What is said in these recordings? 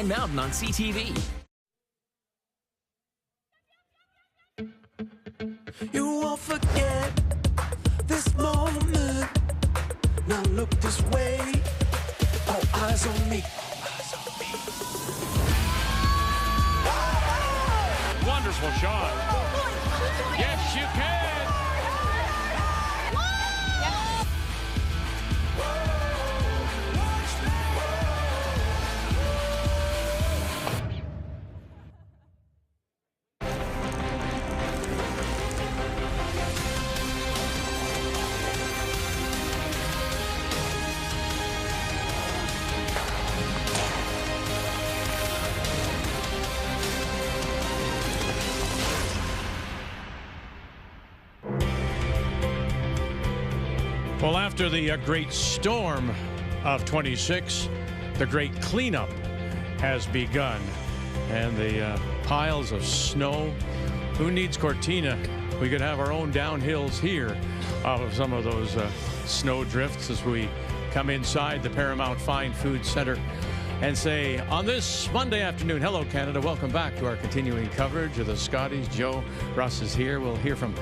Pine Mountain on CTV. You won't forget this moment. Now look this way. All eyes on me. Wonderful shot. Yes, you can. Well, after the great storm of 26, the great cleanup has begun. And the piles of snow, who needs Cortina? We could have our own downhills here off of some of those snow drifts as we come inside the Paramount Fine Foods Centre and say, on this Monday afternoon, hello, Canada. Welcome back to our continuing coverage of the Scotties. Joe Russ is here. We'll hear from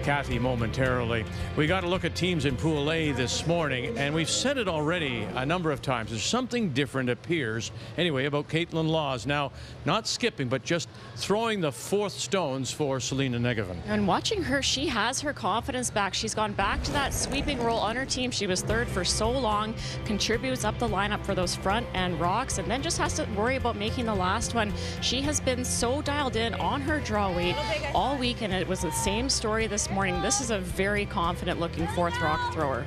Kathy momentarily. We got to look at teams in Pool A this morning, and we've said it already a number of times. There's something different appears, anyway, about Caitlin Laws. Now, not skipping, but just throwing the fourth stones for Selena Negevin. And watching her, she has her confidence back. She's gone back to that sweeping role on her team. She was third for so long, contributes up the lineup for those front end rocks, and then just has to worry about making the last one. She has been so dialed in on her draw weight all week, and it was the same story this morning. This is a very confident looking fourth rock thrower.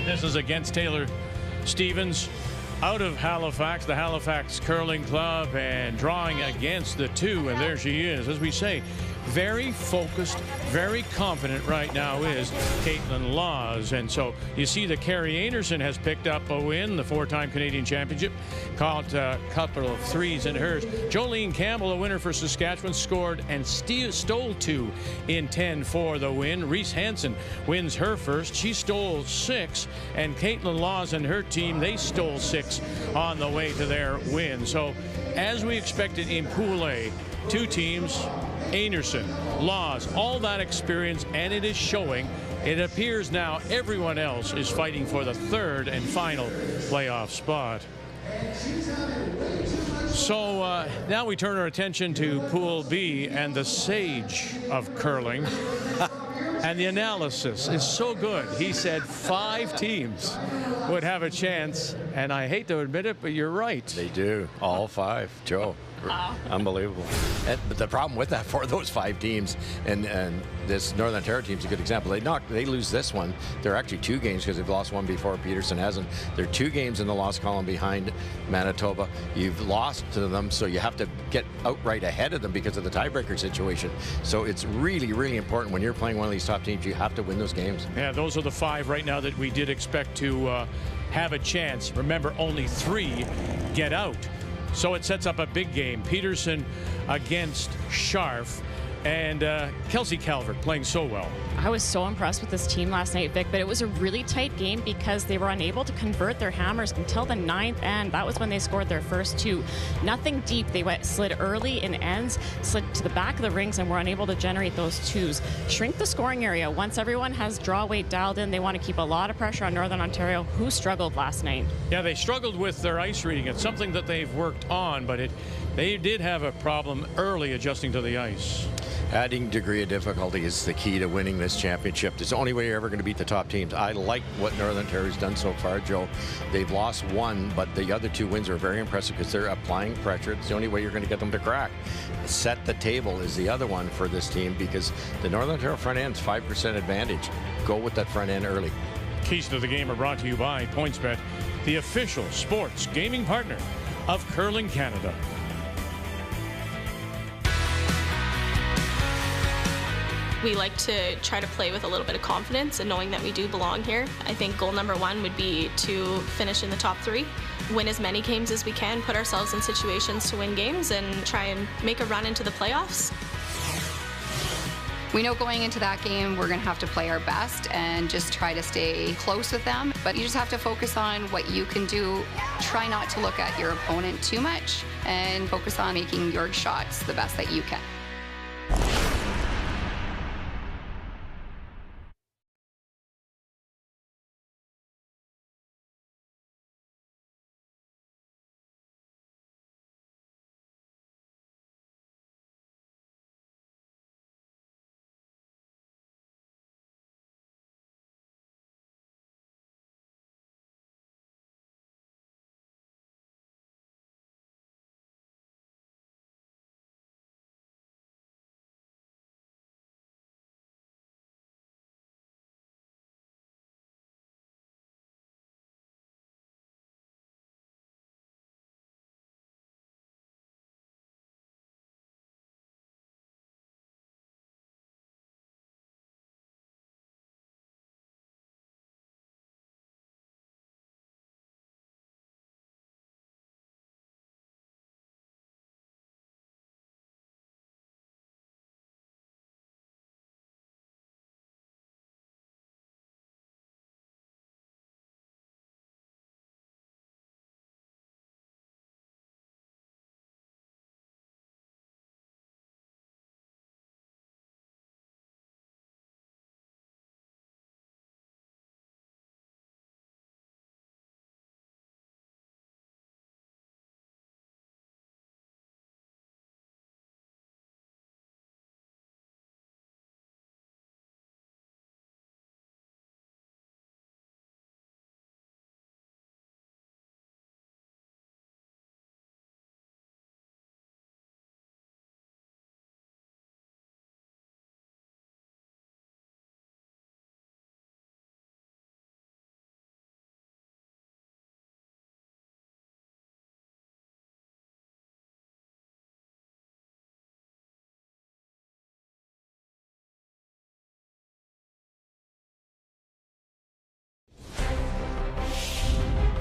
This is against Taylor Stevens out of Halifax, the Halifax Curling Club, and drawing against the two, and there she is. As we say, very focused, very confident right now is Caitlin Laws. And so you see that Carrie Anderson has picked up a win, the four-time Canadian Championship, caught a couple of threes in hers. Jolene Campbell, a winner for Saskatchewan, scored and stole two in 10 for the win. Reese Hansen wins her first. She stole 6, and Caitlin Laws and her team, they stole 6 on the way to their win. So as we expected in Pool A, two teams, Anderson, Laws, all that experience, and it is showing. It appears now everyone else is fighting for the third and final playoff spot. So now we turn our attention to Pool B and the sage of curling. And the analysis is so good. He said 5 teams would have a chance, and I hate to admit it, but you're right. They do, all 5, Joe. Unbelievable. But the problem with that, for those 5 teams, and this Northern Ontario team's a good example. They lose this one. They're actually 2 games because they've lost one before. Peterson hasn't. They're 2 games in the loss column behind Manitoba. You've lost to them, so you have to get outright ahead of them because of the tiebreaker situation. So it's really, really important when you're playing one of these top teams. You have to win those games. Yeah, those are the 5 right now that we did expect to have a chance. Remember, only 3 get out. So it sets up a big game. Peterson against Scharf, and Kelsey Calvert playing so well. I was so impressed with this team last night, Vic, but it was a really tight game because they were unable to convert their hammers until the 9th end. That was when they scored their first 2. Nothing deep. They slid early in ends, slid to the back of the rings, and were unable to generate those 2s. Shrink the scoring area. Once everyone has draw weight dialed in, they want to keep a lot of pressure on Northern Ontario, who struggled last night. Yeah, they struggled with their ice reading. It's something that they've worked on, but they did have a problem early adjusting to the ice. Adding degree of difficulty is the key to winning this championship. It's the only way you're ever going to beat the top teams. I like what Northern Ontario's done so far, Joe. They've lost 1, but the other 2 wins are very impressive because they're applying pressure. It's the only way you're going to get them to crack. Set the table is the other one for this team because the Northern Ontario front end's 5% advantage. Go with that front end early. Keys to the game are brought to you by PointsBet, the official sports gaming partner of Curling Canada. We like to try to play with a little bit of confidence and knowing that we do belong here. I think goal number 1 would be to finish in the top 3, win as many games as we can, put ourselves in situations to win games, and try and make a run into the playoffs. We know going into that game, we're going to have to play our best and just try to stay close with them. But you just have to focus on what you can do. Try not to look at your opponent too much and focus on making your shots the best that you can.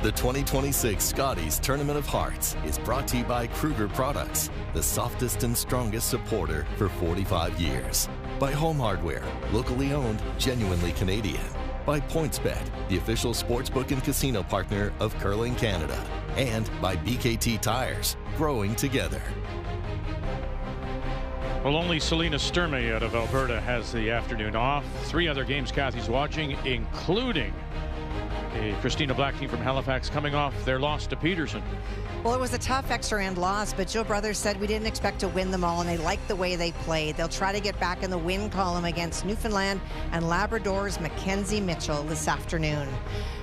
The 2026 Scotties Tournament of Hearts is brought to you by Kruger Products, the softest and strongest supporter for 45 years. By Home Hardware, locally owned, genuinely Canadian. By PointsBet, the official sportsbook and casino partner of Curling Canada. And by BKT Tires, growing together. Well, only Selena Sturmey out of Alberta has the afternoon off. 3 other games Kathy's watching, including a Christina Black team from Halifax coming off their loss to Peterson. Well, it was a tough extra end loss, but Joe Brothers said we didn't expect to win them all, and they liked the way they played. They'll try to get back in the win column against Newfoundland and Labrador's Mackenzie Mitchell this afternoon.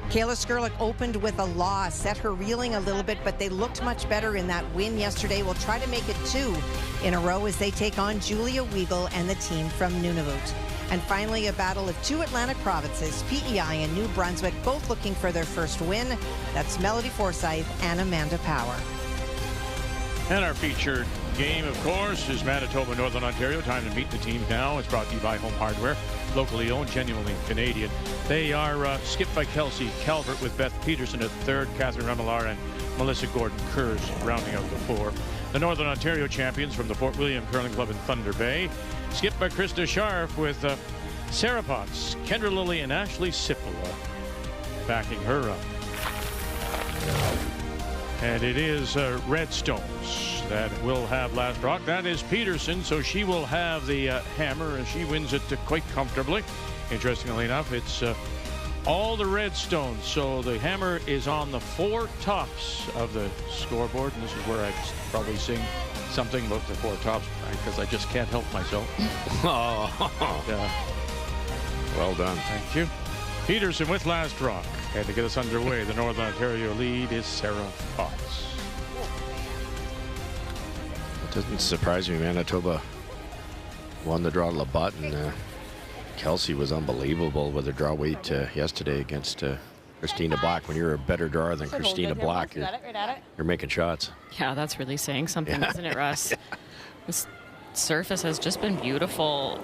Kayla Skurlik opened with a loss, set her reeling a little bit, but they looked much better in that win yesterday. We'll try to make it 2 in a row as they take on Julia Weigel and the team from Nunavut. And finally, a battle of 2 Atlantic provinces, PEI and New Brunswick, both looking for their first win. That's Melody Forsyth and Amanda Power. And our featured game, of course, is Manitoba, Northern Ontario. Time to meet the team now. It's brought to you by Home Hardware, locally owned, genuinely Canadian. They are skipped by Kelsey Calvert with Beth Peterson at 3rd, Catherine Remillard and Melissa Gordon-Kurz rounding out the 4. The Northern Ontario champions from the Fort William Curling Club in Thunder Bay, skipped by Krista Scharf with Sarah Potts, Kendra Lilly, and Ashley Sipola backing her up. And it is Redstones that will have last rock. That is Peterson, so she will have the hammer, and she wins it quite comfortably. Interestingly enough, it's all the Redstones. So the hammer is on the 4 tops of the scoreboard, and this is where I probably sing something about the 4 tops because I just can't help myself. Well done. Thank you. Peterson with last rock. And to get us underway, the Northern Ontario lead is Sarah Potts. It doesn't surprise me. Manitoba won the draw to Labatt, and Kelsey was unbelievable with her draw weight yesterday against Christina Black. When you're a better drawer than Christina Black, you're making shots. Yeah, that's really saying something, isn't it, Russ? Yeah. This surface has just been beautiful.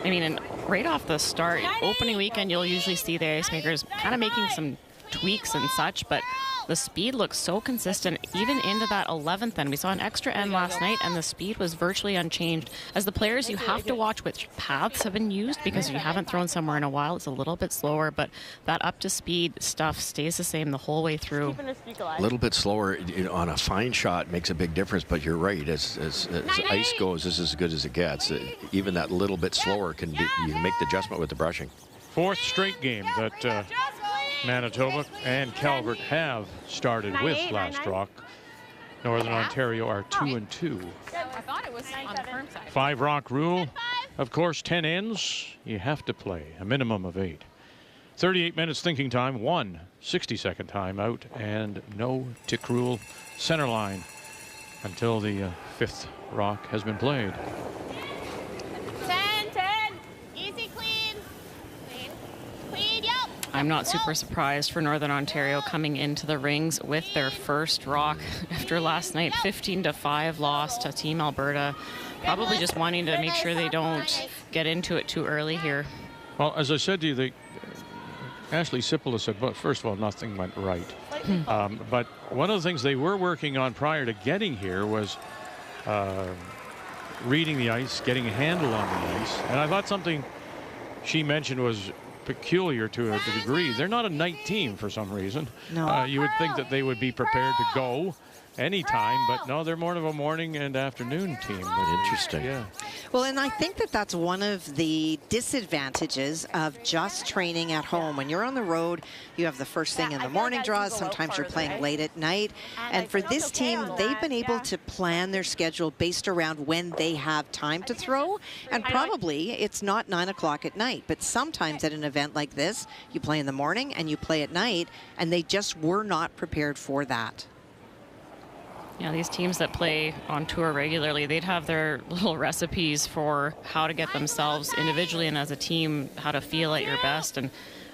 I mean, and right off the start, opening weekend, you'll usually see the ice makers kind of making some tweaks and such, but the speed looks so consistent, even into that 11th end. We saw an extra end last night, and the speed was virtually unchanged. As the players, you have to watch which paths have been used, because if you haven't thrown somewhere in a while, it's a little bit slower, but that up-to-speed stuff stays the same the whole way through. A little bit slower on a fine shot makes a big difference, but you're right. As ice goes, this is as good as it gets. Even that little bit slower can be, you can make the adjustment with the brushing. Fourth straight game that Manitoba and Calvert have started with last rock. Northern Ontario are 2-2. I thought it was on the firm side. 5 rock rule. Of course, 10 ends. You have to play a minimum of 8. 38 minutes thinking time, 1 60-second timeout, and no tick rule center line until the 5th rock has been played. 10, easy, clean, yep. I'm not super surprised for Northern Ontario coming into the rings with their first rock after last night, 15-5 loss to Team Alberta. Probably just wanting to make sure they don't get into it too early here. Well, as I said to you, Ashley Sipola said, well, first of all, nothing went right. But one of the things they were working on prior to getting here was reading the ice, getting a handle on the ice. And I thought something she mentioned was peculiar to a degree. They're not a night team for some reason. No. You would think that they would be prepared to go anytime, but no, they're more of a morning and afternoon team. Interesting. Yeah. Well, and I think that that's one of the disadvantages of just training at home. When you're on the road, you have the first thing in the morning draws. Sometimes you're playing late at night. And for this team, they've been able to plan their schedule based around when they have time to throw. And probably it's not 9 o'clock at night, but sometimes at an event like this, you play in the morning and you play at night, and they just were not prepared for that. Yeah, these teams that play on tour regularly, they'd have their little recipes for how to get themselves individually and as a team, how to feel at your best. And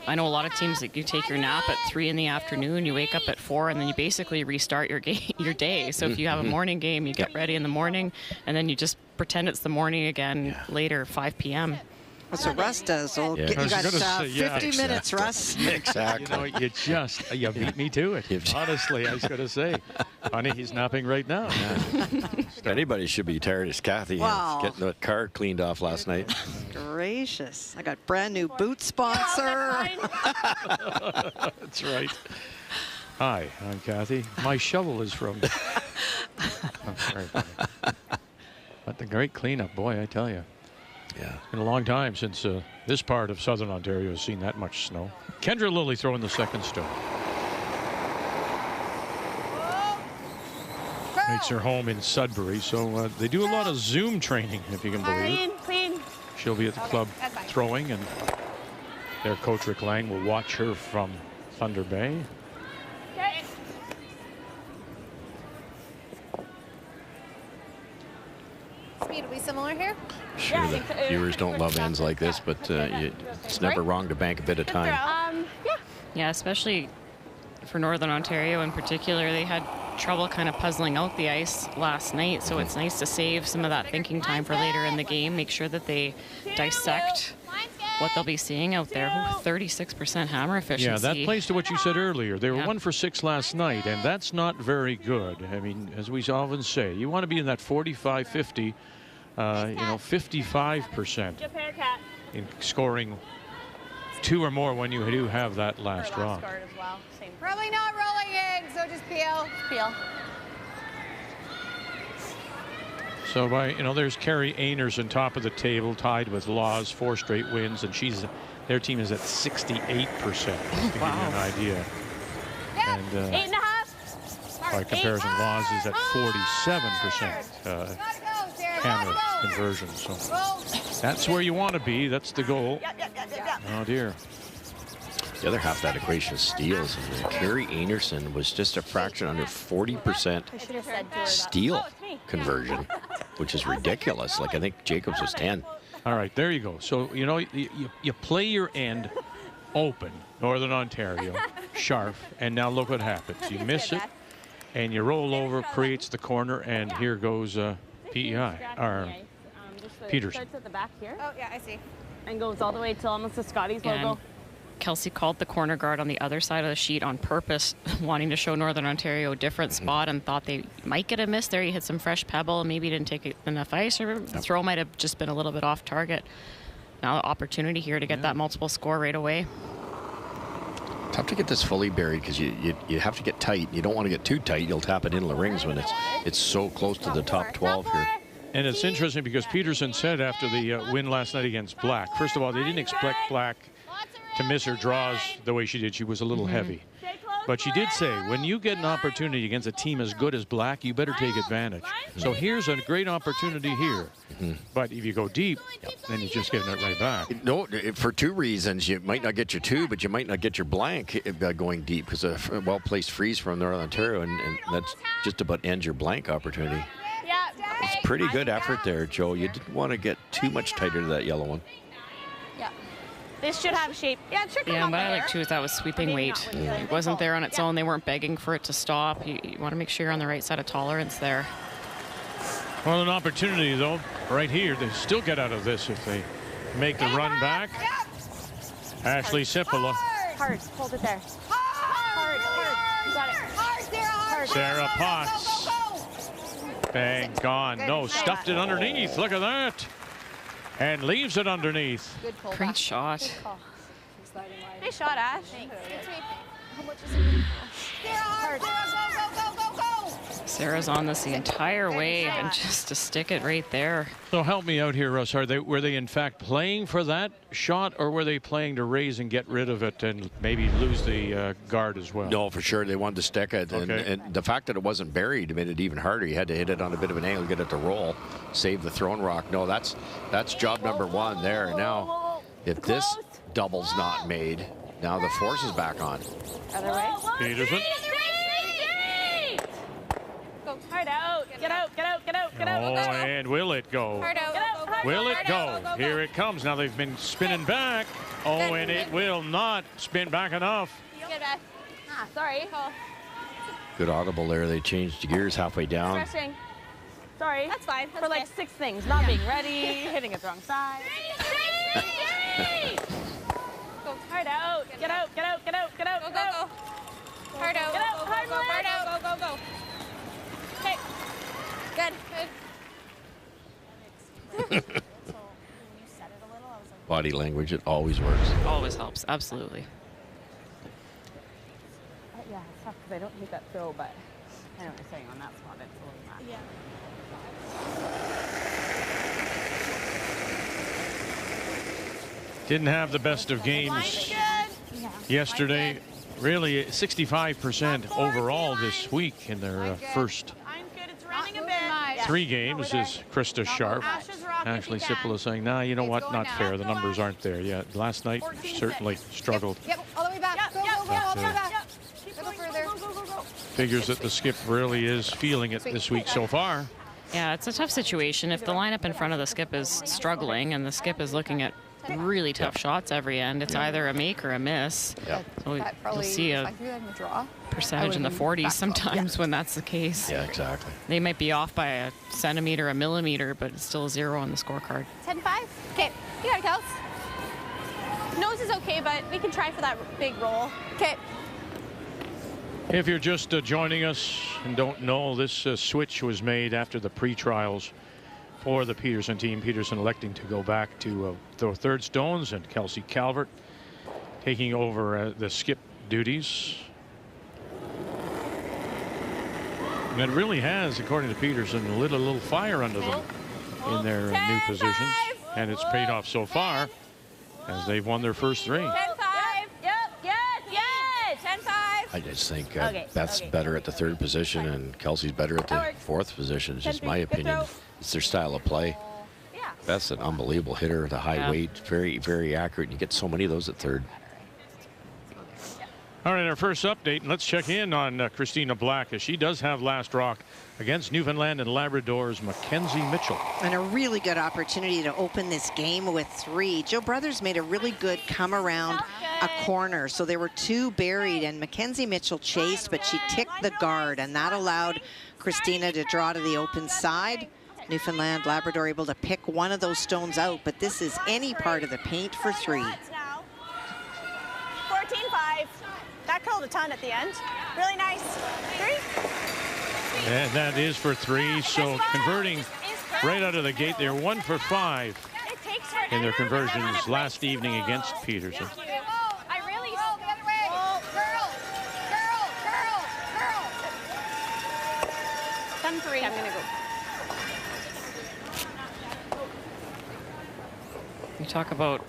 I know a lot of teams that you take your nap at 3 in the afternoon, you wake up at 4, and then you basically restart your day. So if you have a morning game, you get ready in the morning, and then you just pretend it's the morning again later, 5 p.m. That's what Russ does. Well, you got 50 minutes, Russ. Exactly. You beat me to it. Honestly, I was going to say, honey, he's napping right now. Anybody should be tired as Kathy. Wow. Getting the car cleaned off last night. Gracious. I got brand new boot sponsor. That's right. Hi, I'm Kathy. My shovel is from... But the great cleanup, boy, I tell you. Yeah. It's been a long time since this part of southern Ontario has seen that much snow. Kendra Lilly throwing the second stone. Makes her home in Sudbury, so they do a lot of Zoom training, if you can believe it. Clean. She'll be at the club throwing, and their coach Rick Lang will watch her from Thunder Bay. Okay. Speed will be similar here. Sure, the viewers don't love ends like this, but it's never wrong to bank a bit of time. Yeah, especially for Northern Ontario in particular, they had trouble kind of puzzling out the ice last night, so it's nice to save some of that thinking time for later in the game, make sure that they dissect what they'll be seeing out there. 36% hammer efficiency. Yeah, that plays to what you said earlier. They were 1 for 6 last night, and that's not very good. I mean, as we often say, you want to be in that 45-50, 55% in scoring 2 or more when you do have that last rock. Probably not rolling in, so just peel. So there's Carrie Aynerson, top of the table, tied with Laws, 4 straight wins, and their team is at 68%. Just to give you an idea. And 8.5. by comparison, Laws is at 47% hammer conversion. So that's where you want to be. That's the goal. Oh dear. The other half of that equation is steals. And Carrie Aynerson was just a fraction under 40% steal conversion, which is ridiculous. Like, I think Jacobs was 10. All right, there you go. So, you play your end open, Northern Ontario, sharp, and now look what happens. You miss it, and you roll over, creates the corner, and here goes PEI, or Peterson. Starts at the back here. Oh, yeah, I see. And goes all the way to almost the Scotties logo. Kelsey called the corner guard on the other side of the sheet on purpose, wanting to show Northern Ontario a different spot, and thought they might get a miss there. He hit some fresh pebble and maybe didn't take enough ice, or the throw might have just been a little bit off target. Now opportunity here to get that multiple score right away. Tough to get this fully buried because you have to get tight. You don't want to get too tight. You'll tap it into the rings when it's so close to the top 12 here. And it's interesting because Peterson said after the win last night against Black, first of all, they didn't expect Black to miss her draws the way she did. She was a little heavy. But she did say, when you get an opportunity against a team as good as Black, you better take advantage. So here's a great opportunity here. But if you go deep, then you're just getting it right back. No, for two reasons. You might not get your two, but you might not get your blank going deep because a well-placed freeze from Northern Ontario, and that's just about ends your blank opportunity. It's pretty good effort there, Joe. You didn't want to get too much tighter to that yellow one. This should have shape. Yeah, it should come Yeah, what I like too is that was sweeping weight. It wasn't there on its own. They weren't begging for it to stop. You want to make sure you're on the right side of tolerance there. Well, an opportunity, though, right here. They still get out of this if they make the run back. Ashley Sipola. Hard. Hold it there. Hard. You got it. Hard. Sarah Potts. Bang, gone. No, stuffed it underneath. Look at that. And leaves it underneath. Great shot. Nice shot, Ash. How much is it? Hard. Go. Sarah's on this the entire way, and just to stick it right there. So help me out here, Russ. Were they in fact playing for that shot, or were they playing to raise and get rid of it and maybe lose the guard as well? No, for sure. They wanted to stick it. Okay. And the fact that it wasn't buried made it even harder. You had to hit it on a bit of an angle, get it to roll, save the thrown rock. No, that's job number one there. Now, if this double's not made, now the force is back on. Other way. Peterson. Go hard out. Get out. Oh, and will it go? Hard out. Will it go? Here it comes. Now they've been spinning back. Oh, and it will not spin back enough. Good, Beth. Sorry. Good audible there. They changed gears halfway down. Stretching. Sorry. That's fine. For like 6 things. Not being ready, hitting it the wrong side. Go hard out. Get out. Go. Hard out. Get out. Hard out. Go. Okay. Good. Body language, it always works. Always helps, absolutely. Yeah, it's tough because I don't hate that throw, but I know what you're saying on that spot. It's a little mad. Didn't have the best of games yesterday. Really 65% overall this week in their first three games is Krista Sharp. Ashley Sipola saying, nah, you know what, not fair. The numbers aren't there yet. Last night certainly struggled. Yep, all the way back. Go. All the way back. Go further. Figures that the skip really is feeling it this week so far. Yeah, it's a tough situation. If the lineup in front of the skip is struggling and the skip is looking at really tough shots every end, it's either a make or a miss. So you'll see a percentage in the 40s sometimes when that's the case. Yeah, exactly. They might be off by a centimeter, a millimeter, but it's still a 0 on the scorecard. 10-5. Okay, you got it, Kels. Nose is okay, but we can try for that big roll. Okay. If you're just joining us and don't know, this switch was made after the pre-trials for the Peterson team. Peterson electing to go back to throw third stones, and Kelsey Calvert taking over the skip duties. And it really has, according to Peterson, lit a little fire under them in their new positions, and it's paid off so far as they've won their first three. 10-5. Yep. Yes. 10-5. I just think Beth's better at the third position and Kelsey's better at the fourth position. It's just my opinion. It's their style of play. Beth's an unbelievable hitter at a high weight, very, very accurate. You get so many of those at third. All right, our first update, and let's check in on Christina Black, as she does have last rock against Newfoundland and Labrador's Mackenzie Mitchell. And a really good opportunity to open this game with 3. Joe Brothers made a really good come around a corner. So there were 2 buried, and Mackenzie Mitchell chased, but she ticked the guard, and that allowed Christina to draw to the open side. Newfoundland, Labrador able to pick one of those stones out, but this is any part of the paint for 3. 5. That curled a ton at the end. Really nice. 3. And that is for 3. So converting right out of the gate, they're 1 for 5 in their conversions last evening against Peterson. I really go the other way. Curl. 10-3. I'm gonna go. You talk about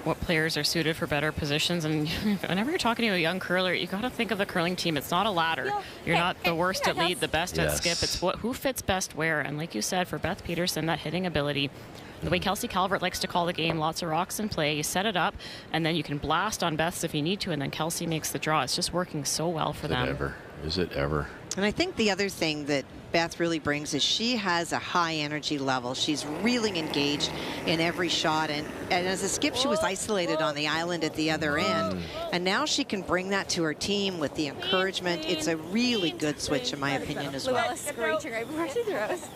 what players are suited for better positions, and whenever you're talking to a young curler, you got to think of the curling team. It's not a ladder. You're not the worst at lead, the best at skip. It's who fits best where. And like you said, for Beth Peterson, that hitting ability, the way Kelsey Calvert likes to call the game, lots of rocks in play. You set it up, and then you can blast on Beth's if you need to, and then Kelsey makes the draw. It's just working so well for them. Is it ever? And I think the other thing that Beth really brings is she has a high energy level. She's really engaged in every shot, and as a skip she was isolated on the island at the other end, and now she can bring that to her team with the encouragement. It's a really good switch in my opinion as well. Screeching right before she throws.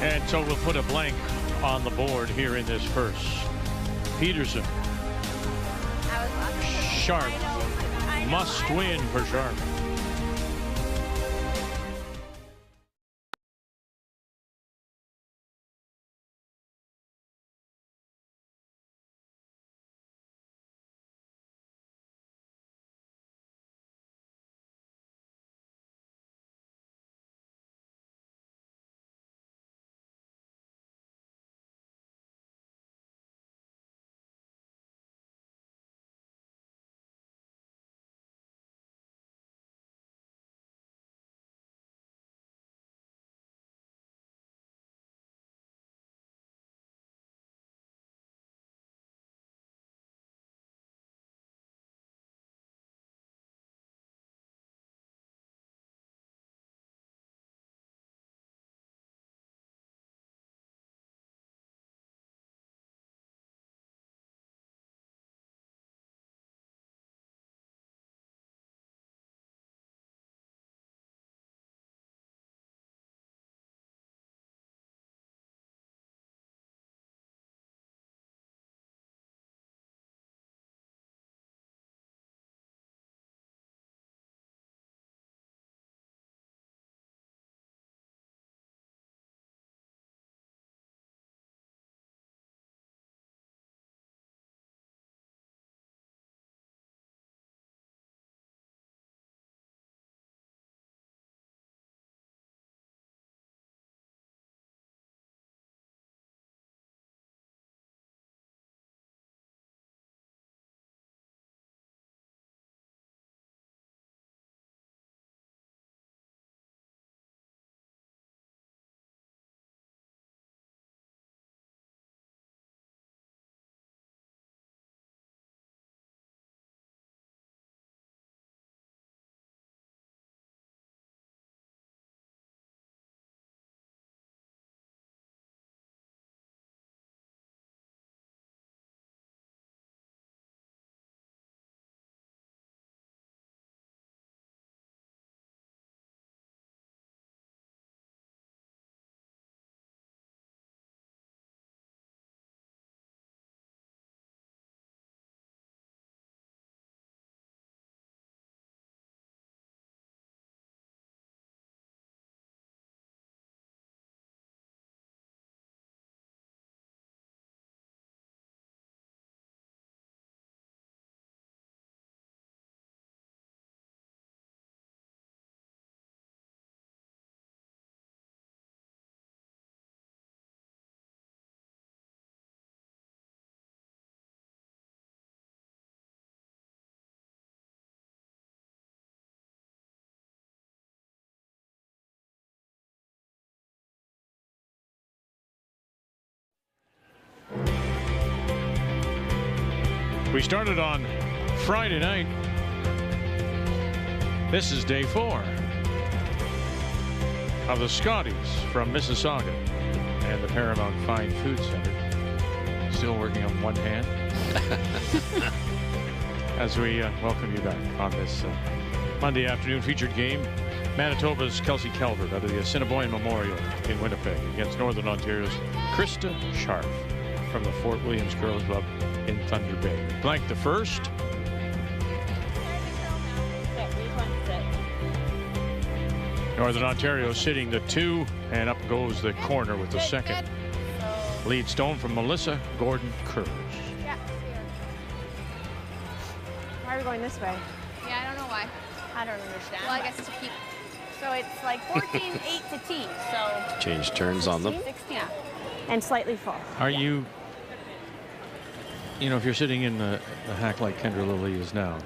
And so we'll put a blank on the board here in this first. Peterson. Sharp. Must win for Sharp. We started on Friday night. This is day 4 of the Scotties from Mississauga and the Paramount Fine Foods Centre. Still working on one hand. As we welcome you back on this Monday afternoon featured game. Manitoba's Kelsey Calvert out of the Assiniboine Memorial in Winnipeg against Northern Ontario's Krista Sharp. from the Fort Williams Curling Club in Thunder Bay. Blank the first. Northern Ontario sitting the 2, and up goes the corner with the second. Lead stone from Melissa Gordon-Kurz. Yeah. Why are we going this way? Yeah, I don't know why. I don't understand. Well, I guess to keep. So it's like 14-8 to tee. So Change turns on them. 16. And slightly full. Are you, if you're sitting in the hack like Kendra Lilly is now,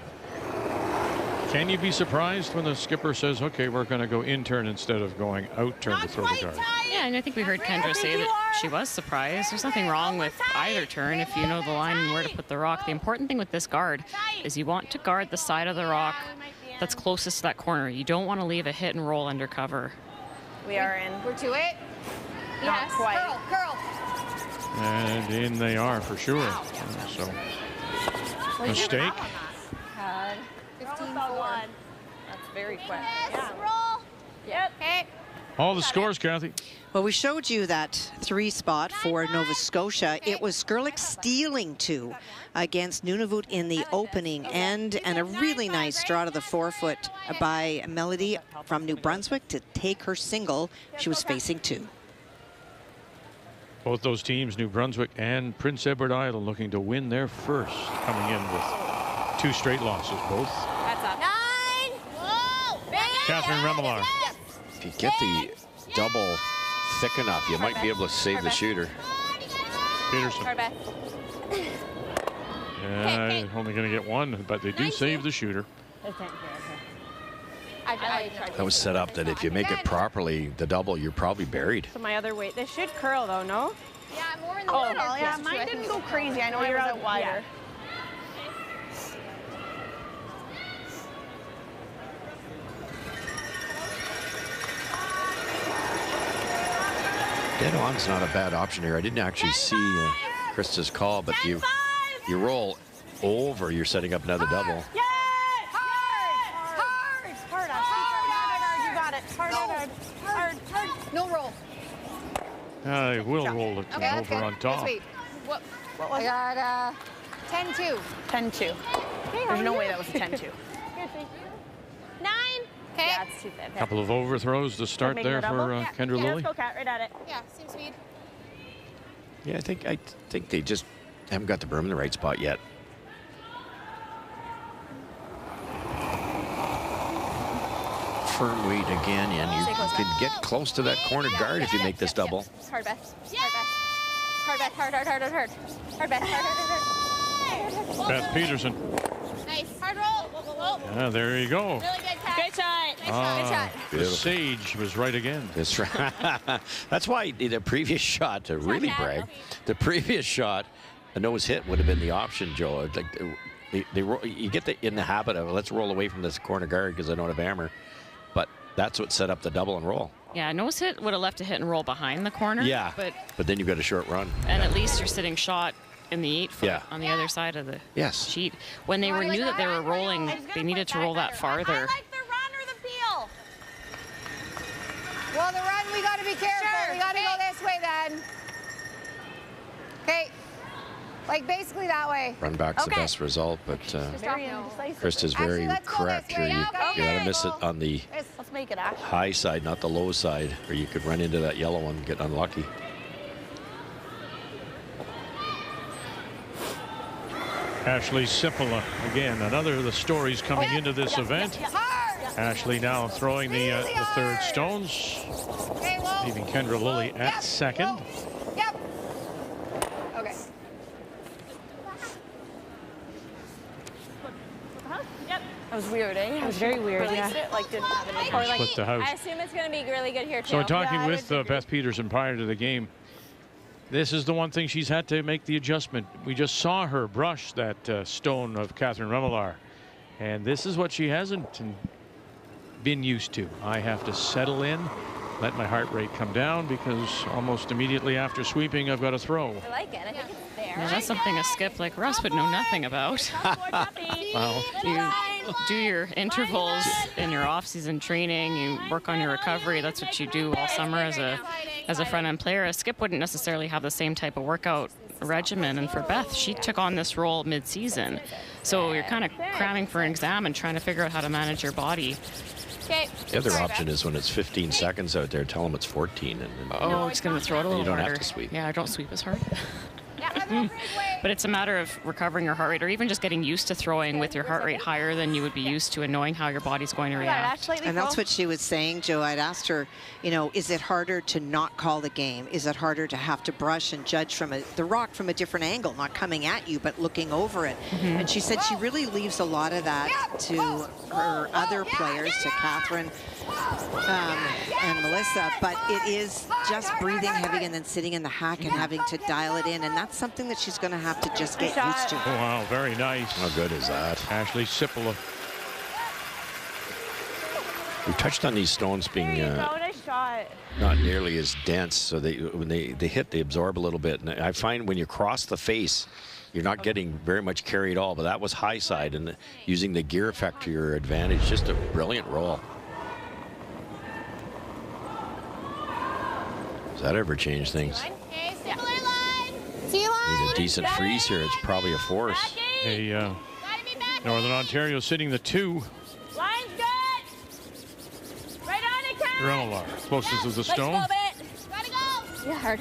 can you be surprised when the skipper says, okay, we're going to go in turn instead of going out turn to throw the guard? Yeah, and I think we heard Kendra say that she was surprised. There's nothing wrong with either turn if you know the line and where to put the rock. The important thing with this guard is you want to guard the side of the rock that's closest to that corner. You don't want to leave a hit and roll under cover. We are in. We're to it. Yes. Quite. Curl. And in they are for sure. So, mistake. 15-4. That's very quick. Yes, roll. Yep. Okay. All the scores, Kathy. Well, we showed you that 3 spot for Nova Scotia. It was Skrlik stealing 2 against Nunavut in the opening end, and a really nice draw to the forefoot by Melody from New Brunswick to take her single. She was facing 2. Both those teams, New Brunswick and Prince Edward Island, looking to win their first, coming in with 2 straight losses, both. That's up. 9. Whoa. Catherine Remillard. If you get the double thick enough, you might be able to save the shooter. Peterson. Corbett. Only going to get 1, but they do save the shooter. That was set up that if you make it properly, the double, you're probably buried. So my other weight. They should curl though, no? Yeah, more in the Oh, middle. yeah, mine didn't go crazy. I know you're out wider. Dead on's not a bad option here. I didn't actually see Krista's call, but you roll over, you're setting up another double. Yes! Hard. You got it. Hard. No roll. I will roll it over on top. Wait. What was I got 10-2. 10-2. There's no way that was a 10-2. 9. Okay. Yeah, it's too thin. Couple of overthrows to start there for Kendra Lilly. Let's go, Kat, right at it. Yeah, same speed. Yeah, I think they just haven't got the berm in the right spot yet. Firm weight again, and you can get close to that corner guard if you make this double. Hard, Beth. Hard, Beth. Beth Peterson. Nice. Hard roll. Yeah, there you go. Really good, Kat. Good shot. Good shot. The sage was right again. That's right. That's why the previous shot, to really brag, the previous shot, a nose hit would have been the option, Joe. Like you get in the habit of, let's roll away from this corner guard because I don't have hammer. But that's what set up the double and roll. Yeah, nose hit would have left a hit and roll behind the corner. Yeah, but then you've got a short run. And at least you're sitting shot in the 8-foot on the other side of the sheet. When they knew that they were rolling, they needed to roll that farther. I like the run or the peel. Well, the run, we got to be careful. Sure. We got to go this way then. Okay. Like basically that way. Run back's the best result, but Krista's very correct here. You got to miss it on the Let's make it actually high side, not the low side, or you could run into that yellow one and get unlucky. Ashley Sipola, again, another of the stories coming into this event. Ashley now throwing the 3rd stones, leaving Kendra Lilly at 2nd. Yep. Okay. That was weird, eh? It was very weird. Released it, like didn't have any. Or split the house. I assume it's going to be really good here too. So in talking with Beth Peterson prior to the game, this is the one thing she's had to make the adjustment. We just saw her brush that stone of Catherine Remillard, and this is what she hasn't been used to. I have to settle in, let my heart rate come down, because almost immediately after sweeping, I've got to throw. I like it. I think it's there. Yeah, that's something a skip like Russ would know nothing about. Well, you do your intervals in your off-season training. You work on your recovery. That's what you do all summer as a front-end player. A skip wouldn't necessarily have the same type of workout regimen. And for Beth, she took on this role mid-season. So you're kind of cramming for an exam and trying to figure out how to manage your body. Okay. The other option is when it's 15 seconds out there, tell them it's 14. And Oh, it's going to throw it a little you don't harder. have to sweep. Yeah, I don't sweep as hard. But it's a matter of recovering your heart rate, or even just getting used to throwing with your heart rate higher than you would be used to, and knowing how your body's going to react. And that's what she was saying, Joe. I'd asked her, you know, is it harder to not call the game? Is it harder to have to brush and judge from the rock from a different angle, not coming at you, but looking over it? And she said she really leaves a lot of that to her other players, to Catherine and Melissa, but it is just breathing heavy and then sitting in the hack and having to dial it in, and that's something that she's going to have to just get used to. Oh, wow, very nice. How good is that? Ashley Sippola. We touched on these stones being nice shot. not nearly as dense, so when they hit, they absorb a little bit. And I find when you cross the face, you're not getting very much carry at all, but that was high side, and using the gear effect to your advantage, just a brilliant roll. Does that ever change things? Okay, similar line. See line. Need a decent freeze here. It's probably a force. A Northern Ontario sitting the 2. Line's good. Right on it, Kat. Remelar closest to the stone. Let's go, Bit. Gotta go. Yeah, hard.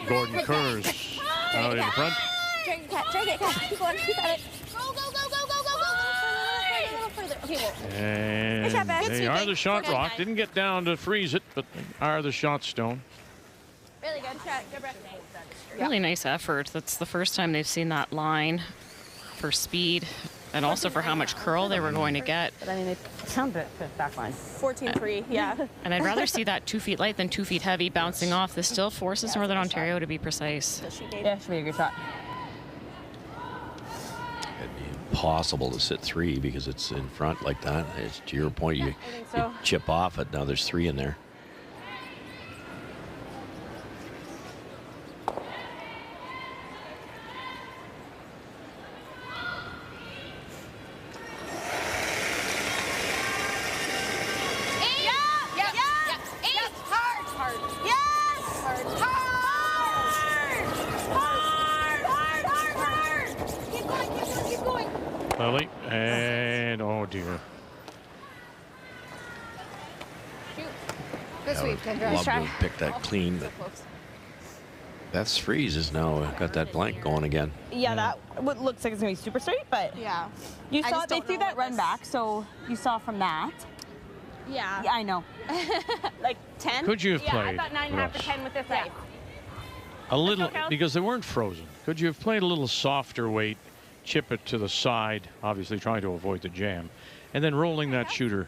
Gordon Kurz out in front. Drag it, Kat. Drag it, Kat. Keep going. Keep at it. Go, go, go, go, go, go, go. A little further. Okay, well. And they are the shot rock. Didn't get down to freeze it, but they are the shot stone. Really good shot. Good breath. Really nice effort. That's the first time they've seen that line for speed and also for how much curl they were going to get. But I mean, they sound it back line. 14-3, yeah. And I'd rather see that 2 feet light than 2 feet heavy bouncing off. This still forces Northern Ontario to be precise. Yeah, should be a good shot. It'd be impossible to sit 3 because it's in front like that. It's, to your point, you chip off it. Now there's 3 in there. Lily, and oh dear. Good sweep, Kendra. Love to have picked that clean, but Beth's freeze is now got that blank going again. Yeah, that what looks like it's gonna be super straight, but yeah, you saw they threw that run back, so you saw from that. Yeah. Yeah, I know. Like 10. Could you have Yeah, played? I thought 9.5 to 10 with this side. A little, because they weren't frozen. Could you have played a little softer weight, chip it to the side, obviously trying to avoid the jam, and then rolling that shooter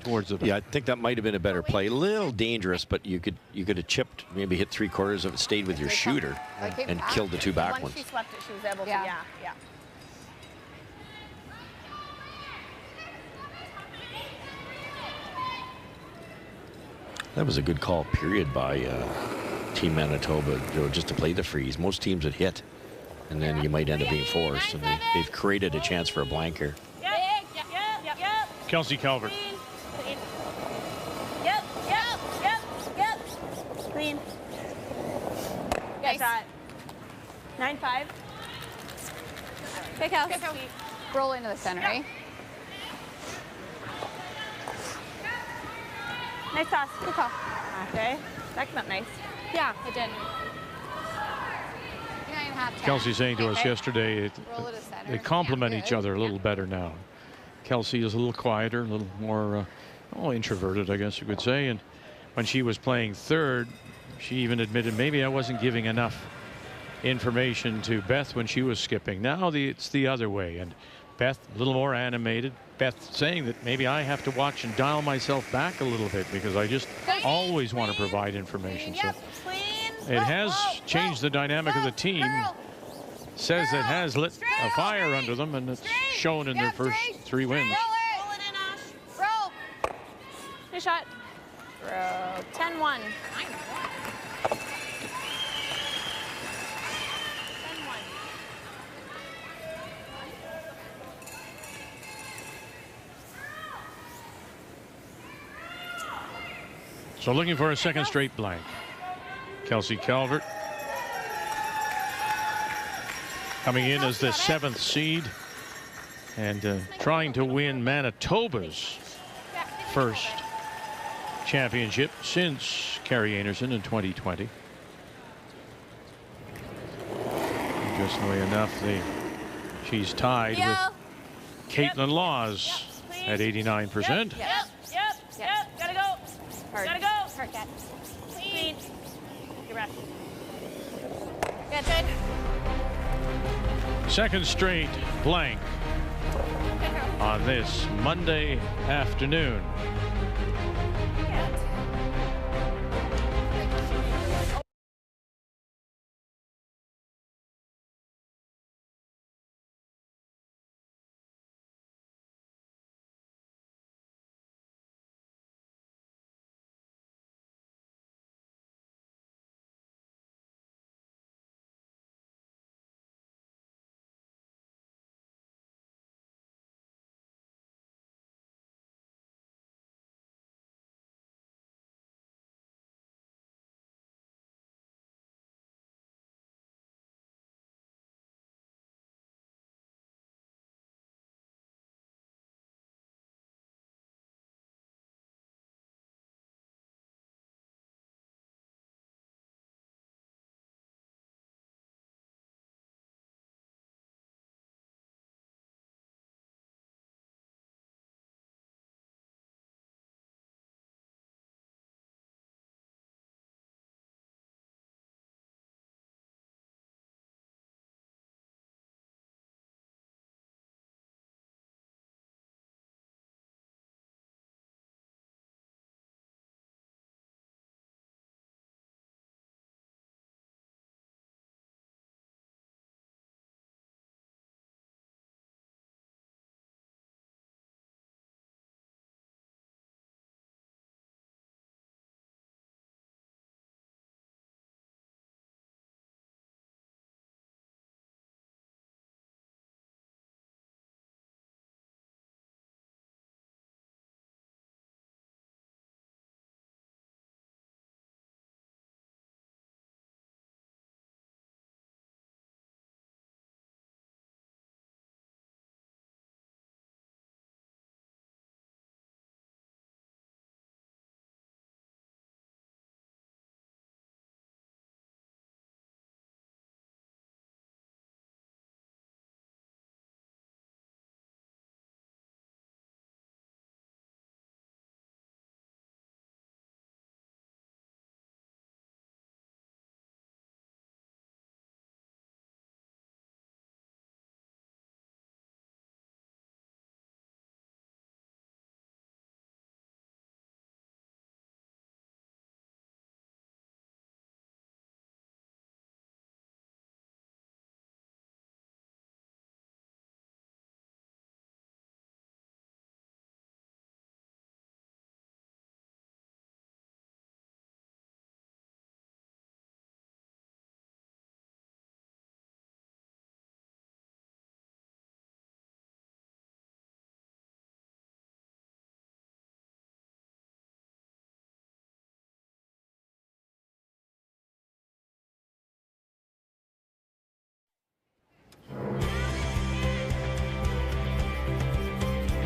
towards the back? Yeah, I think that might have been a better play. A little dangerous, but you could have chipped, maybe hit 3/4 of it, stayed with your shooter, and killed the 2 back Once ones. she swept it, she was able to, yeah. That was a good call, period, by Team Manitoba, just to play the freeze. Most teams would hit, and then you might end up being forced, and they've created a chance for a blank here. Yep. Kelsey Calvert. Yep. Clean. Nice shot. 9-5. Okay, Kels. Roll into the center, right? Nice toss. Good call. Okay. That came up nice. Yeah, it did. 9.5. Kelsey saying to us yesterday, Roll it to center. they complement each other a little better now. Kelsey is a little quieter, a little more introverted, I guess you could say. And when she was playing third, she even admitted maybe I wasn't giving enough information to Beth when she was skipping. Now it's the other way, and Beth a little more animated. Beth saying that maybe I have to watch and dial myself back a little bit because I just always want to provide information. So it has changed the dynamic of the team. Says it has lit a fire under them, and it's shown in their first 3 wins. Roll it in, Ash. Roll. Good shot. Roll. 10-1. 10-1. So looking for a second straight blank. Kelsey Calvert. coming in as the 7th seed and trying to win Manitoba's first championship since Carrie Anderson in 2020. Interestingly enough, she's tied with Caitlin Laws at 89%. Yep. Gotta go. Hard. Gotta go. Hard, Cat. Clean. Your breath. Good. Second straight blank on this Monday afternoon.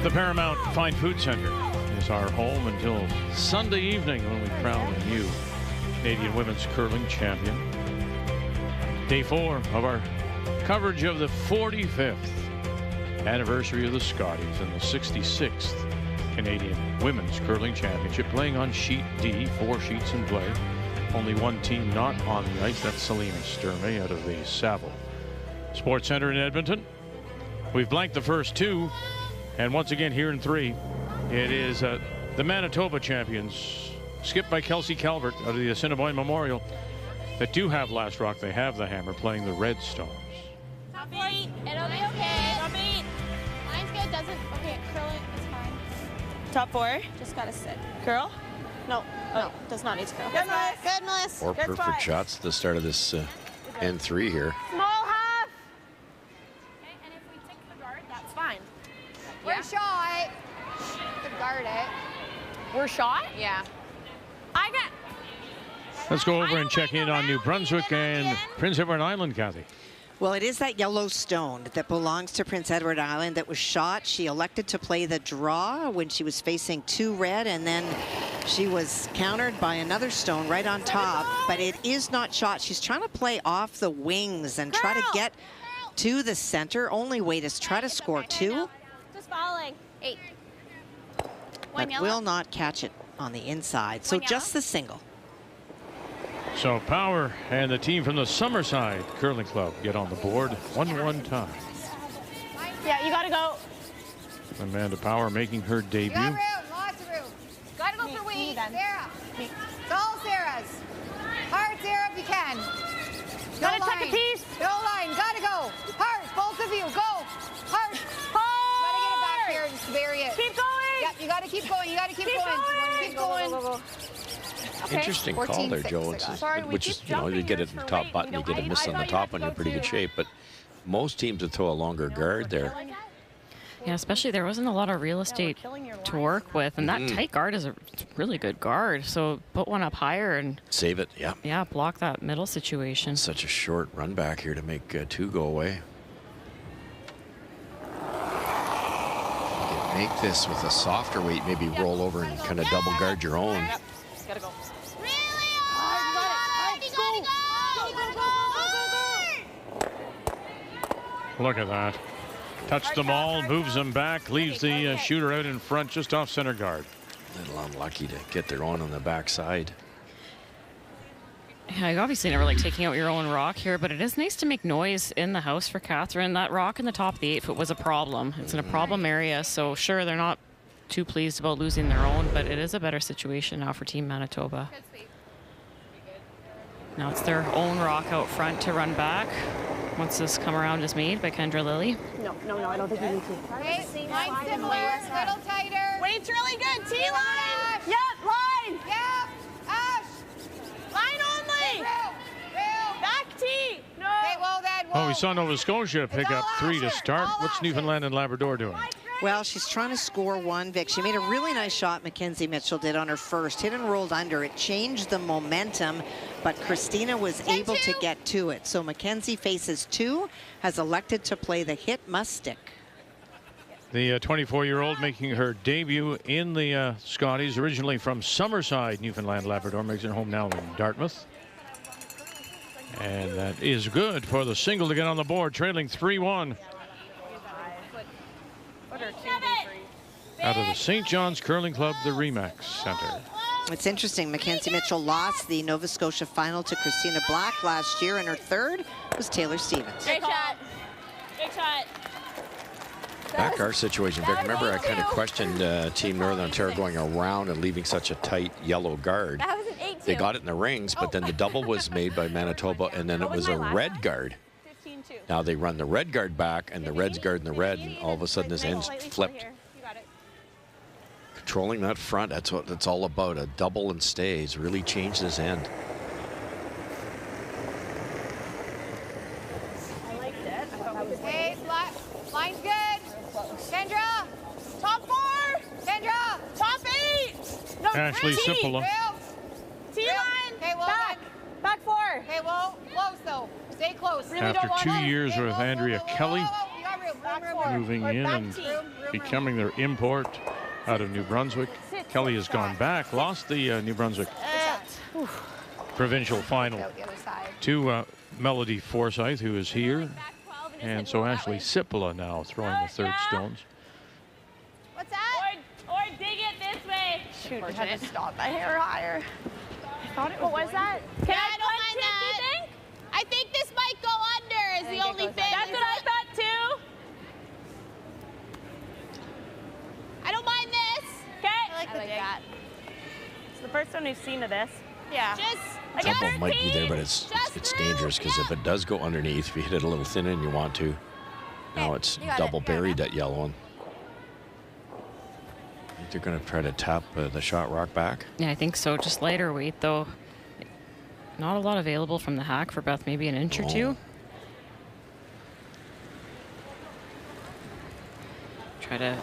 The Paramount Fine Foods Centre is our home until Sunday evening when we crown a new Canadian women's curling champion. Day 4 of our coverage of the 45th anniversary of the Scotties and the 66th Canadian Women's Curling Championship, playing on Sheet D, 4 sheets in play. Only one team not on the ice, that's Selena Sturmey out of the Saville Sports Centre in Edmonton. We've blanked the first 2. And once again, here in 3, it is the Manitoba champions, skipped by Kelsey Calvert out of the Assiniboine Memorial, that do have last rock. They have the hammer, playing the Redstones. Top 8. It'll be okay. Top 8. Mine's good. Doesn't. Okay, curling is fine. Top 4. Just gotta sit. Curl? No. Oh, does not need to curl. Good, Melissa. Good, Melissa. 4 perfect shots at the start of this N3 here. Small half. Okay, and if we tick the guard, that's fine. We're shot. Could guard it. We're shot? Yeah. I got. Let's go over and check in on New Brunswick and Prince Edward Island, Kathy. Well, it is that yellow stone that belongs to Prince Edward Island that was shot. She elected to play the draw when she was facing 2 red, and then she was countered by another stone right on top, but it is not shot. She's trying to play off the wings and try to get to the center. Only way to try to score 2. Just falling. 8. But will not catch it on the inside. So just the single. So Power and the team from the Summerside Curling Club get on the board 1-1 tie. Yeah, you gotta go. Amanda Power making her debut. You got room, lots of room. Gotta go for Wee. Sarah. It's all Sarah's. Hard, Sarah, if you can. Gotta check a piece. No line, gotta go. Hard, both of you, go. Hard. Gotta get it back here and just bury it. Keep going. Yep, you gotta keep going, you gotta keep going. Keep going. Go. Okay. Interesting call there, Joe. Which is, you know, you get it in the top button, you get a miss on the top one, you're in pretty good shape. But most teams would throw a longer guard there. Yeah, especially there wasn't a lot of real estate to work with, and that tight guard is a really good guard. So put one up higher and save it. Yeah. Yeah, block that middle situation. Such a short run back here to make 2 go away. Make this with a softer weight, maybe roll over and kind of double guard your own. Gotta go. Look at that. Touched them all, moves them back, leaves the shooter out in front just off center guard. A little unlucky to get their own on the backside. Yeah, you obviously never like taking out your own rock here, but it is nice to make noise in the house for Catherine. That rock in the top of the 8-foot was a problem. It's in a problem area, so sure, they're not too pleased about losing their own, but it is a better situation now for Team Manitoba. Now it's their own rock out front to run back once this come around is made by Kendra Lilly. No, I don't think you need to. Okay, line similar, little tighter. Wait's really good. T-line. Yep, line. Yeah, Ash. Line only. Back T. No. Okay, well then. Oh, we saw Nova Scotia pick up 3 to start. What's Newfoundland and Labrador doing? Well, she's trying to score 1, Vic. She made a really nice shot, Mackenzie Mitchell did on her first. Hit and rolled under. It changed the momentum, but Christina was able to get to it. So Mackenzie faces 2, has elected to play the hit must stick. The 24-year-old making her debut in the Scotties, originally from Summerside, Newfoundland, Labrador, makes it home now in Dartmouth. And that is good for the single to get on the board, trailing 3-1. Out of the St. John's Curling Club, the Remax Centre. It's interesting, Mackenzie Mitchell lost the Nova Scotia final to Christina Black last year, and her third was Taylor Stevens. Great shot. Big shot. Back our situation, Vic. Remember, I kind of questioned Team Northern Ontario going around and leaving such a tight yellow guard. That was an 8-2. They got it in the rings, but then the double was made by Manitoba, and then it was a red guard. 15-2. Now they run the red guard back, and the red's guarding the red, and all of a sudden this end's flipped. You got it. Controlling that front, that's what it's all about. A double and stays really changed this end. I liked it. I thought that was Okay, line's good. Kendra. top 4. Kendra. Top 8. No, Ashley T. Simpola. T-line. Okay, well back. Back 4. Okay, well, close though. Stay close. Really don't want After 2 to. years with Andrea Kelly, You got room. moving in and becoming their import out of New Brunswick. Kelly has gone back, lost the New Brunswick provincial final Out the other side. to Melody Forsyth, who is here. And so Ashley Simpola now throwing the third stones. What's that? Or dig it this way. Shoot, I had to stop my hair higher. I thought it was. What was that? Can I don't mind that. you think? I think this might go under is the only thing. That's what I thought too. I don't mind this. Okay. I like that. It's the first one we've seen of this. Yeah. Just Double might be there, but it's dangerous because if it does go underneath, if you hit it a little thinner and you want to, now it's double buried, that yellow one. I think they're going to try to tap the shot rock back. Yeah, I think so. Just lighter weight, though. Not a lot available from the hack for Beth, maybe an inch or 2. Try to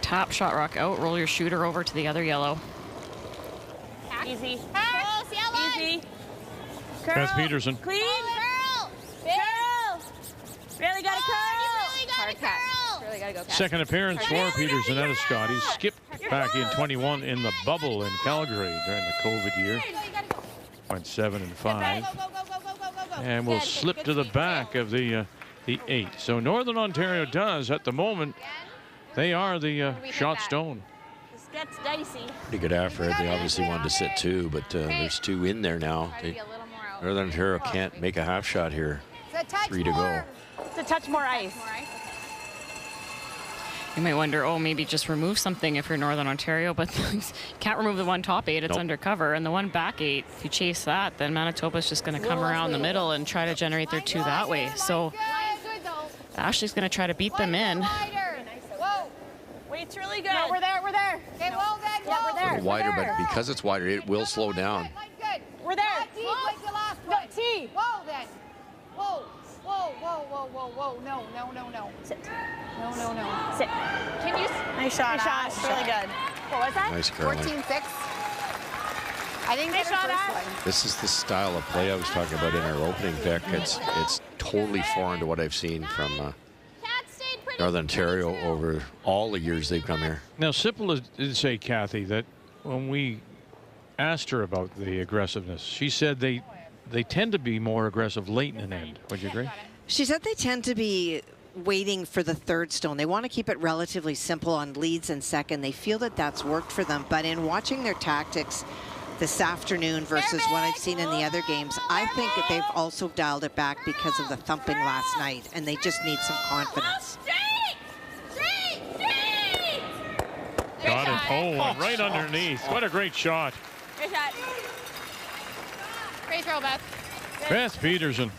tap shot rock out, roll your shooter over to the other yellow. Easy. close, yellow. Easy. Beth Peterson. Clean. Girl. Girl. Really gotta curl. Hard catch. Really gotta go catch. Second appearance for Peterson out of Scotties. Skipped back in 21 in the bubble in Calgary during the COVID year. Went 7 and 5. And will slip to the back of the 8. So Northern Ontario does at the moment. They are the shot stone. This gets dicey. Pretty good effort. They obviously wanted to sit 2, but there's 2 in there now. Northern Ontario can't make a half shot here. 3 to go. To touch more ice. You might wonder, oh, maybe just remove something if you're Northern Ontario, but you can't remove the one top 8. It's Nope. undercover. And the one back 8, if you chase that, then Manitoba's just going to come around the middle and try to generate their 2 that way. So Ashley's going to try to beat them in. Whoa. Weight's really good. No, we're there. Okay, whoa then. Yeah, we're there. Wider, but because it's wider, it will slow down. Good. We're there. Not deep like the last No, one. T. Whoa then. Whoa. No. Sit. No. Sit. Can you? Nice shot. Ash. Really good. What was that? Nice curling. 14-6. I think Nice that's shot, the Ash. first one. This is the style of play I was talking about in our opening, Vic. It's totally foreign to what I've seen from Northern Ontario over all the years they've come here. Now, Sipple did say, Kathy, that when we asked her about the aggressiveness, she said they tend to be more aggressive late in an end. Would you agree? She said they tend to be waiting for the third stone. They want to keep it relatively simple on leads and second. They feel that that's worked for them. But in watching their tactics this afternoon versus what I've seen in the other games, I think that they've also dialed it back because of the thumping last night, and they just need some confidence. Got it. Oh, right underneath. What a great shot. Great shot. Great throw, Beth. Beth Peterson.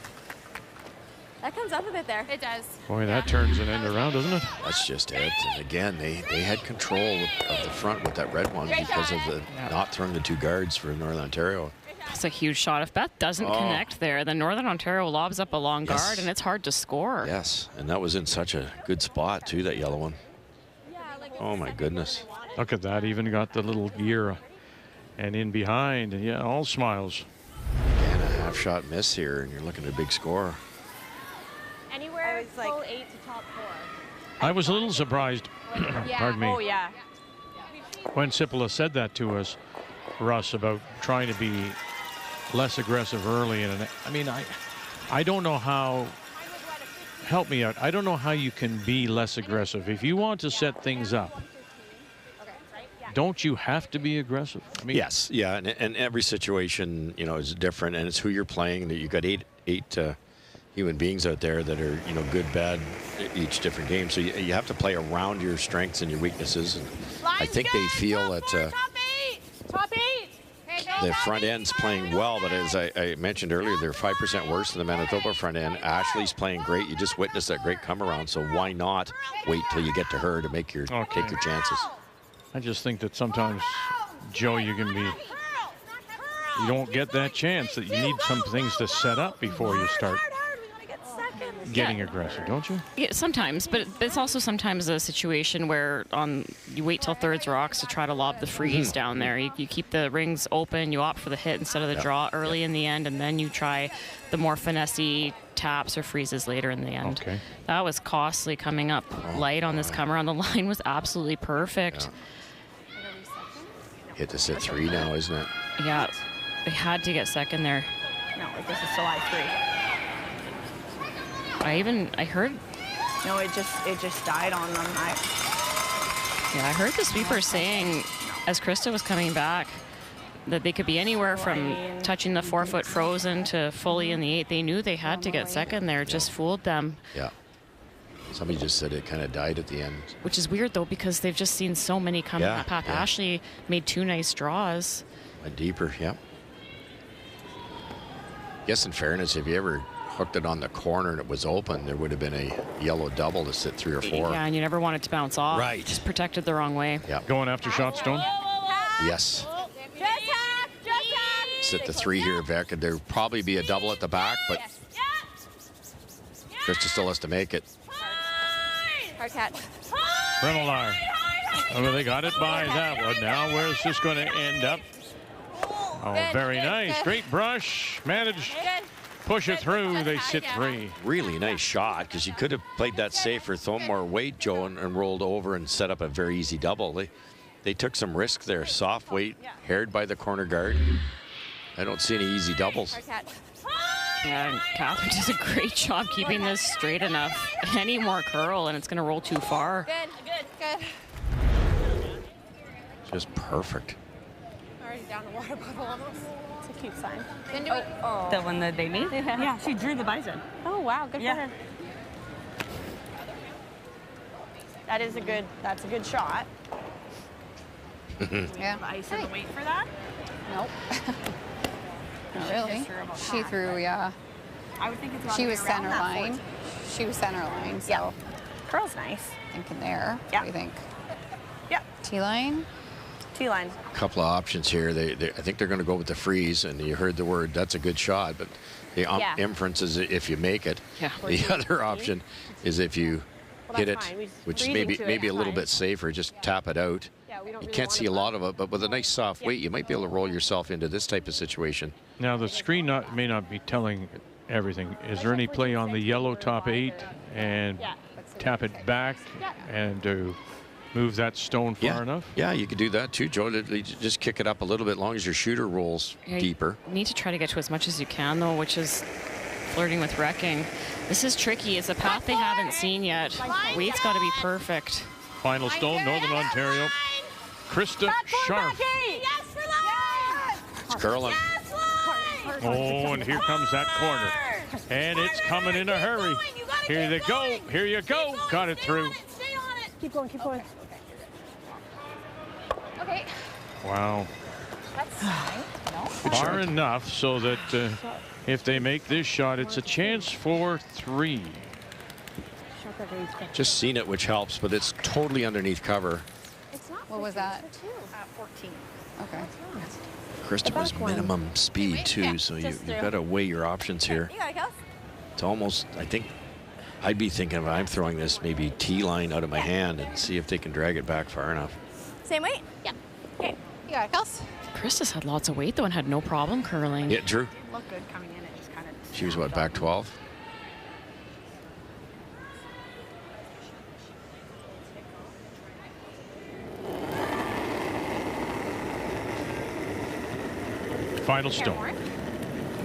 That comes up a bit there. It does. Boy, that turns an end around, doesn't it? That's just it. And again, they had control of the front with that red one because of the not throwing the 2 guards for Northern Ontario. That's a huge shot. If Beth doesn't connect there, then Northern Ontario lobs up a long guard, and it's hard to score. Yes, and that was in such a good spot, too, that yellow one. Oh, my goodness. Look at that. Even got the little gear and in behind. And yeah, all smiles. And a half shot miss here, and you're looking at a big score. Anywhere full 8 to top 4. I was a little surprised, pardon me, Oh, yeah. when Sippola said that to us, Russ, about trying to be less aggressive early. And I mean, I don't know how, help me out, I don't know how you can be less aggressive. If you want to set things up, don't you have to be aggressive? I mean, Yes, yeah, and every situation, you know, is different, and it's who you're playing. That you got eight human beings out there that are, you know, good, bad, each different game. So you have to play around your strengths and your weaknesses. And I think they feel that Top 8. the front end's playing well, but as I mentioned earlier, they're 5% worse than the Manitoba front end. Ashley's playing great. You just witnessed that great come around, so why not wait till you get to her to make your take your chances? I just think that sometimes, Joe, you don't get that chance, that you need some things to set up before you start getting aggressive, don't you? Yeah, sometimes, but it's also sometimes a situation where you wait till thirds rocks to try to lob the freeze down there. You keep the rings open, you opt for the hit instead of the draw early in the end, and then you try the more finessey taps or freezes later in the end. Okay. That was costly coming up light on this come around. The line was absolutely perfect. Hit to sit 3 now, isn't it? Yeah, they had to get second there. No, this is still I3. I heard. No, it just died on them. I heard the sweeper saying, as Krista was coming back, that they could be anywhere from touching the 4-foot frozen to fully in the 8. They knew they had to get second there. It just fooled them. Yeah. Somebody just said it kind of died at the end. Which is weird, though, because they've just seen so many come up. Yeah. Ashley made 2 nice draws. A deeper, yeah. Guess in fairness, if you ever hooked it on the corner and it was open, there would have been a yellow double to sit 3 or 4. Yeah, and you never want it to bounce off. Right. Just protected the wrong way. Yeah. Going after shot stone? Yes. Sit the 3 here, Vic, and there'd probably be a double at the back, but Krista still has to make it. Hard catch. Remelar. Oh, they got it by that one. Now where's this going to end up? Oh, very nice. Great brush. Managed push it through. They sit 3. Really nice shot, because you could have played that safer, thrown more weight, Joe, and rolled over and set up a very easy double. They took some risk there. Soft weight, haired by the corner guard. I don't see any easy doubles. Yeah, and Catherine does a great job keeping this straight enough. Any more curl, and it's going to roll too far. Good. Just perfect. Already down a water bottle almost. It's a cute sign. The one that they made? Yeah, she drew the bison. Oh, wow. Good for her. That's a good shot. Yeah. Ice in the weight for that? Nope. Not really. She threw, yeah. I would think it's She was center line. She was center line, so. Yeah. Curl's nice. Thinking there. Yeah. What do you think? Yeah. T-line? T-line. A couple of options here. I think they're going to go with the freeze, and you heard the word, that's a good shot, but the inference is if you make it. Yeah. The other option is if you hit it, which maybe a little bit safer, just tap it out. You can't see a lot of it, but with a nice soft weight, you might be able to roll yourself into this type of situation. Now, the screen may not be telling everything. Is there any play on the yellow top 8 and tap it back and to move that stone far enough? Yeah, you could do that too, Joe. Just kick it up a little bit, as long as your shooter rolls deeper. You need to try to get to as much as you can, though, which is flirting with wrecking. This is tricky. It's a path they haven't seen yet. Weight's got to be perfect. Final stone, Northern Ontario. Krista Sharp. It's curling. Oh, and here comes that corner. And it's coming in a hurry. Here they go. Here you go. Got it through. Keep going, keep going. Okay. Wow. That's fine. Far enough so that if they make this shot, it's a chance for 3. Just seen it, which helps, but it's totally underneath cover. What was that? 14. Okay. Christopher's minimum speed too, so you've got to weigh your options here. It's almost, I think, I'd be thinking of, I'm throwing this maybe T-line out of my hand and see if they can drag it back far enough. Same weight? Yeah. Okay. You got it, Kels? Krista's had lots of weight, though, and had no problem curling. Yeah, Drew. Looked good coming in. It just kind of. She was what, back 12? Final stone.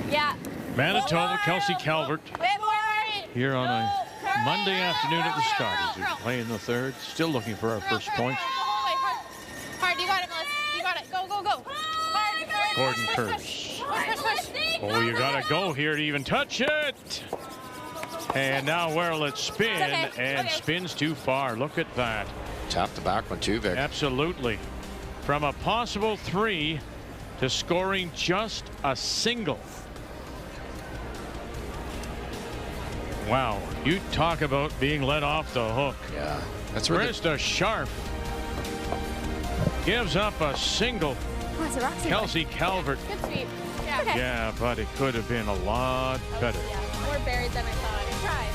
Yeah. Manitoba, Kelsey Calvert. Here on a Monday afternoon at the Scotties. Who's playing the 3rd. Still looking for our first points. Hard, you got it, Melissa. You got it. Go, go, go. Hard. Gordon Kurz. Oh, you got to go here to even touch it. And now where will it spin? And spins too far. Look at that. Tap the back one too, Vic. Absolutely. From a possible 3 to scoring just a single. Wow, you talk about being let off the hook. Yeah, that's where Krista Sharp gives up a single. Kelsey Calvert. Good sweep. Yeah, but it could have been a lot better. More buried than I thought. I tried.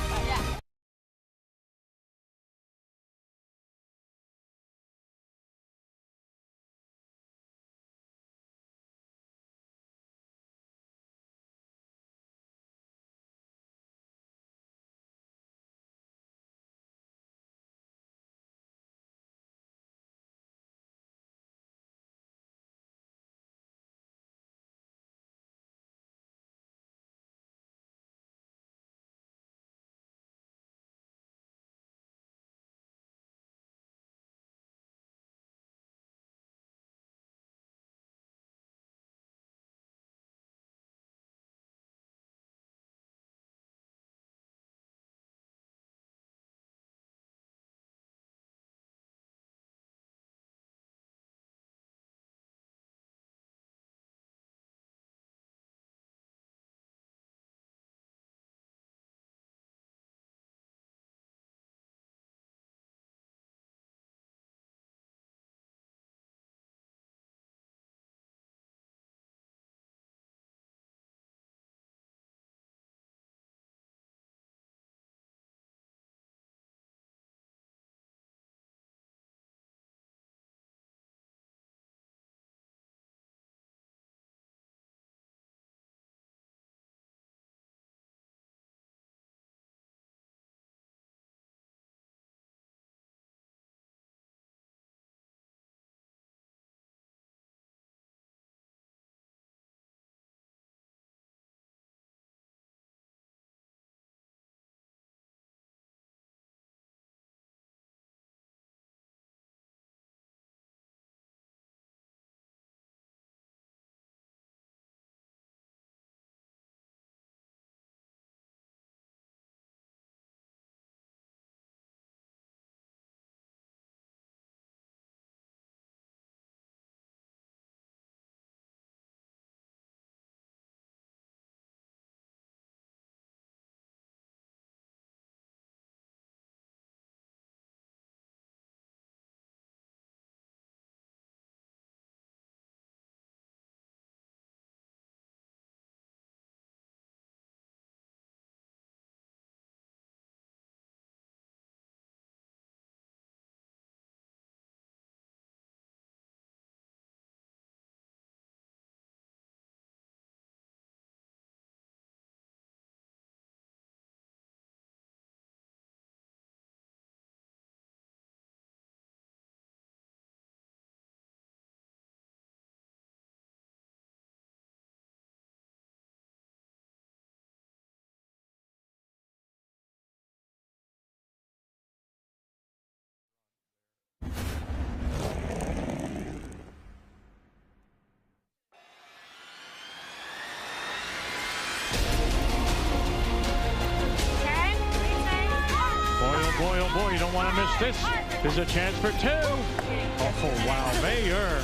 boy, oh boy, you don't want to miss this. There's a chance for 2. Oh, wow, Mayer.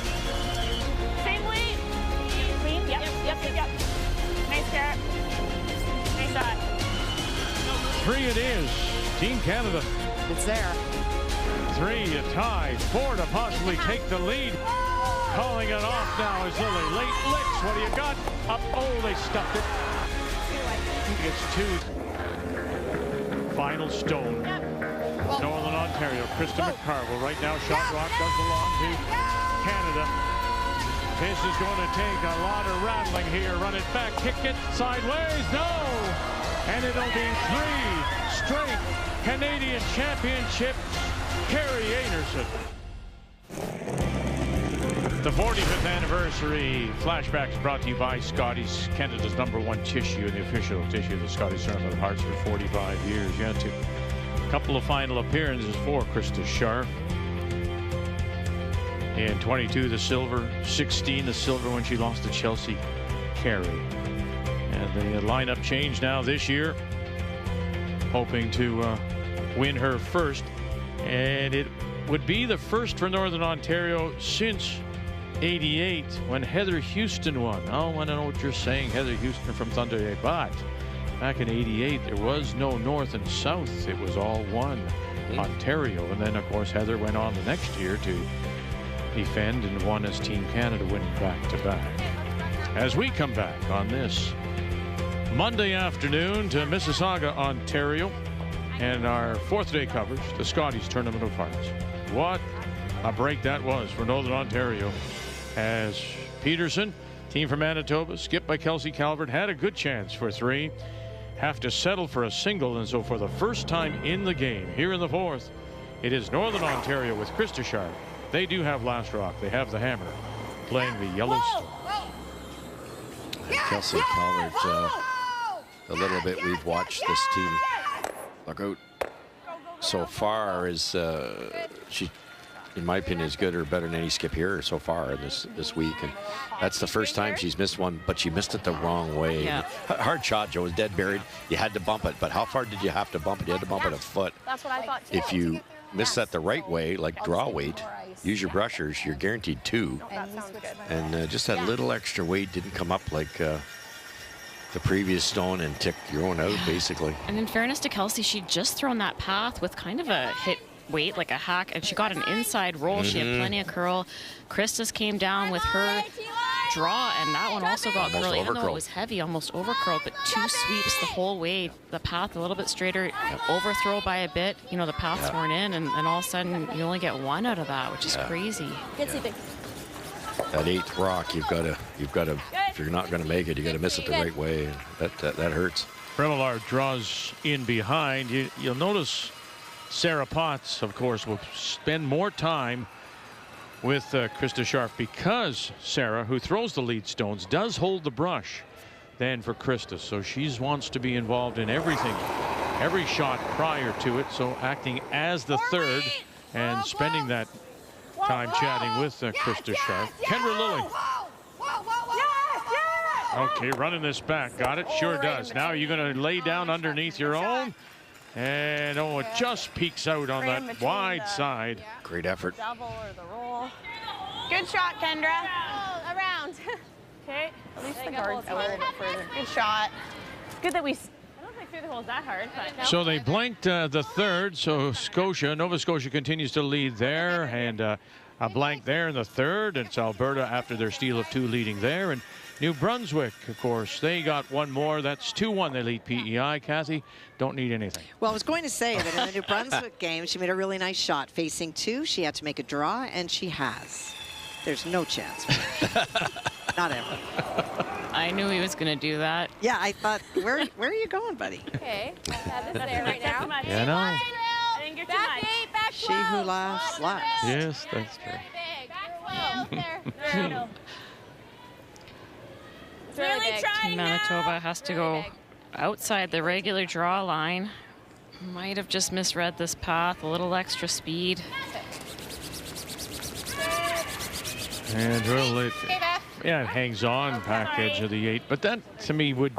Same weight. Clean. Yep. Nice start. Nice shot. 3 it is. Team Canada. It's there. 3 to tie. 4 to possibly take the lead. Calling it off now is Lily. Late licks. What do you got? Up. Oh, they stuffed it. It's 2. Final stone. Northern Ontario. Krista McCarville right now. Shot rock does belong to Canada. This is going to take a lot of rattling here. Run it back. Kick it sideways. No. And it'll be 3 straight Canadian championships. Carrie Anderson. The 45th anniversary flashbacks brought to you by Scotties, Canada's #1 tissue and the official tissue of the Scotties Tournament of Hearts for 45 years. Yeah, a couple of final appearances for Krista Sharp. In 22, the silver. 16, the silver when she lost to Chelsea Carey. And the lineup change now this year, hoping to win her first. And it would be the first for Northern Ontario since 88 when Heather Houston won. Oh, I don't know what you're saying, Heather Houston from Thunder Bay, but back in 88 there was no North and South. It was all one Ontario. And then of course Heather went on the next year to defend and won as Team Canada, winning back-to-back. As we come back on this Monday afternoon to Mississauga, Ontario, and our 4th day coverage, the Scotties Tournament of Hearts. What a break that was for Northern Ontario, as Peterson, team from Manitoba, skipped by Kelsey Calvert, had a good chance for 3, have to settle for a single, and so for the first time in the game, here in the 4th, it is Northern Ontario with Krista Sharp. They do have last rock. They have the hammer, playing the Yellowstone. Kelsey Calvert, a little bit we've watched this team look out so far is she, in my opinion, is good or better than any skip here so far this week, and that's the first time she's missed one, but she missed it the wrong way. Yeah. Hard shot, Joe. It was dead buried. You had to bump it, but how far did you have to bump it? You had to bump it a foot. That's what I thought too. If you miss that the right way, like draw weight, use your brushers, you're guaranteed 2. That sounds good. And just that little extra weight didn't come up like the previous stone and tick your own out, basically. And in fairness to Kelsey, she'd just thrown that path with kind of a hit weight, like a hack, and she got an inside roll. She had plenty of curl. Krista's came down with her draw, and that one also got curl, even though it was heavy, almost over-curled, but 2 sweeps the whole way. The path a little bit straighter, overthrow by a bit. You know, the paths weren't in, and all of a sudden, you only get 1 out of that, which is crazy. Good sleeping. That 8th rock, you've got to, if you're not going to make it, you got to miss it the right way. That hurts. Remillard draws in behind. You'll notice Sarah Potts, of course, will spend more time with Krista Sharp because Sarah, who throws the lead stones, does hold the brush than for Krista. So she wants to be involved in everything, every shot prior to it. So acting as the 3rd and spending that time chatting with Krista Sharp. Kendra Lilly. Okay, running this back. Got it? Sure does. Now you're going to lay down underneath your own. And it just peeks out on that wide side. Great effort. Double or the roll. Good shot, Kendra. Oh, around. Okay. At least the guard's a little bit further. Good shot. Good that we. I don't think through the hole's that hard, but no. So they blanked the 3rd. So Nova Scotia continues to lead there, and a blank there in the 3rd. It's Alberta after their steal of 2 leading there, and New Brunswick, of course, they got 1 more. That's 2-1. They lead PEI. Kathy, don't need anything. Well, I was going to say that in the New Brunswick game, she made a really nice shot. Facing 2, she had to make a draw, and she has. There's no chance. Not ever. I knew he was going to do that. Yeah, I thought, where are you going, buddy? Okay. I have this there right now. Yeah, I know. I think you're too much. Back she who laughs, laughs. Yes, that's true. Back 12. There. Really trying Manitoba has to go outside the regular draw line. Might have just misread this path. A little extra speed. And well, it hangs on back edge of the 8. But that, to me, would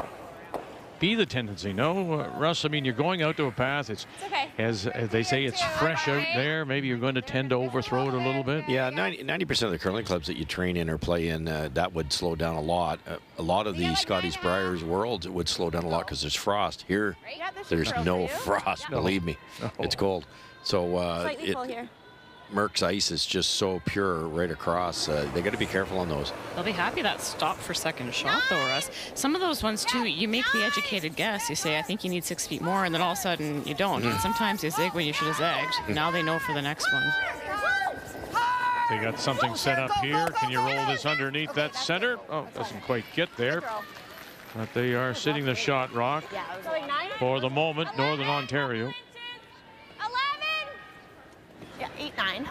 be the tendency. No, Russ, I mean, you're going out to a path. It's okay. As they say, it's fresh out there. Maybe you're going to tend to overthrow it a little bit. Yeah, 90% of the curling clubs that you train in or play in, that would slow down a lot. A lot of the Scotties Briars Worlds, it would slow down a lot because there's frost. Here, there's no frost, believe me. No. It's cold. So Slightly full here. Merck's ice is just so pure right across. They got to be careful on those. They'll be happy that stopped for second shot, though, Russ. Some of those ones, too, you make the educated guess. You say, I think you need 6 feet more, and then all of a sudden you don't. And sometimes you zig when you should have zagged. Now they know for the next one. They got something set up here. Can you roll this underneath that center? Oh, doesn't quite get there. But they are sitting the shot rock for the moment, Northern Ontario. 11. Yeah, 8-9. Well,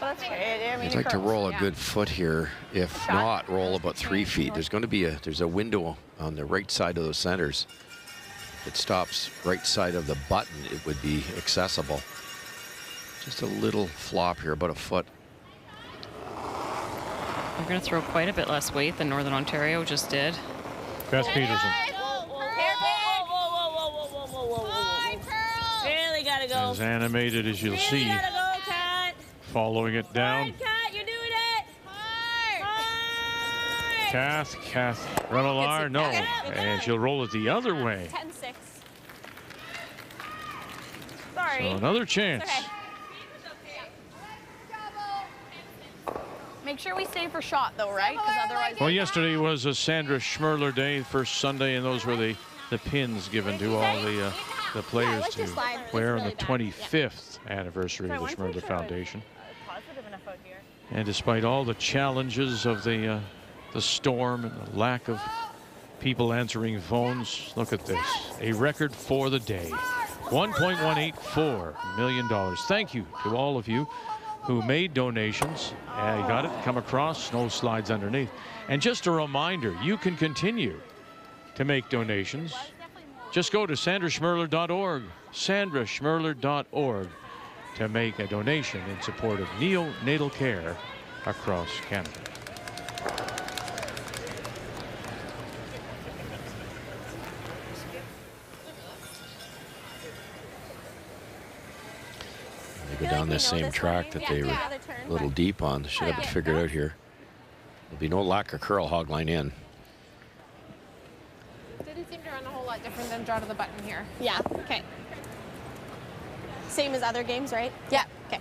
that's great. I mean, I'd like to roll a good foot here. If not, roll about 3 feet. There's going to be there's a window on the right side of those centers. If it stops right side of the button, it would be accessible. Just a little flop here, about a foot. They're going to throw quite a bit less weight than Northern Ontario just did. Beth Peterson. Really gotta go. As animated as you'll see. Gotta go, Kat. Following it down. Kat, you're doing it. Kath Remillard, no. And she'll roll it the other way. 10-6. Sorry. So another chance. Make sure we stay for shot, though, right? Because otherwise. Well, yesterday was a Sandra Schmerler Day, first Sunday, and those were the pins given to all the players to wear on the 25th anniversary of the Schmerler Foundation. And despite all the challenges of the storm and the lack of people answering phones, look at this. A record for the day. $1.184 million. Thank you to all of you who made donations. You got it, come across, snow slides underneath. And just a reminder, you can continue to make donations. Just go to sandraschmerler.org, sandraschmerler.org, to make a donation in support of neonatal care across Canada. They go down this same track that they were a little deep on. They should have it figured out here. There'll be no lack of curl hog line in. Didn't seem to run a whole lot different than draw to the button here. Yeah, okay. Same as other games, right? Yeah. Okay.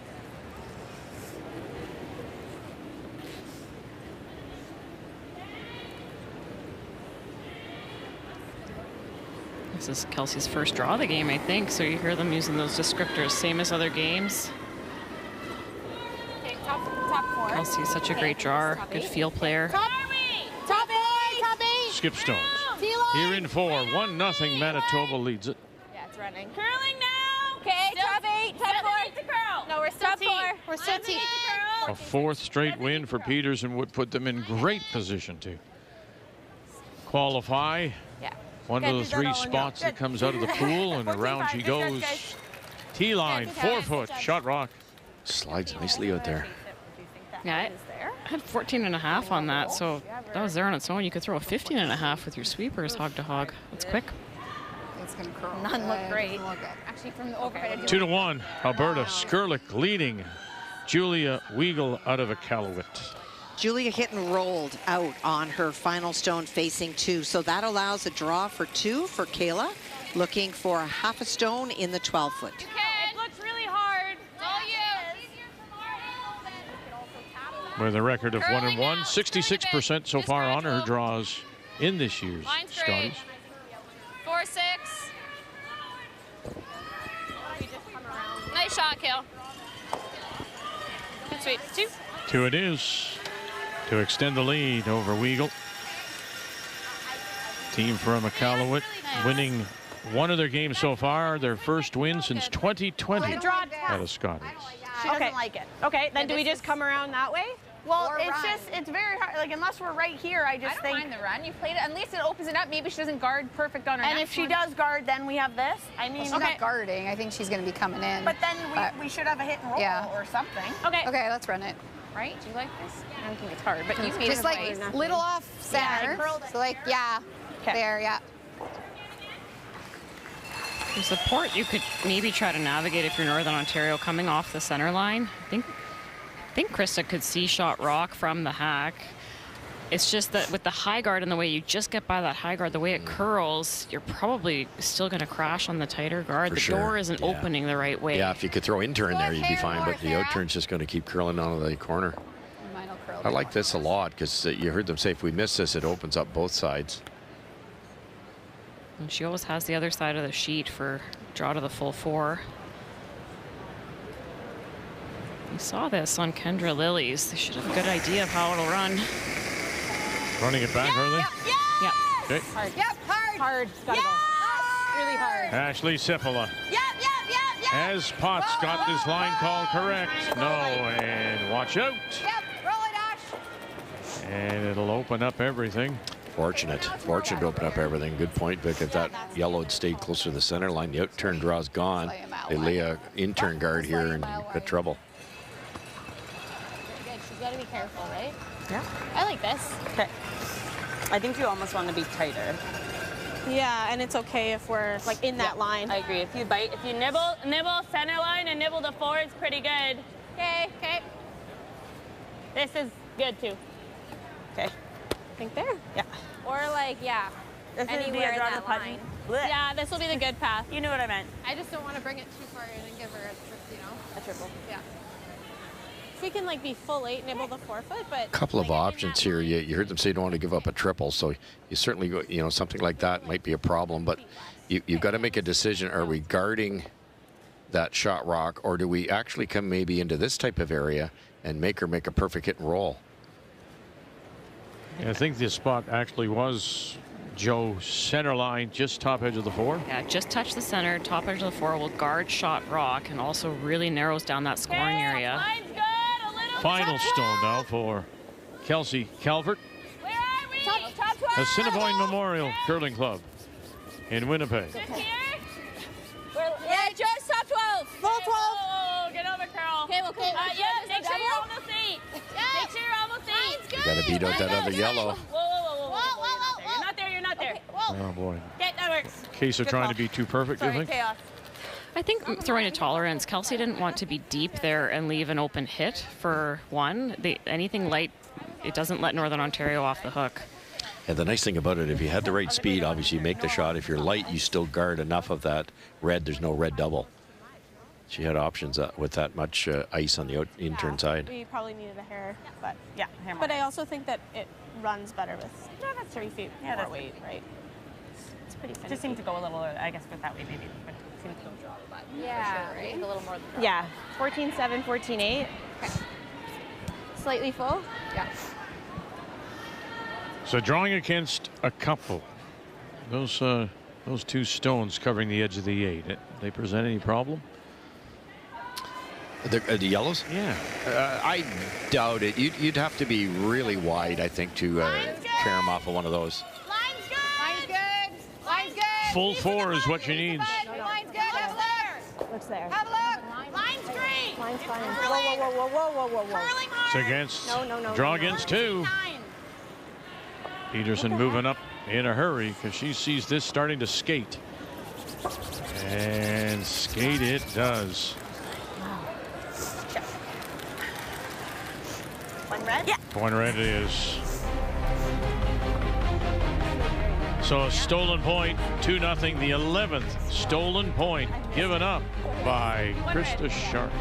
This is Kelsey's first draw of the game, I think. So you hear them using those descriptors, same as other games. Okay, top 4. Kelsey's such a great drawer, good field player. Top 8. Skip Stones. Here in 4, 1-0 Manitoba leads it. Yeah, it's running. Curling now. Okay, Still top 8. Top 4. To curl. No, we're still Top 4. We're still T. A 4th straight win for Peterson would put them in great position to qualify. Yeah. One of the 3 spots that comes out of the pool, and around she goes. T-line, 4-foot, shot rock. Slides nicely out there. Yeah, I had 14.5 on that, so that was there on its own. You could throw a 15.5 with your sweepers hog to hog. That's quick. It's going to curl. None look great. Actually, from the overhead. 2-1, Alberta Skurlik leading Julia Weigel out of Iqaluit. Julia hit and rolled out on her final stone facing 2. So that allows a draw for 2 for Kayla, looking for a half a stone in the 12-foot. Okay, it looks really hard. With a record of 1-1, 66% so far on her draws in this year's Scotties. 4-6. Nice shot, Kale. Good sweep. 2. 2 it is to extend the lead over Weigel. Team from Iqaluit winning one of their games so far, their first win since 2020 at a Scotties. She doesn't like it. Okay, then do we just come around that way? Well, it's very hard. Like, unless we're right here, I just think. I don't mind the run. You played it. At least it opens it up. Maybe she doesn't guard perfect on her And next if she one. does guard, then we have this. I mean, She's not guarding. I think she's going to be coming in. But then we should have a hit and roll or something. Okay. Okay, let's run it. Right? Do you like this? I don't think it's hard, but you made just it like little off center. Yeah, so like, yeah, there, yeah. For support, you could maybe try to navigate if you're Northern Ontario coming off the center line. I think Krista could see shot rock from the hack. It's just that with the high guard and the way you just get by that high guard, the way it curls, you're probably still going to crash on the tighter guard. For the sure. door isn't opening the right way. Yeah, if you could throw in turn there, you'd be fine, but the out turn's just going to keep curling onto the corner. I like this a lot because you heard them say if we miss this, it opens up both sides. And she always has the other side of the sheet for draw to the full 4. We saw this on Kendra Lilly's. They should have a good idea of how it'll run. Running it back, are they? Yep. Okay. Hard. Yep, hard. Hard. Gotta go. Really hard. Ashley Sipola. Yep. Has Potts got this line call correct? No, and watch out. Yep, roll it, Ash. And it'll open up everything. Fortunate to open up everything. Good point, Vic. If that yellow had stayed closer to the center line, the out turn draw's gone. They lay a in turn guard here and you've got trouble. Good. She's got to be careful, right? Yeah. I like this. Okay. I think you almost want to be tighter. Yeah, and it's okay if we're like in that line. I agree. If you bite, if you nibble center line and nibble the 4, it's pretty good. Okay. This is good too. Okay. I think there. Yeah. Or like, yeah, This anywhere in draw that to the line. Blech. Yeah, this will be the good path. You knew what I meant. I just don't want to bring it too far in and give her a A triple. Yeah. She can like be full 8, nibble the 4-foot, but Couple of options here. You heard them say you don't want to give up a triple, so you certainly go, something like that might be a problem, but you've got to make a decision. Are we guarding that shot rock, or do we actually come maybe into this type of area and make her make a perfect hit and roll? I think this spot actually was Joe center line, just top edge of the 4. Yeah, just touch the center, top edge of the 4 will guard shot rock and also really narrows down that scoring area. Line's good. A little Final stone now for Kelsey Calvert. Where are we? Top 12. Assiniboine Memorial Curling Club in Winnipeg. Just here? Yeah, just top 12. Full 12. Oh, get over, Carl. Okay. Yeah, make sure you're almost 8. Make sure you're almost 8. You got to beat out that other yellow. Whoa. You're not there. Oh boy. Okay, that works. Case of trying to be too perfect, you think? Chaos. I think throwing a tolerance, Kelsey didn't want to be deep there and leave an open hit for one. Anything light, it doesn't let Northern Ontario off the hook. And the nice thing about it, if you had the right speed, obviously you make the shot. If you're light, you still guard enough of that red. There's no red double. She had options with that much ice on the in-turn side. We probably needed a hair, but Yeah, hair but I also think that it runs better with 3 feet Yeah, more that's weight, right? It's pretty finicky. Just seemed to go a little, I guess, with that way maybe. But it seemed to go. Yeah, I think a little more than Yeah, 14.7, 14.8. Okay. Slightly full. Yeah. So drawing against a couple. Those 2 stones covering the edge of the 8. They present any problem? The yellows? Yeah. I doubt it. You'd have to be really wide, I think, to tear them off of one of those. Line's good. Line's good. Line's good. Full 4 is what she needs. Line's good. Have a look. Looks there. Have a look. Line's great. Line's fine. Curling. Whoa. Curling hard. It's against. No. Draw against 2. 9. Peterson moving up in a hurry because she sees this starting to skate. And skate it does. One red? Yeah. One red it is. So a stolen point, 2-0. The 11th stolen point given up by Krista Sharp.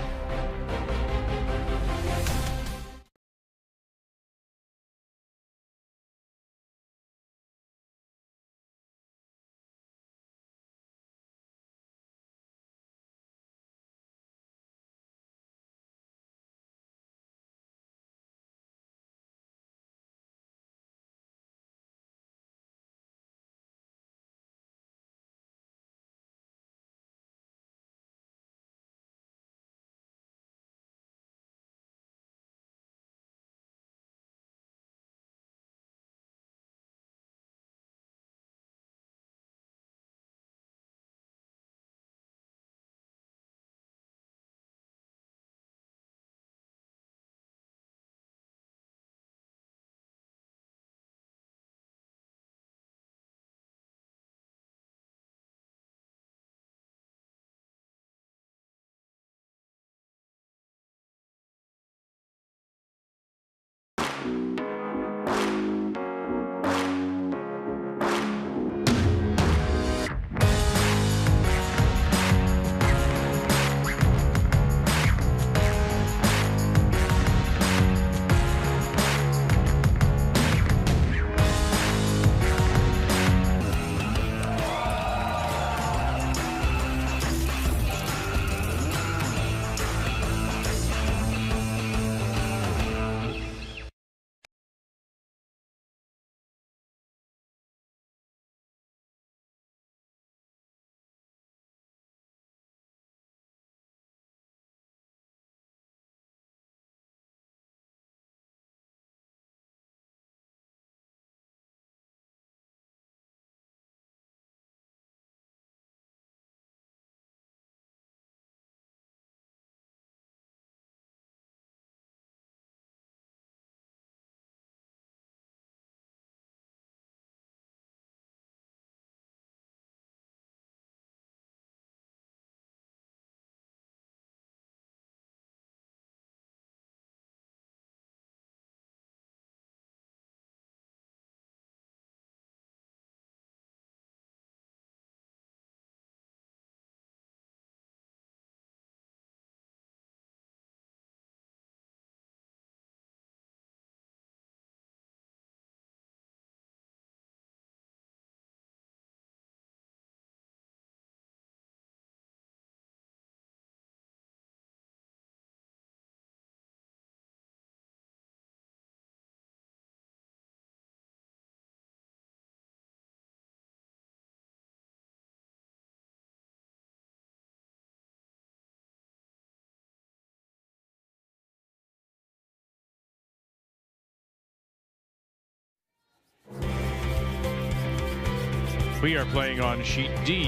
We are playing on sheet D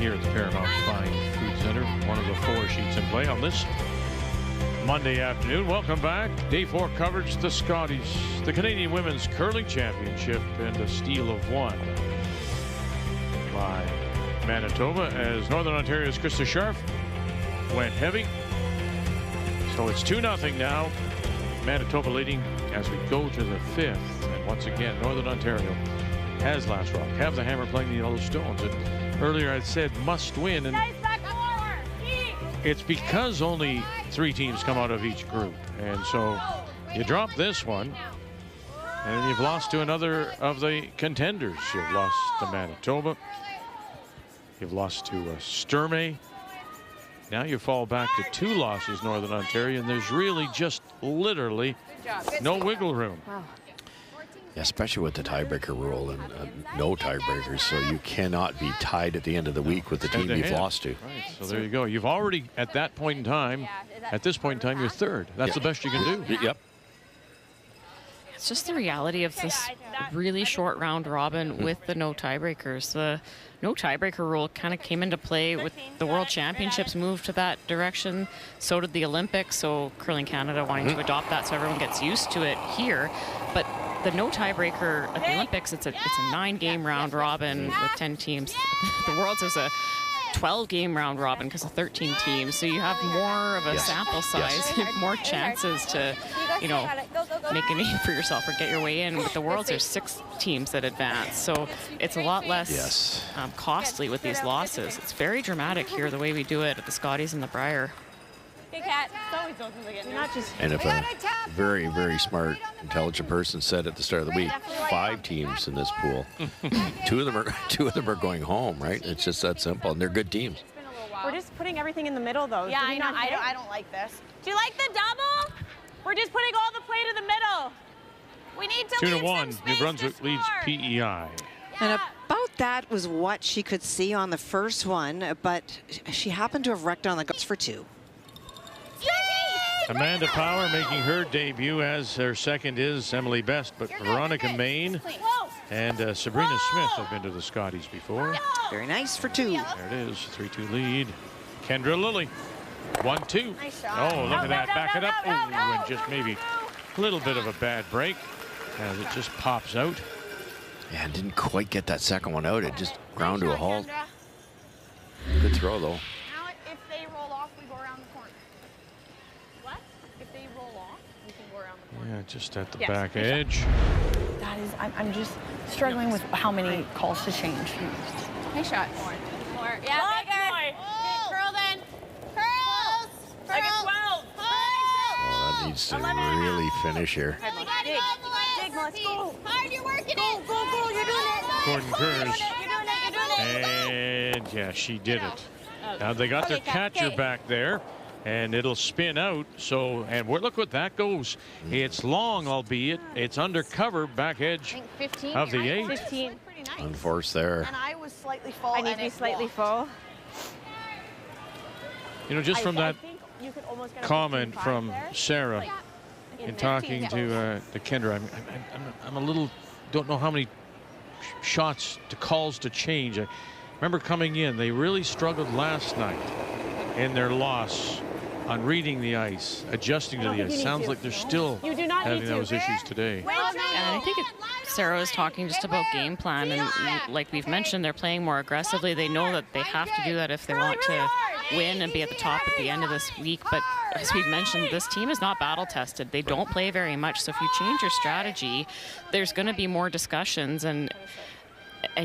here at the Paramount Fine Foods Centre, one of the 4 sheets in play on this Monday afternoon. Welcome back. Day 4 coverage, the Scotties, the Canadian Women's Curling Championship, and a steal of 1 by Manitoba as Northern Ontario's Krista Scharf went heavy. So it's 2-0 now. Manitoba leading as we go to the 5th. And once again, Northern Ontario has last rock, have the hammer playing the Yellowstones. And earlier I said must win, and it's because only 3 teams come out of each group. And so you drop this one, and you've lost to another of the contenders. You've lost to Manitoba. You've lost to Sturmey. Now you fall back to 2 losses, Northern Ontario, and there's really just literally no wiggle room. Yeah, especially with the tiebreaker rule and no tiebreakers, so you cannot be tied at the end of the week with the team you've lost to. Right, so there you go. You've already, at that point in time, you're 3rd. That's the best you can do. Yep. It's just the reality of this really short round robin with the no tiebreakers. The no tiebreaker rule kind of came into play with the World Championships, moved to that direction. So did the Olympics. So Curling Canada wanting to adopt that so everyone gets used to it here. But the no tiebreaker at the Olympics, it's a 9-game round robin with 10 teams. The Worlds is a 12-game round robin because of 13 teams, so you have more of a sample size, more chances to, you know, make a name for yourself or get your way in. With the Worlds, there's 6 teams that advance, so it's a lot less costly with these losses. It's very dramatic here, the way we do it at the Scotties and the Briar. And if a very, very smart, intelligent person said at the start of the week, 5 teams in this pool, 2 of them are going home, right? It's just that simple, and they're good teams. We're just putting everything in the middle, though. Yeah, I know. I don't like this. Do you like the double? We're just putting all the play to the middle. We need to 2-1. New Brunswick leads PEI. And about that was what she could see on the first one, but she happened to have wrecked on the guts for 2. Amanda Power making her debut, as her second is Emily Best, but Veronica Main and Sabrina Smith have been to the Scotties before. Very nice for 2. There it is, 3-2 lead. Kendra Lilly, 1-2. Oh, look at that, back it up. Oh, and just maybe a little bit of a bad break as it just pops out. Yeah, didn't quite get that second one out. It just ground to a halt. Good throw, though. Now, if they roll off, we go around the corner. What? If they roll off, we can go around the corner. Yeah, just at the back edge. That is, I'm just struggling with how many calls to change. Nice shot. More. Yeah, bigger. Okay, curl then. Curls. Like a 12. Oh, that needs to really finish here. Dig, let's go. Hard, you're working it. Go, you're doing it. Gordon Kurz. You're doing it. And yeah, she did it. Now they got their catcher back there, and it'll spin out. So, and look what that goes. It's long, albeit it's undercover back edge of the 8. 15. Unforced there. And I was slightly full. I need to be slightly full. You know, just from that comment from Sarah in talking to Kendra, I'm a little, don't know how many shots to calls to change. I remember coming in, they really struggled last night in their loss on reading the ice, adjusting to the ice. Sounds like they're still having those issues today. And I think Sarah was talking just about game plan, and like we've mentioned, they're playing more aggressively. They know that they have to do that if they want to win and be at the top at the end of this week. But as we've mentioned, this team is not battle tested. They don't play very much. So if you change your strategy, there's going to be more discussions, and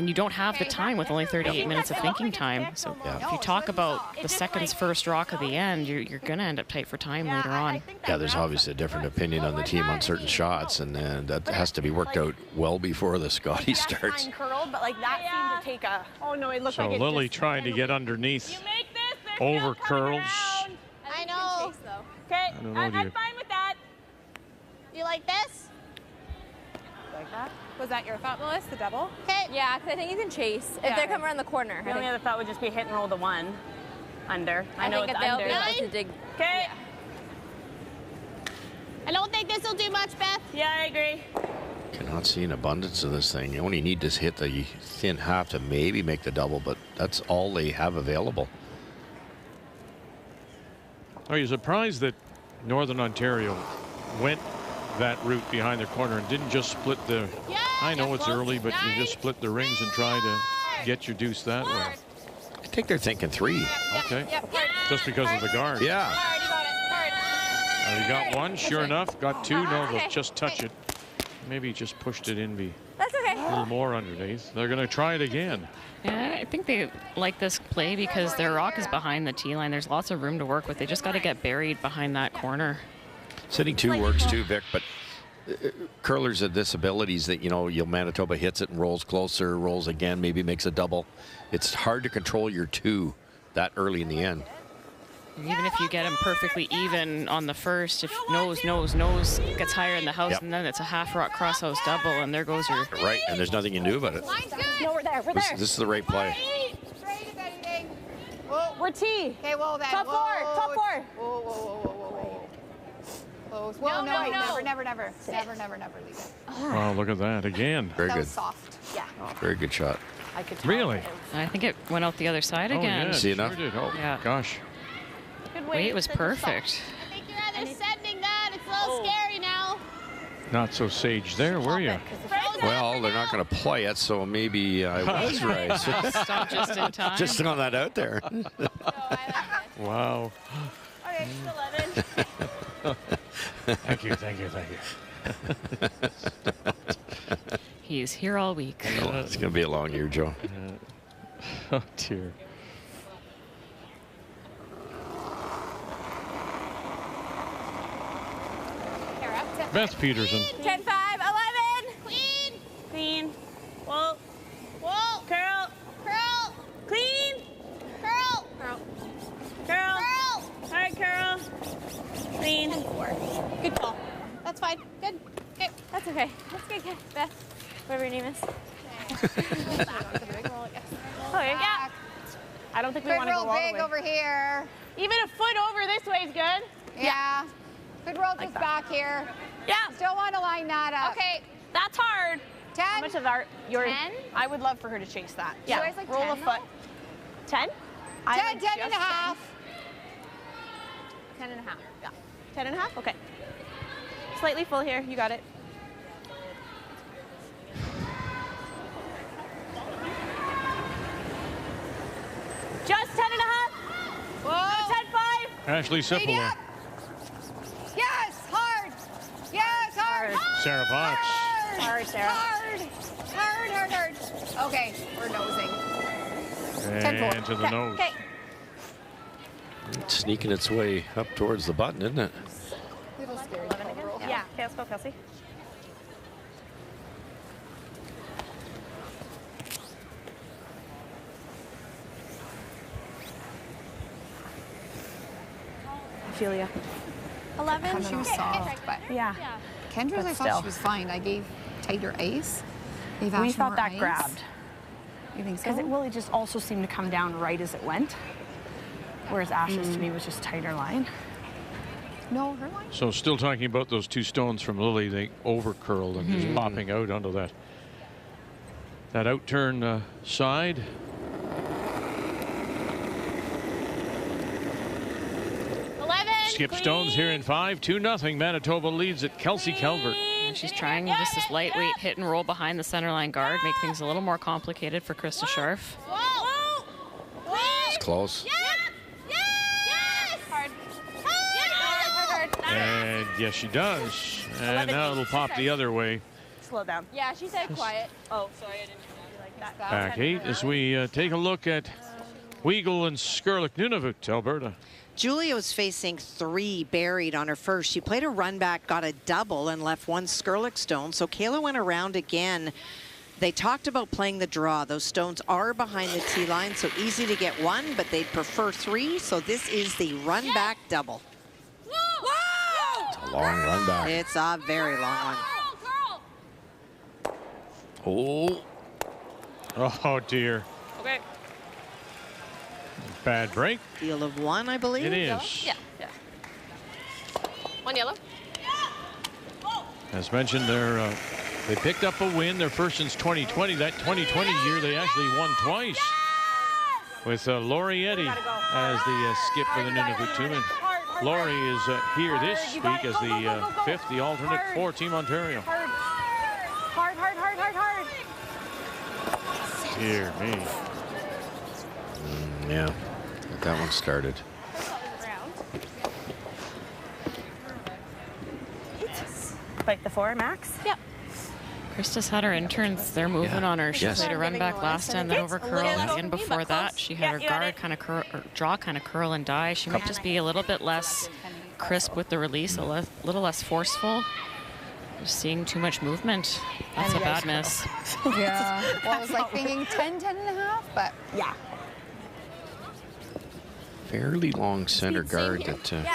you don't have the time with only 38 minutes of thinking time. So if you talk about the seconds first rock of the end, you're going to end up tight for time later on. Yeah, there's obviously a different opinion on the team on certain shots, and that has to be worked out well before the Scotty starts. Curled, but like that seemed to take a. Oh no, it looked so like it Lily just trying to get underneath over curls. I know. Okay, I'm I'm fine with that. You like this? Like that? Was that your thought, Melissa, the double? Okay. Yeah, because I think you can chase if they're coming around the corner. The only other thought would just be hit and roll the 1 under. I know it's under. To dig. Okay. I don't think this will do much, Beth. Yeah, I agree. Cannot see an abundance of this thing. You only need to hit the thin half to maybe make the double, but that's all they have available. Are you surprised that Northern Ontario went that route behind their corner and didn't just split the... I know it's early, but you just split the rings and try to get your deuce that way. I think they're thinking 3. Okay. Just because of the guard. Yeah. You got one, sure enough. Got 2. No, they'll just touch it. Maybe just pushed it in. That's okay. A little more underneath. They're going to try it again. Yeah, I think they like this play because their rock is behind the tee line. There's lots of room to work with. They just got to get buried behind that corner. Sitting 2 works too, Vic, but curlers have this abilities that, you know, Manitoba hits it and rolls closer, rolls again, maybe makes a double. It's hard to control your 2 that early in the end. Even if you get them perfectly even on the first, if nose gets higher in the house, and then it's a half rock crosshouse double, and there goes your... Right, and there's nothing you can do about it. No, we're there. This is the right play. Straight if anything. We're T. Okay, well then. Top 4. Top 4. Whoa. Close. Well, no. Never leave it. Oh, look at that again. Very That good. was soft. Yeah. Very good shot. I could Really? I think it went out the other side again. Yeah, See it sure enough? did. Oh, Yeah. gosh. Good Wait was perfect. I think you're either sending that. It's a little scary now. Not so sage there, were you? Well, they're not going to play it, so maybe I was right. Stop just in time. Just throwing that out there. Wow. Okay, 11. Thank you. He's here all week. Oh, it's going to be a long year, Joe. Oh, dear. Beth Peterson. 10, 5, 11. Clean. Whoa. Curl. Clean. Curl. Hard curl. Clean. 4. Good call. That's fine. Good. Okay. That's okay. That's good. Beth, whatever your name is. Okay. Yeah. I don't think we want to go all the way. Big over here. Even a foot over this way is good. Yeah. Good roll just back here. Yeah. Still want to line that up. Okay. That's hard. 10. How much of our your 10? I would love for her to chase that. Yeah. So You guys like roll 10 a foot. 10? 10 and a half. 10 and a half. Yeah. 10 and a half? Okay. Slightly full here. You got it. Just 10 and a half. Whoa. No, 10, 5. Ashley Sippola. Yes, hard. Yes, hard. Sarah Fox. Hard, Sarah. Hard. Okay, we're nosing. And to the nose. Okay. It's sneaking its way up towards the button, isn't it? Little scary. Yeah. Okay, let's go, Kelsey. I feel ya. 11. She was soft, but Yeah. Kendra's, But I thought still. she was fine. I gave tighter ice. Gave We Ash thought more that ice. grabbed. You think so? Because it just also seemed to come down right as it went. Whereas Ash's to me was just tighter line. No, her line. So still talking about those 2 stones from Lily, they over curled and just popping out onto that outturn side. Skip Stones here in 5, 2-0. Manitoba leads at Kelsey Calvert. And she's trying just this lightweight hit and roll behind the center line guard, make things a little more complicated for Krista Scharf. It's close. And yes, she does. And now it'll pop the other way. Slow down. Yeah, she said quiet. Oh, sorry, I didn't like that. Back 8 as we take a look at Weagle and Skurlik, Nunavut, Alberta. Julia was facing 3 buried on her first. She played a run back, got a double, and left 1 Skurlik stone. So Kayla went around again. They talked about playing the draw. Those stones are behind the tee line, so easy to get 1, but they'd prefer 3. So this is the run back double. It's a long run back. It's a very long one. Oh, dear. Okay. Bad break. Deal of 1, I believe. It is. Yeah. 1 yellow. As mentioned, they're They picked up a win, their first since 2020. That 2020 year, they actually won twice. With Lori Eddy as the skip for the Nunavut Tumen. Lori is here this week as the fifth, the alternate for Team Ontario. Hard. Dear me. Yeah, get that one started. Like the 4, Max? Yep. Krista's had her interns. They're moving on her. She played a run back last time, then over curl. And before that, she had her guard kind of curl, or draw kind of curl and die. She might just be a little bit less crisp with the release, a little less forceful. Just seeing too much movement. That's a bad miss. Yeah. Well, I was like thinking 10 and a half, but yeah. Fairly long center guard that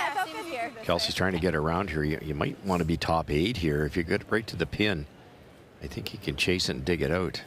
Kelsey's trying to get around here. You might want to be top 8 here. If you get right to the pin, I think he can chase it and dig it out.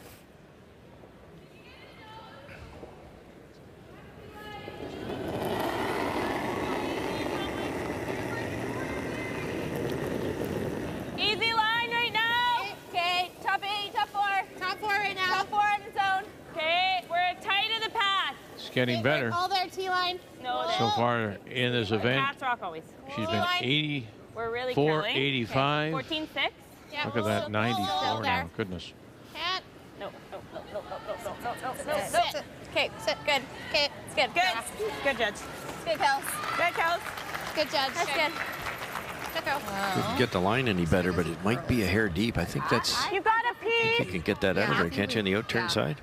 Easy line right now. Okay, top 8, top 4. Top 4 right now. Top 4 in the zone. Okay, we're tight in the path. It's getting better. All there, T-line. No, So far in this event, Paths rock always. she's been 84, We're really curling. 85. 14-6. Yeah. Look at that, 94 now. Goodness. Can't. No. Sit. Okay, sit. Good. Okay, it's good. Good. Good, Judge. Good, Kels. Good, Kels. Good, Judge. That's good. Good, girl. Couldn't get the line any better, but it might be a hair deep. I think that's. You gotta I think you pee. can get that out of her, can't you, on the out-turn side?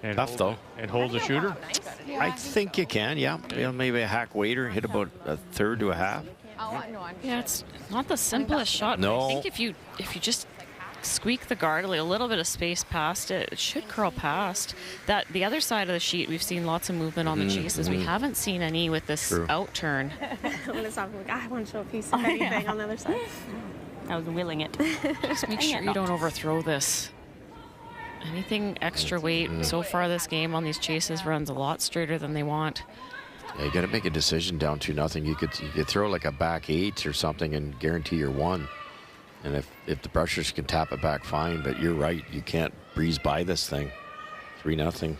And Tough, though. And hold the shooter? I think you can, yeah. Maybe a hack waiter, hit about a third to a half. Yeah, it's not the simplest shot. But No. I think if you just squeak the guard a little bit of space past it, it should curl past. That the other side of the sheet, we've seen lots of movement on the chases. We haven't seen any with this out turn. I'm gonna stop. I want to show a piece of anything on the other side. I was willing it. Just make sure you don't overthrow this. Anything extra weight so far this game on these chases runs a lot straighter than they want. Yeah, you got to make a decision down 2-0. You could throw like a back 8 or something and guarantee you're 1. And if the brushers can tap it back, fine. But you're right, you can't breeze by this thing. 3-0.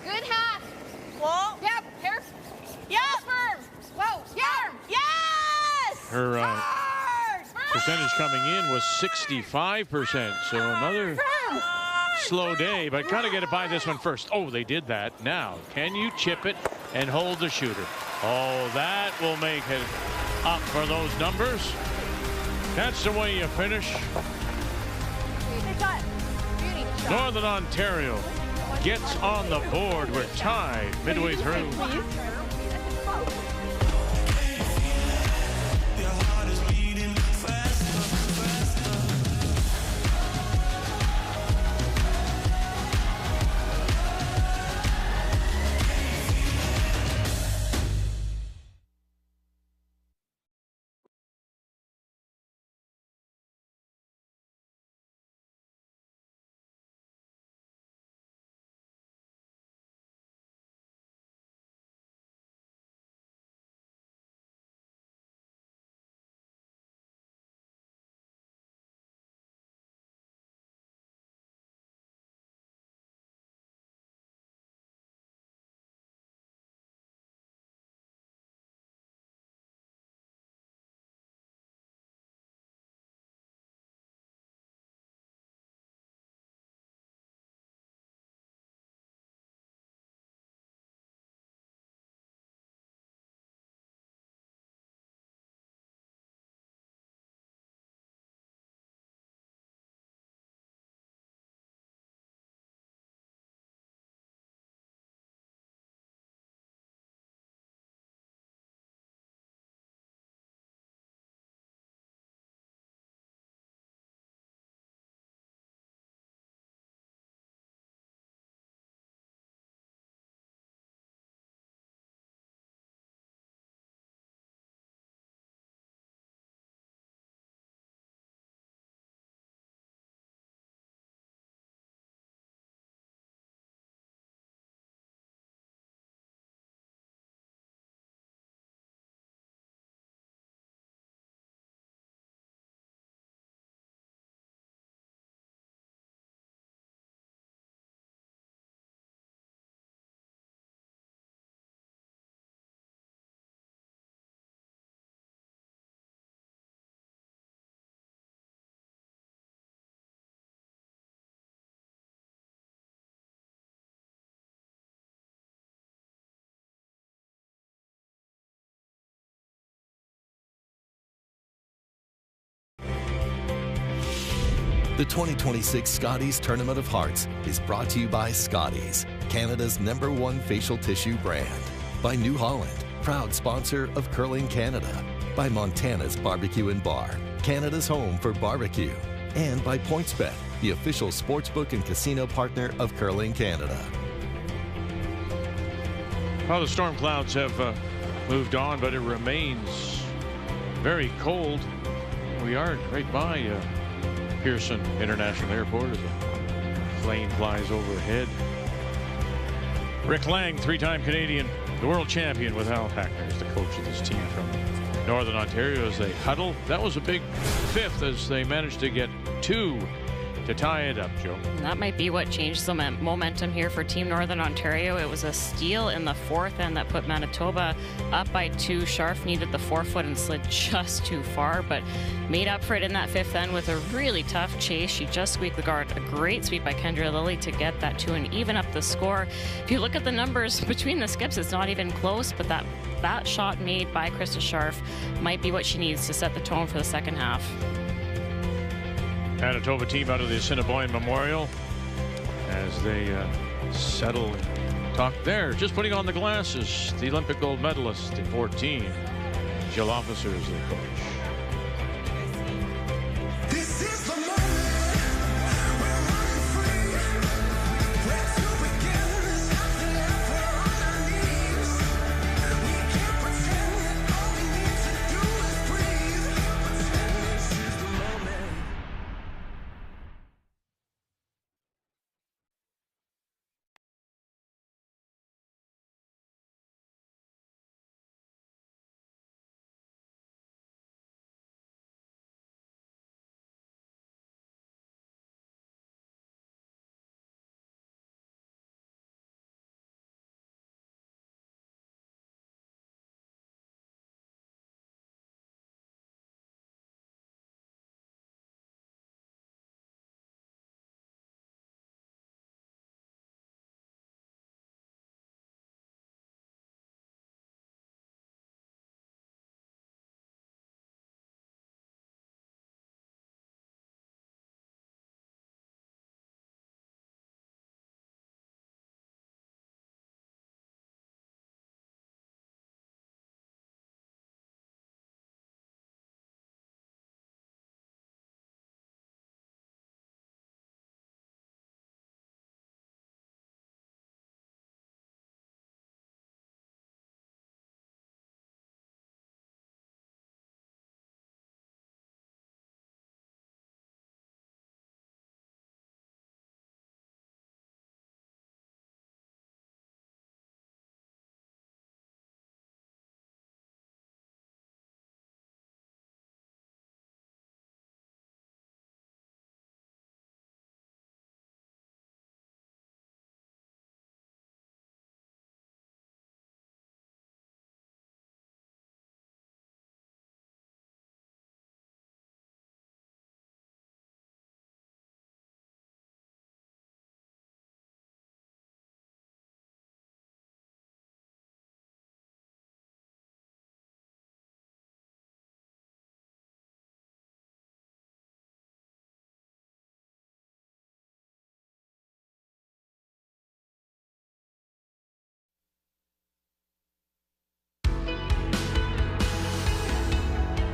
good half. Whoa. Yep. Here. Yep. Firm. Whoa. Firm. Yes. Her percentage coming in was 65%. So another slow day, but got to get it by this one first. Oh, they did that. Now, can you chip it and hold the shooter? Oh, that will make it up for those numbers. That's the way you finish. Northern Ontario gets on the board. We're tied midway through. The 2026 Scotties Tournament of Hearts is brought to you by Scotties, Canada's #1 facial tissue brand. By New Holland, proud sponsor of Curling Canada. By Montana's Barbecue and Bar, Canada's home for barbecue. And by PointsBet, the official sportsbook and casino partner of Curling Canada. Well, the storm clouds have moved on, but it remains very cold. We are right by Pearson International Airport as a plane flies overhead. Rick Lang, three-time Canadian, the world champion, with Al Hackner as the coach of this team from Northern Ontario as they huddle. That was a big fifth as they managed to get 2 to tie it up, Joe. That might be what changed the momentum here for Team Northern Ontario. It was a steal in the fourth end that put Manitoba up by 2. Scharf needed the forefoot and slid just too far, but made up for it in that fifth end with a really tough chase. She just squeaked the guard. A great sweep by Kendra Lilly to get that 2 and even up the score. If you look at the numbers between the skips, it's not even close, but that shot made by Krista Scharf might be what she needs to set the tone for the second half. Manitoba team out of the Assiniboine Memorial as they settle and talk there. Just putting on the glasses, the Olympic gold medalist in 14, Jill Officer is the coach.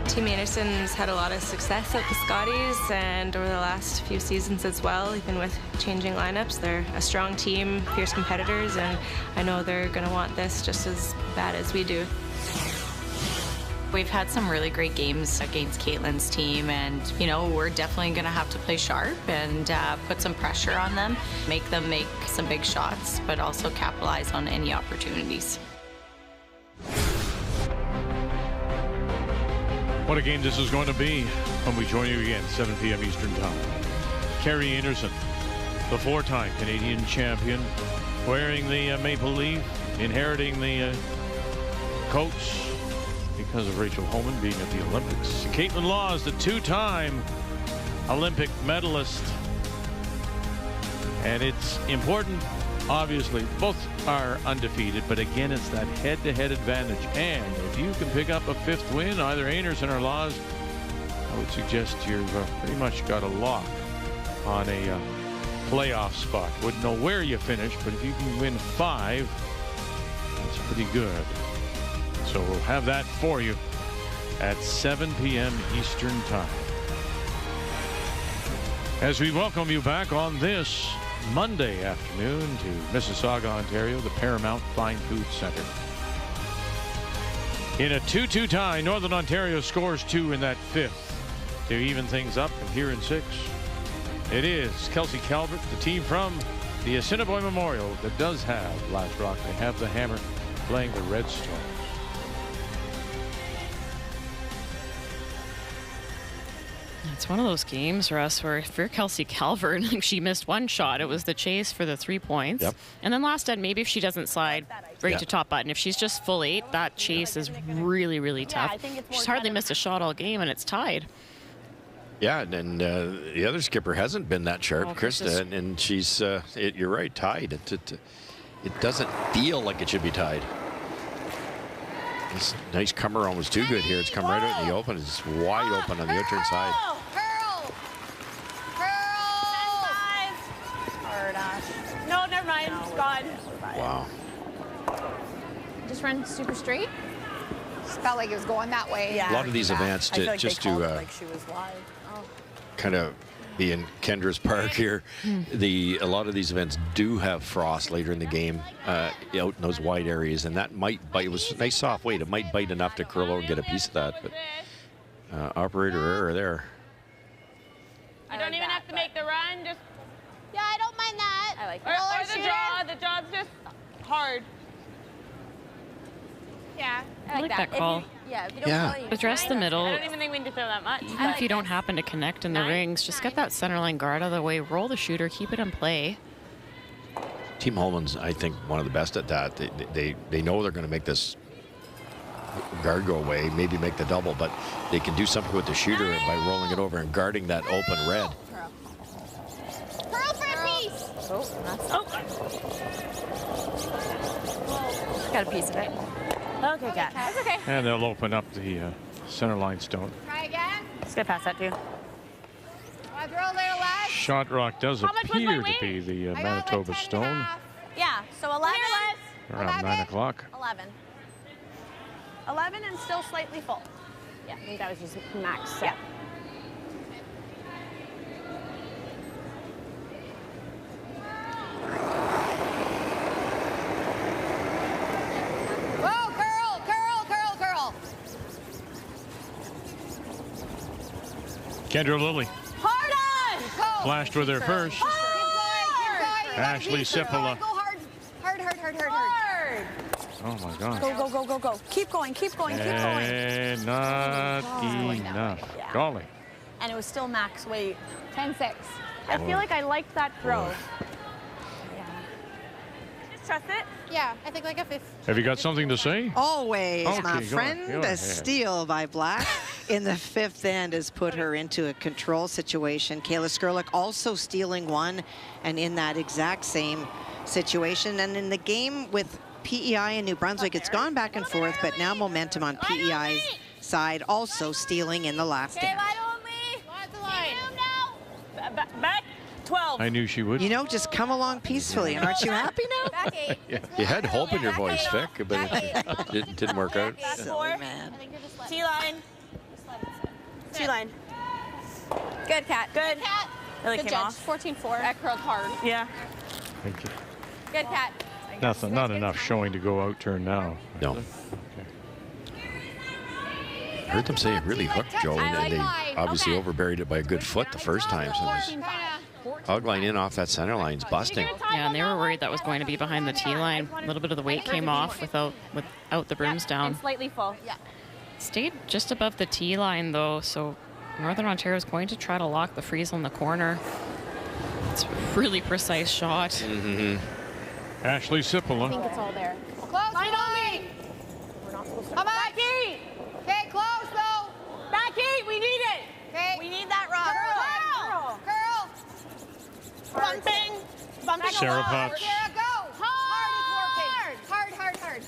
Team Anderson's had a lot of success at the Scotties and over the last few seasons as well, even with changing lineups. They're a strong team, fierce competitors, and I know they're going to want this just as bad as we do. We've had some really great games against Caitlin's team, and we're definitely going to have to play sharp and put some pressure on them, make them make some big shots, but also capitalize on any opportunities. What a game this is going to be when we join you again, 7 p.m. Eastern Time. Kerri Einarson, the 4-time Canadian champion, wearing the maple leaf, inheriting the coats because of Rachel Homan being at the Olympics. Caitlin Laws, the 2-time Olympic medalist. And it's important, obviously, both are undefeated, but again, it's that head-to-head advantage. And if you can pick up a 5th win, either Einarson or Laws, I would suggest you've pretty much got a lock on a playoff spot. Wouldn't know where you finish, but if you can win 5, that's pretty good. So we'll have that for you at 7 p.m. Eastern Time. As we welcome you back on this Monday afternoon to Mississauga, Ontario, the Paramount Fine Foods Centre. In a 2-2 tie, Northern Ontario scores 2 in that 5th to even things up, and here in 6. It is Kelsey Calvert, the team from the Assiniboine Memorial, that does have Last Rock. They have the Hammer playing the Redstone. It's one of those games, Russ, where if you're Kelsey Calvert, she missed one shot. It was the chase for the 3 points. Yep. And then last end, maybe if she doesn't slide right to top button, if she's just full 8, that chase is really, really tough. She's hardly missed a shot all game, and it's tied. Yeah, and the other skipper hasn't been that sharp, Krista, and she's, you're right, tied. It doesn't feel like it should be tied. This nice come around was too good here. It's come right out in the open. It's wide open on the outside side. No, never mind. It's gone. Wow. Just run super straight. Just felt like it was going that way. Yeah. A lot of these events, like just to like she was live. Kind of be in Kendra's Park here. A lot of these events do have frost later in the game out in those wide areas, and that might bite. It was a nice soft weight. It might bite enough to curl out and get a piece of that, but operator error there. You don't even have to make the run. Just Yeah, I don't mind that. I like or the draw. The jaw's just hard. Yeah, I like that call. If you don't Address the middle. I don't even think we need to throw that much. Even if you don't happen to connect in the rings, just get that center line guard out of the way, roll the shooter, keep it in play. Team Holman's, I think, one of the best at that. They know they're going to make this guard go away, maybe make the double, but they can do something with the shooter by rolling it over and guarding that open red. Curl for a piece. Got a piece of it. Okay, Kat. That's okay. And they'll open up the center line stone. Try again. Just gonna pass that too. Want to throw a little less? Shot Rock does appear to be the Manitoba stone Yeah, so 11. around 9 o'clock. 11. 11 and still slightly full. Yeah, I think that was just max set. Whoa, curl, curl, curl, curl. Kendra Lilly Hard on! flashed with her first. Ashley Sippola. Go hard, hard, hard, hard, hard, hard. Oh my gosh. Go, go, go, go, go. Keep going, keep going, keep going. And not enough. Yeah. Golly. And it was still max weight. 10-6. I feel like I liked that throw. Yeah. Just trust it. Yeah, I think like a 5. Have you got something to say? Always, Okay, my go on, friend. go A ahead. steal by Black in the 5th end has put her into a control situation. Kayla Skurlik also stealing one and in that exact same situation. And in the game with PEI and New Brunswick, it's gone back and forth, but now momentum on PEI's side, also stealing in the last end. Back 12. I knew she would. You know, just come along peacefully. And aren't you happy now? Back 8. Yeah, you had hope in your voice, Vic, but it didn't work out. Back Silly 4. man. T-line. T-line. Good, Kat. Good. Kat. Really Good came judge. off. 14-4. That curled hard. Yeah. Thank you. Good, Kat. Nothing, not enough showing to go out turn now. No. I heard them say it really hooked, Joe, and they obviously overburied it by a good foot the first time. So this hog line in off that center line's busting. Yeah, and they were worried that was going to be behind the tee line. A little bit of the weight came off without the brooms down. And slightly full. Yeah. Stayed just above the tee line though, so Northern Ontario is going to try to lock the freeze on the corner. It's a really precise shot. Mm-hmm. Ashley I think Sippola. it's all there. Close, line on me. Come on. Back 8. Okay, close though. Back 8, we need it. Okay. We need that rock. Curl. Bumping. Bumping Sarah along. Potts. Sarah, go. Hard is working. Hard, hard, hard.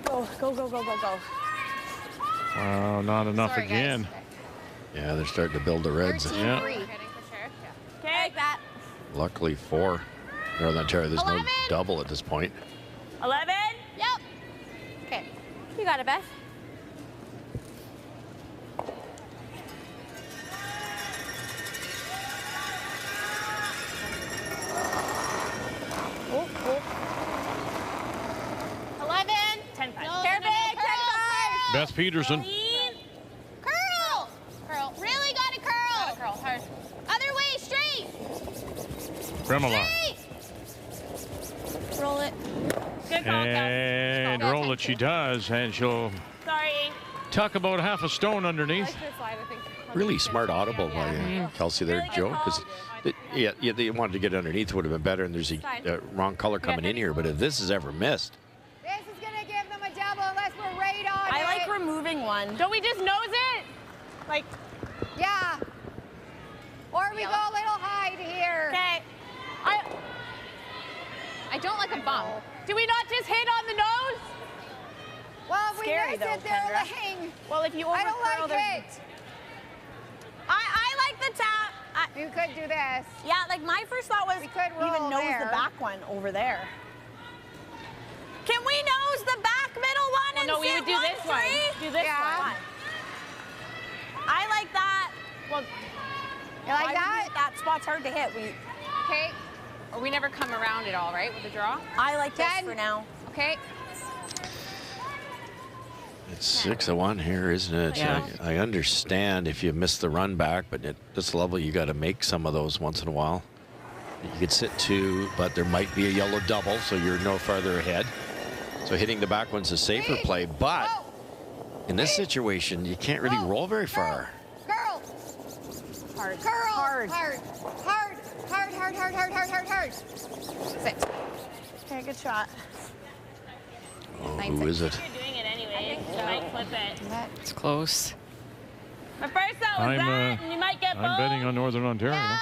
Go, go, go, go, go, go. Wow, not enough Sorry, again. guys. Yeah, they're starting to build the reds. 13-3. Yeah. Luckily for Northern Ontario, there's 11. No double at this point. 11? Yep. Okay. You got it, Beth. Oh, oh. 11. 10-5. No, Fair big, 10-5. Beth Peterson. Curl. Curl. Really got to curl. Got to curl. Hard. Other way, straight. Remillard. Roll it. Good call, And roll it she does, and she'll tuck about half a stone underneath. Really smart audible by Kelsey there, Joe, because they wanted to get underneath, would have been better, and there's a wrong color coming in here, but if this is ever missed. This is going to give them a double unless we're right on I it. like removing one. Don't we just nose it? Like, yeah. Or we go a little high to here. Okay. I don't like a bump. Do we not just hit on the nose? Well, if Scary we miss though, it, they're laying. Well, if you I don't overcurl, like it. I like the tap. You could do this. Yeah, like my first thought was we could roll even nose there. the back one over there. Can we nose the back middle one and No, we would do this one. Do this one. I like that. Well, you like that? That spot's hard to hit. Okay. Or we never come around at all, right, with the draw? I like this for now. Okay. It's 6-1 here, isn't it? Yeah. I understand if you miss the run back, but at this level, you got to make some of those once in a while. You could sit 2, but there might be a yellow double, so you're no farther ahead. So hitting the back one's a safer play, but in this situation, you can't really roll very far. Curl. Hard. Curl. Hard. Hard. Hard. Hard, hard, hard, hard, hard, hard, hard. 6. Okay, good shot. Oh, who is it? You're doing it anyway. You might flip it. It's close. My first thought was that, and you might get both. I'm betting on Northern Ontario. Yeah.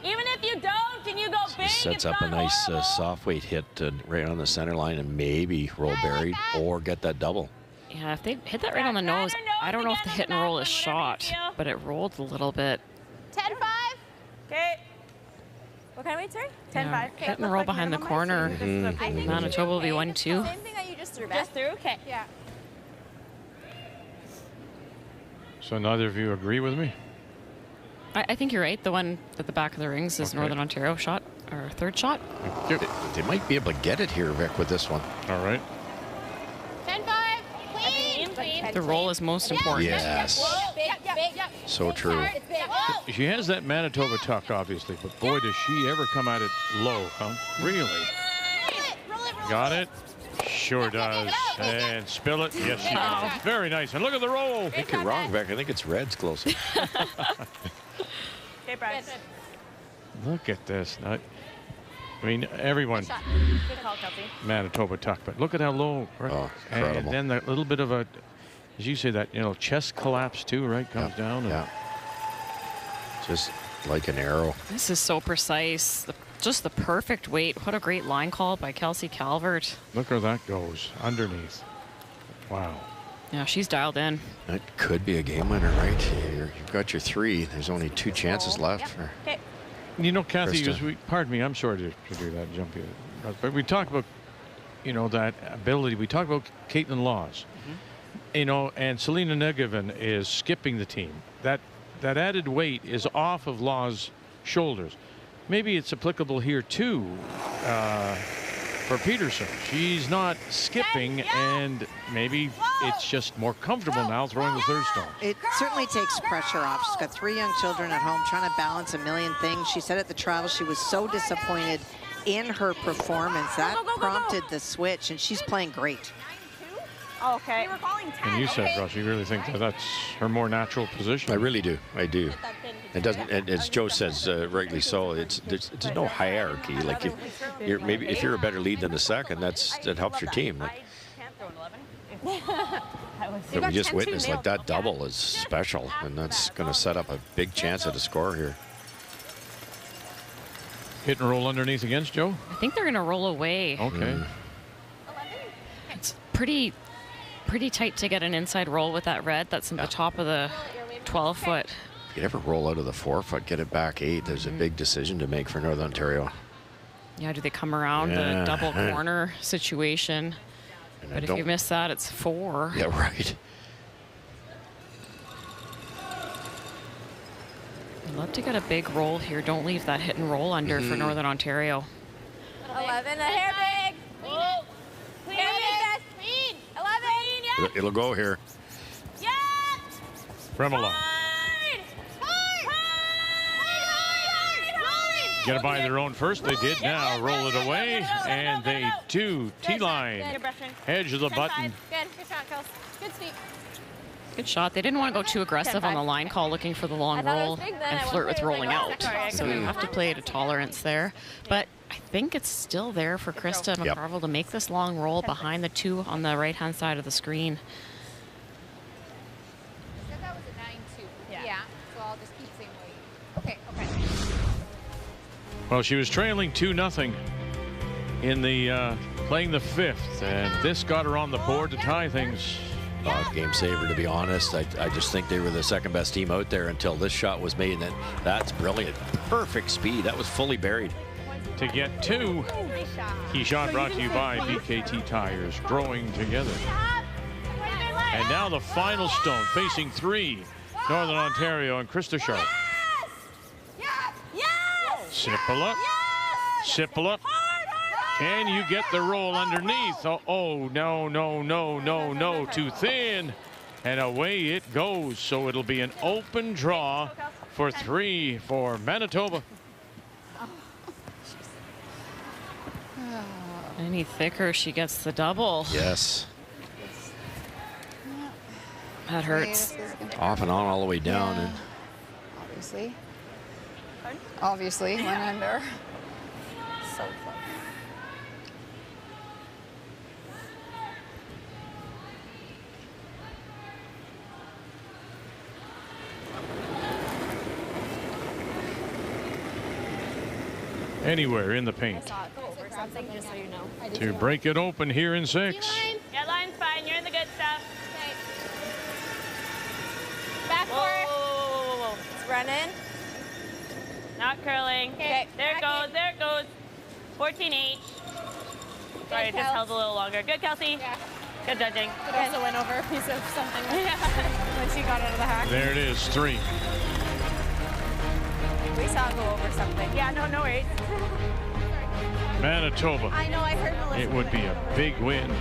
Even if you don't, can you go big? Sets up a nice soft weight hit right on the center line and maybe roll buried or get that double. Yeah, if they hit that right on the nose, I don't know if the hit and roll is shot, but it rolled a little bit. 10-5. Okay. What kind of weight, sorry? 10-5. Yeah, hit and roll behind the corner. Manitoba will be 1-2. Same thing that you just threw, Beth. Just through? Okay. Yeah. So neither of you agree with me? I think you're right. The one at the back of the rings is Northern Ontario shot, or third shot. They might be able to get it here, Vic, with this one. All right. 10-5. Clean. The roll is most important. Yes. Big. So true. She has that Manitoba tuck, obviously, but boy, does she ever come at it low, huh? Really? Got it? Sure does. And spill it. Yes, she does. Very nice. And look at the roll. I think you're wrong, Vic. I think it's Reds closer. Okay, Bryce. Look at this. I mean, everyone. Good call, Kelsey. Manitoba tuck, but look at how low. Right? Oh, and incredible. then that little bit of a, as you say, that chest collapse too, right? Comes down. And just like an arrow. This is so precise. Just the perfect weight. What a great line call by Kelsey Calvert. Look where that goes underneath. Wow. Yeah, she's dialed in. That could be a game winner, right? You've got your 3. There's only 2 chances left. For Okay. Kathy, Krista. pardon me, I'm sorry to do that, jump you. But we talk about, that ability. We talk about Caitlin Laws, and Selena Negovan is skipping the team. That added weight is off of Laws' shoulders. Maybe it's applicable here too for Peterson. She's not skipping, and maybe it's just more comfortable now throwing the third stone. It certainly takes pressure off. She's got 3 young children at home trying to balance a million things. She said at the trial she was so disappointed in her performance. That prompted the switch, and she's playing great. Okay. We were calling 10. And you said, Russ, you really think that's her more natural position? I really do. I do. It doesn't, as Joe says, rightly so. There's no hierarchy. Like if you're a better lead than the second, that helps your team. That we just witnessed, like that double is special, and that's going to set up a big chance at a score here. Hit and roll underneath against Joe? I think they're going to roll away. Okay. It's pretty tight to get an inside roll with that red. That's at the top of the 12-foot. You ever roll out of the 4-foot, get it back 8. There's a big decision to make for Northern Ontario. Yeah, do they come around the double corner situation? And but if you miss that, it's 4. Yeah, right. I'd love to get a big roll here. Don't leave that hit and roll under for Northern Ontario. 11, a hair big. Oh, clean, clean. 11. Clean, It'll go here. Yeah. Fremolo. Get it by their own first. They did now. Roll it away, and they do. T-line. Edge of the button. Good. Good shot, Kels. Good sweep. Good shot. They didn't want to go too aggressive on the line call, looking for the long roll and flirt with rolling out. So you have to play at a tolerance there. But I think it's still there for Krista McCarville to make this long roll behind the 2 on the right-hand side of the screen. Said that was a 9-2. Yeah. So I'll just keep same weight. Okay. Well, she was trailing 2-0 in the playing the 5th, and this got her on the board to tie things. Game saver, to be honest. I just think they were the second best team out there until this shot was made. And that's brilliant. Perfect speed. That was fully buried. To get 2. Key shot brought to you by BKT Tires, growing together. And now the final stone, facing 3. Northern Ontario and Krista Sharp. Sipple up. Sipple up. Can you get the roll underneath? Oh, no. Too thin. And away it goes. So it'll be an open draw for 3 for Manitoba. Any thicker, she gets the double. Yes. That hurts. Off and on all the way down. Yeah. Obviously, went under. So close. Anywhere in the paint. Just so you know. To break it open here in 6. Yeah, line's fine. You're in the good stuff. Okay. Back whoa. It's running. Not curling. Okay. There it goes. There it goes. 14-8. Sorry, it just held a little longer. Good, Kelsey. Yeah. Good judging. It also went over a piece of something when she got out of the hack. There it is, 3. We saw it go over something. Yeah, no worries. Manitoba. I know, I heard Melissa. It would be a big win.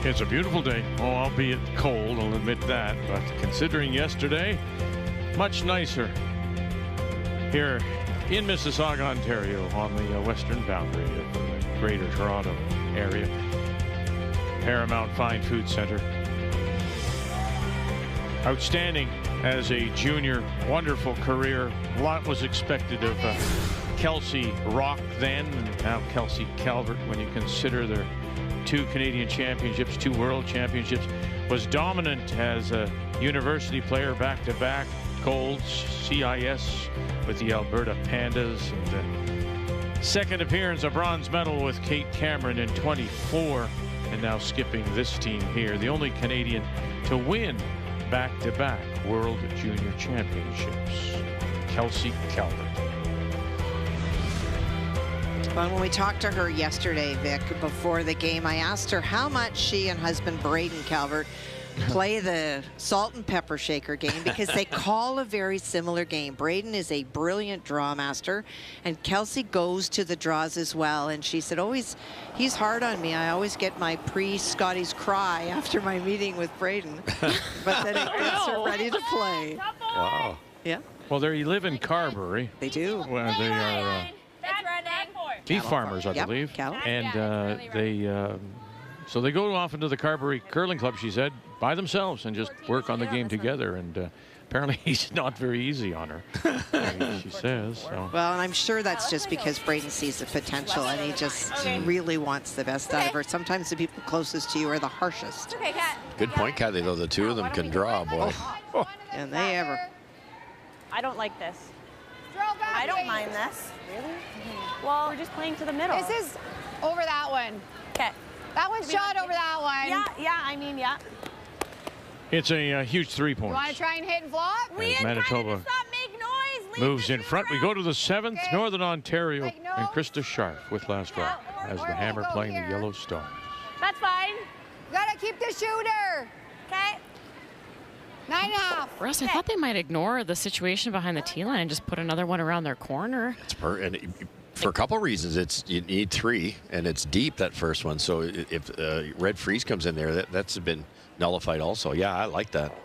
It's a beautiful day, albeit cold, I'll admit that. But considering yesterday, much nicer here in Mississauga, Ontario, on the western boundary of the Greater Toronto area. Paramount Fine Foods Centre. Outstanding as a junior, wonderful career. A lot was expected of Kelsey Rock then, and now Kelsey Calvert, when you consider their 2 Canadian championships, 2 world championships. Was dominant as a university player, back-to-back golds, CIS with the Alberta Pandas, and second appearance, a bronze medal with Kate Cameron in 24, and now skipping this team here, the only Canadian to win back-to-back World Junior Championships, Kelsey Calvert. Well, when we talked to her yesterday, Vic, before the game, I asked her how much she and husband Braden Calvert play the salt and pepper shaker game, because they call a very similar game. Braden is a brilliant draw master, and Kelsey goes to the draws as well. And she said, he's hard on me. I always get my pre-Scotties cry after my meeting with Braden, but then it gets her ready to play. Wow. Yeah. Well, they live in Carberry. They do. Well, they are beef farmers, I believe. And so they go off into the Carberry Curling Club, she said, by themselves and just work on the game together. And apparently he's not very easy on her, she says. So. Well, and I'm sure that's just because Braden sees the potential and he just really wants the best out of her. Sometimes the people closest to you are the harshest. Good point, Kathy, though. The two of them can draw, boy. And they ever. I don't like this. I don't mind this. Really? Well, we're just playing to the middle. This is over that one. Okay. That one's shot over that one. Yeah, I mean, yeah. It's a huge 3 points. You want to try and hit and flop? Manitoba moves in front. We go to the 7th, Northern Ontario, and Krista Sharp with last rock as the Hammer playing the Yellowstone. That's fine. You got to keep the shooter. Okay. 9.5. Russ, I thought they might ignore the situation behind the tee line and just put another one around their corner. For a couple of reasons. You need 3, and it's deep, that first one. So if Red Freeze comes in there, that's been nullified also. Yeah, I like that.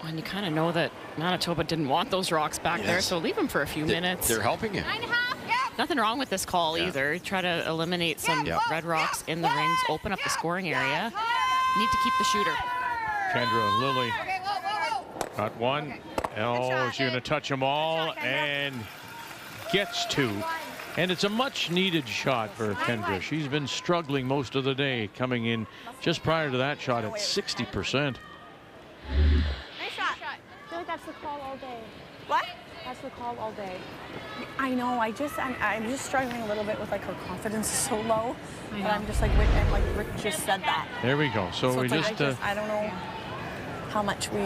And you kind of know that Manitoba didn't want those rocks back there, so leave them for a few minutes. They're helping you. 9.5. Yep. Nothing wrong with this call either. Try to eliminate some red rocks in the rings, open up the scoring area. Need to keep the shooter. Kendra Lilly got one. She's going to touch them all and gets 2. And it's a much needed shot for Kendra. She's been struggling most of the day, coming in just prior to that shot at 60%. Nice shot. I feel like that's the call all day. What? That's the call all day. I know. I'm just struggling a little bit with, like, her confidence is so low. But I'm just like Rick just said that. There we go. So we just I don't know how much we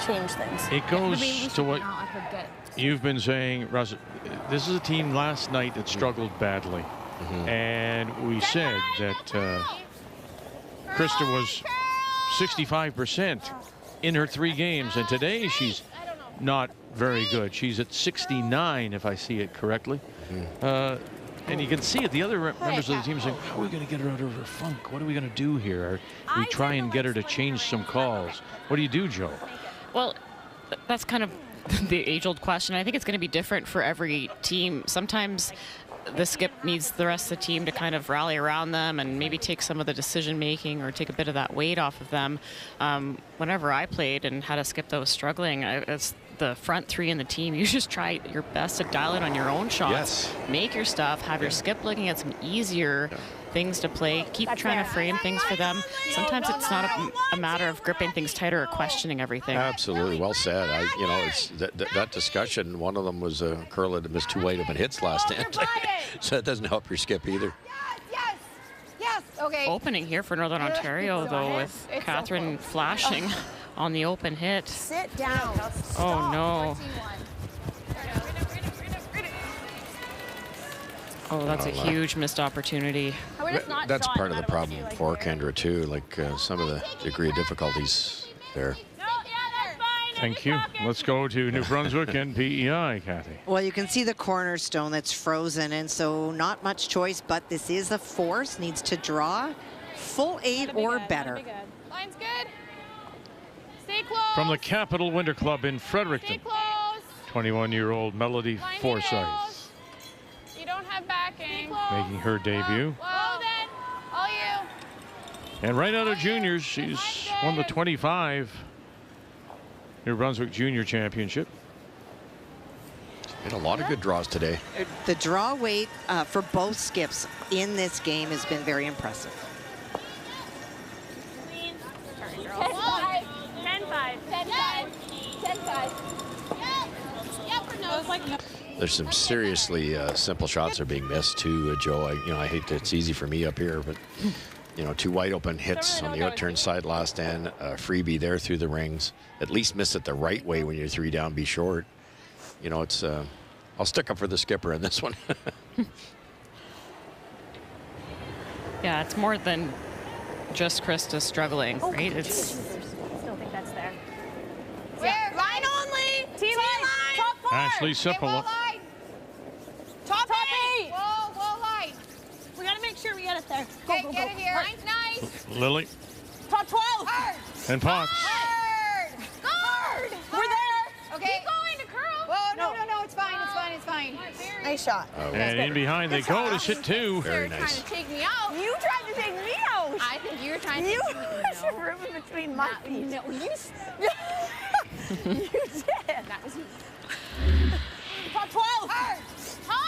change things. It goes to what you've been saying, Russ. This is a team last night that struggled badly. And we said that Krista was 65% in her 3 games. And today she's not very good. She's at 69, if I see it correctly. And you can see it. The other members of the team saying, how are we going to get her out of her funk? What are we going to do here? We try and get her to change some calls. What do you do, Joe? Well, that's kind of the age-old question. I think it's going to be different for every team. Sometimes the skip needs the rest of the team to kind of rally around them and maybe take some of the decision-making or take a bit of that weight off of them. Whenever I played and had a skip that was struggling, it's the front 3 in the team. You just try your best to dial it on your own shots. Yes. Make your stuff. Have your skip looking at some easier things to play. Keep trying to frame things for them. Sometimes it's not a matter of gripping things tighter or questioning everything. Absolutely. Well said. It's that discussion. One of them was a curler that missed 2 wide open hits last end. So that doesn't help your skip either. Yes. Okay. Opening here for Northern Ontario, though, with Catherine flashing on the open hit. Sit down. Oh, no. Oh, that's a huge missed opportunity. That's part of the problem for Kendra, too. Like some of the degree of difficulties there. Thank you. Let's go to New Brunswick and PEI, Kathy. Well, you can see the cornerstone that's frozen, and so not much choice, but this is a force. Needs to draw full 8 or better. Line's good. Stay close. From the Capital Winter Club in Fredericton, Stay close. 21-year-old Melody Line Forsyth heels. You don't have backing. making her debut. Well, then, all you. And right out of juniors, she's won the 25 New Brunswick Junior Championship. Been a lot of good draws today. The draw weight for both skips in this game has been very impressive. 10-5. 10-5. 10-5. 10-5. There's some seriously simple shots are being missed too, Joe. I hate that it's easy for me up here, but 2 wide open hits on the outturn side last end, freebie there through the rings. At least miss it the right way when you're 3 down, be short. It's I'll stick up for the skipper in this one. Yeah, it's more than just Krista struggling, right? I still think that's there. Where? Line only. T-line. Top 4. Ashley Sippola. Top 8. Whoa, line. We got to make sure we get it there. Okay, get it here. Line's nice. Lily Top 12. Hard. and Potts. Hard. Hard. We're there. Okay. Keep going to curl. Whoa, no. It's fine. It's fine. Nice shot. And in behind they go to sit 2. Very Trying nice. to take me out. You tried to take me out. I think you're trying to You take me out. put your room in between my feet. No, you You did. That was Top 12. hard.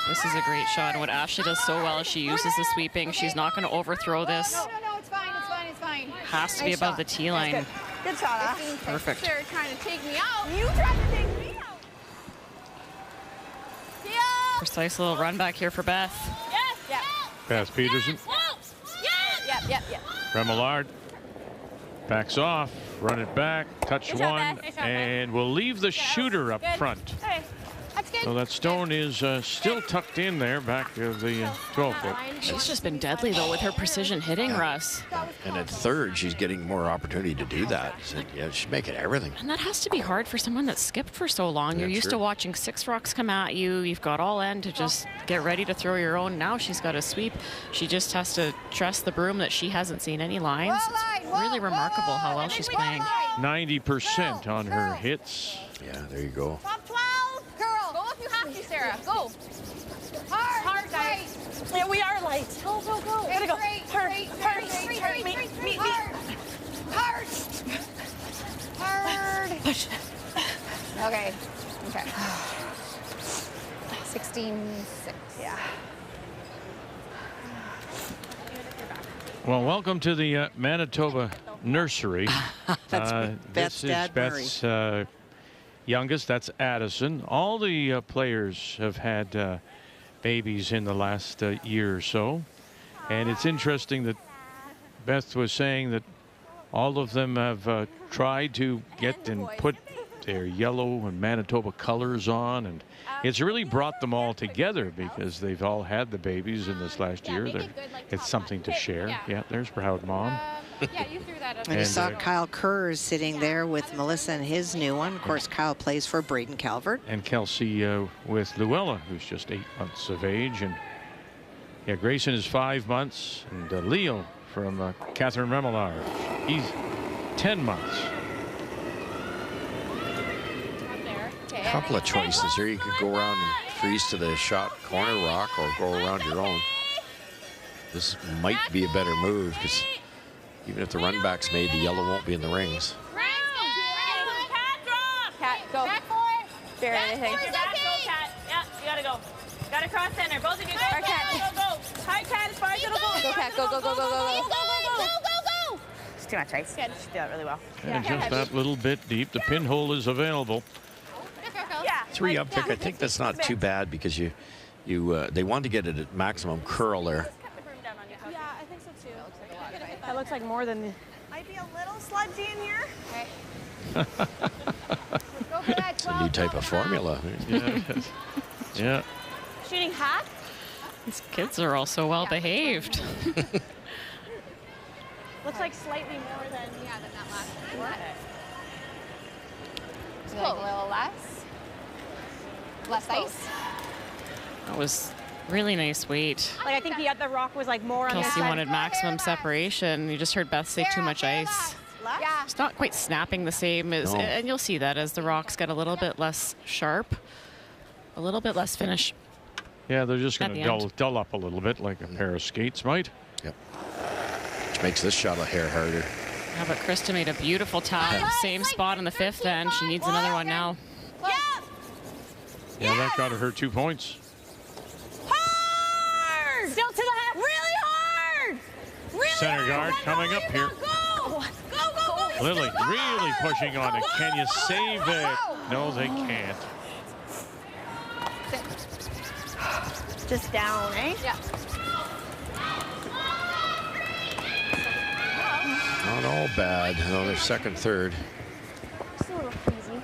This is a great shot, and what Ashley does so well is she uses the sweeping. She's not going to overthrow this. No, it's fine. Has to be above the tee line. Good shot, Ash. Perfect. They're trying to take me out. You tried to take me out. Precise little run back here for Beth. Yes. Yeah. Beth Peterson. Yep. Remillard backs off, run it back, touch Good shot, one, Beth. Good shot, and we'll leave the shooter up Good. front. Hey, that's good. So that stone is still tucked in there, back of the 12-foot. She's just been deadly, though, with her precision hitting, Russ. And at third, she's getting more opportunity to do that. So, she's making everything. And that has to be hard for someone that's skipped for so long. You're used to watching 6 rocks come at you. You've got all end to just get ready to throw your own. Now she's got a sweep. She just has to trust the broom that she hasn't seen any lines. It's really remarkable how well she's playing. 90% on her hits. Yeah, there you go. Top 12. Curl. Go if you have to, Sarah. Go. Hard, guys. Yeah, we are light. Go. Gotta go. Hurry. Meet. Hard. Push. Okay. 16-6. Yeah. Well, welcome to the Manitoba Nursery. That's Beth's this is dad, Beth's youngest. That's Addison. All the players have had babies in the last year or so. And it's interesting that Beth was saying that all of them have tried to get and put their yellow and Manitoba colors on, and it's really brought them all together because they've all had the babies in this last year. It's something to share. Yeah, there's proud mom. Yeah, you threw that up. And you saw Kyle Kerr sitting there with Melissa and his new one. Of course, Kyle plays for Braden Calvert. And Kelsey with Luella, who's just 8 months of age. And yeah, Grayson is 5 months. And Leo from Catherine Remillard, he's 10 months. A couple of choices here. You could go around and freeze to the shot corner rock or go around your own. This might be a better move because even if the run back's made, the yellow won't be in the rings. Cat, go. Back 4. Bear anything. Back, go, Cat. Yeah, you gotta go. Gotta cross center. Both of you go. Hard, Cat. Go. High Cat as far as it'll go. Go, Cat. Go. It's too much ice. Good. She did that really well. And just that little bit deep. The pinhole is available. Yeah. 3 up pick. I think that's not too bad because they want to get it at maximum curl there. Yeah, I think so too. That looks like more than. Might be a little sludgy in here. It's a new type of formula. Yeah. Shooting hot. These kids are all so well behaved. Looks like slightly more than that last one. what? A little less. Less ice. That was Really nice weight. Like, I think the rock was like more on the Kelsey side. wanted maximum separation. You just heard Beth say too much ice. Yeah. It's not quite snapping the same as, and you'll see that as the rocks get a little bit less sharp, a little bit less finish. Yeah, they're just going to dull up a little bit like a pair of skates might. Yep. Which makes this shot a hair harder. Yeah, but Krista made a beautiful tap. Same spot in the fifth end. She needs another one now. Yeah, that got her 2 points. Hard! Still to the half. Really hard! Really Center guard coming up here. Go! Go! Lily really pushing on it. Can you save it? No, they can't. Just down, eh? Yeah. Not all bad. No, they're second, third. Just a little easy.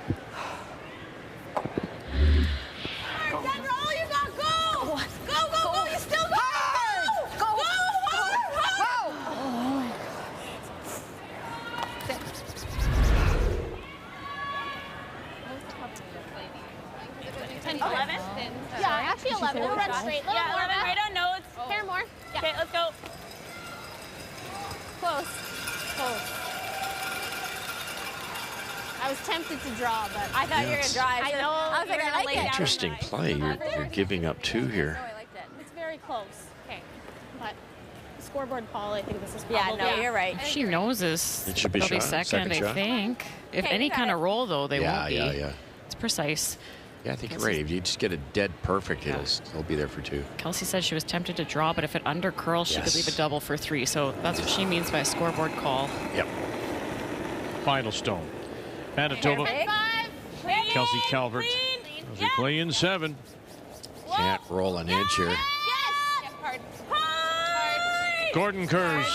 Denver, all you got, go! Go! You still got go! Hard! 10, 11? Yeah, actually 11. We'll run straight. Yeah, 11. Right on notes. Pair more. Yeah. Okay, let's go. Close. I was tempted to draw, but I thought you were going to drive. I know. I was like, I like it. Interesting play. You're giving up 2 here. I liked it. It's very close. Okay. But scoreboard call, I think this is Yeah, probably. no, you're right. If she knows this, It should be it'll be shot. second, Second I shot. think. If Okay, any you got kind it. of roll, though, they won't be. Yeah. It's precise. Yeah, I think you're right. If you just get a dead perfect, he'll be there for 2. Kelsey said she was tempted to draw, but if it under curls, she could leave a double for 3. So that's what she means by a scoreboard call. Yep. Final stone. Manitoba. Kelsey Calvert. As we play in 7. Can't roll an inch here. Gordon Kurz.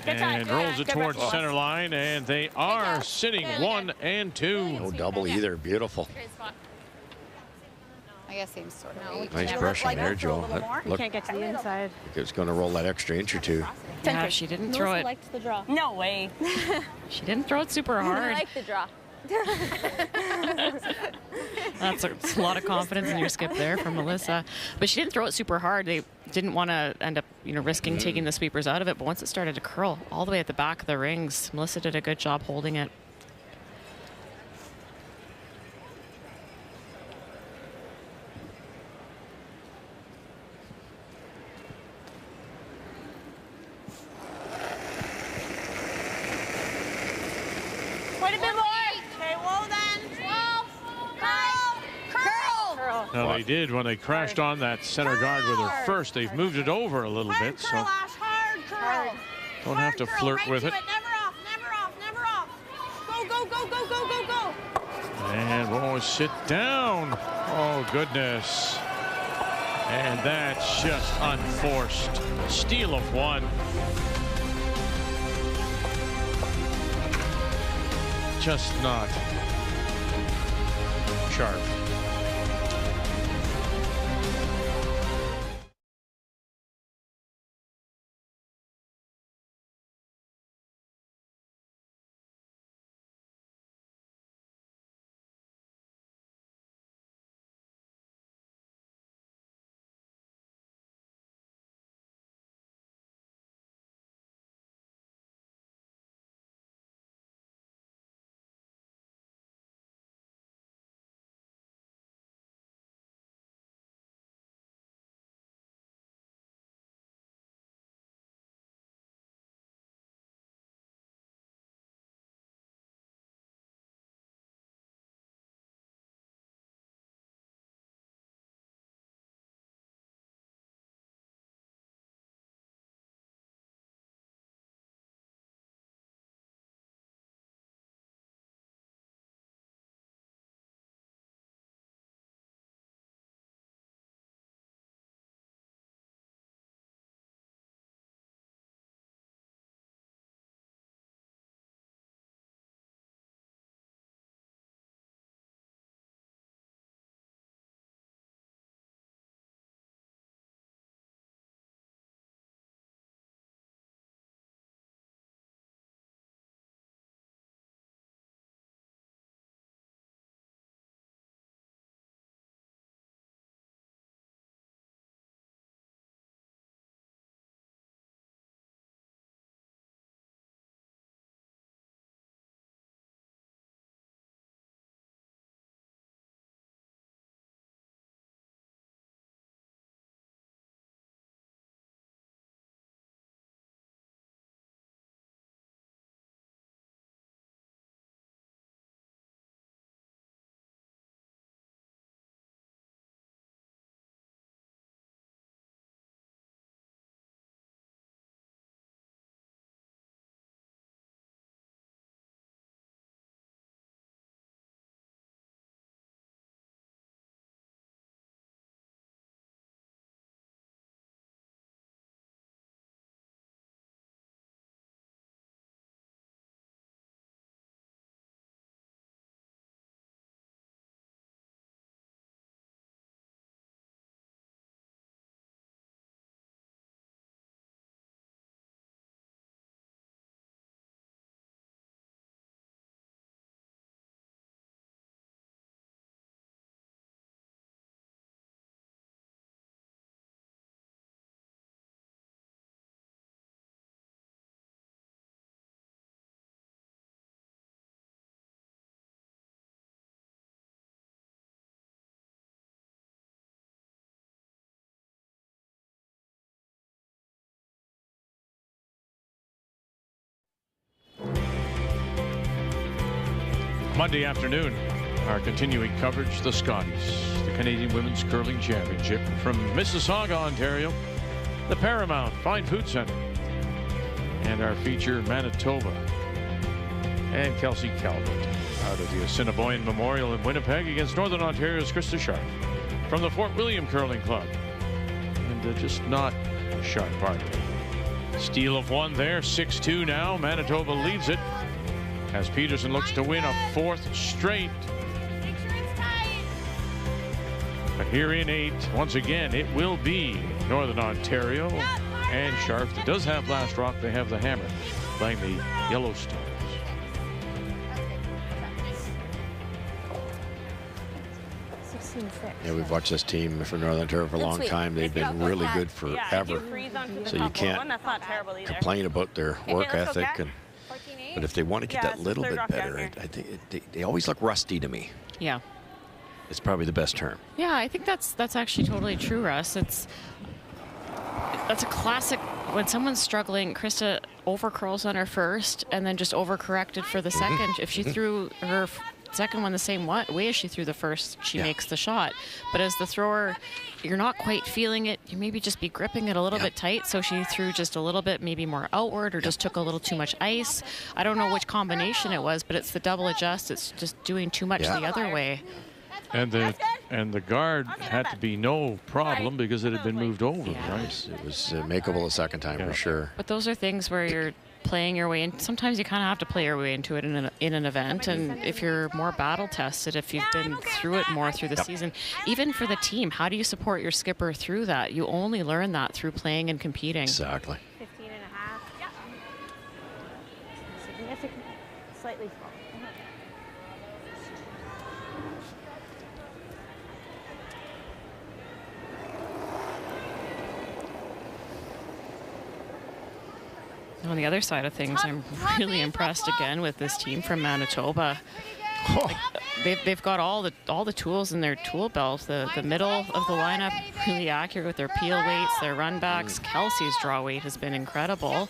And rolls it towards center line, and they are sitting 1 and 2. No double either. Beautiful. I guess same sort of. Nice brushing there, Joe. You can't get to the inside. It's going to roll that extra inch or 2. Yeah, she didn't throw it. liked the draw. No way. She didn't throw it super I hard. like the draw. That's a lot of confidence in your skip there from Melissa. But she didn't throw it super hard. They didn't want to end up, risking taking the sweepers out of it. But once it started to curl all the way at the back of the rings, Melissa did a good job holding it. Quite a bit more. Okay, well then. 12. Curl. Now they did when they crashed on that center guard with her first. They've moved it over a little bit, so Hard curl. don't have to flirt with it. Never off. Go. And sit down. Oh, goodness. And that's just unforced. Steal of 1. Just not sharp. Monday afternoon, our continuing coverage, the Scotties, the Canadian Women's Curling Championship from Mississauga, Ontario, the Paramount Fine Foods Centre, and our feature, Manitoba and Kelsey Calvert out of the Assiniboine Memorial in Winnipeg against Northern Ontario's Krista Sharp from the Fort William Curling Club. And just not Sharp, pardon. Steal of one there, 6-2 now. Manitoba leads it as Peterson looks to win a 4th straight. But here in 8, once again, it will be Northern Ontario and Sharp. That does have Last Rock. They have the Hammer playing the Yellowstones. Yeah, we've watched this team for Northern Ontario for a long time. They've been really good forever. So you can't complain about their work ethic. But if they want to get that little bit better, I think they always look rusty to me. Yeah. It's probably the best term. Yeah, I think that's actually totally true, Russ. That's a classic. When someone's struggling, Krista overcurls on her first and then just overcorrected for the second. If she threw her second one the same way as she threw the first, she makes the shot. But as the thrower, you're not quite feeling it. You maybe just be gripping it a little bit tight. So she threw just a little bit, maybe more outward, or just took a little too much ice. I don't know which combination it was, but it's the double adjust. It's just doing too much the other way. And the guard had to be no problem because it had been moved over, right? It was makeable a second time for sure. But those are things where you're playing your way in. Sometimes you kind of have to play your way into it in an event. And if you're more battle tested, if you've been through it more through the season, even for the team, how do you support your skipper through that? You only learn that through playing and competing. Exactly. 15 and a half. Yeah. Significant, slightly slow. On the other side of things, I'm really impressed again with this team from Manitoba. Like, they've got all the tools in their tool belt. The middle of the lineup really accurate with their peel weights, their run backs. Kelsey's draw weight has been incredible.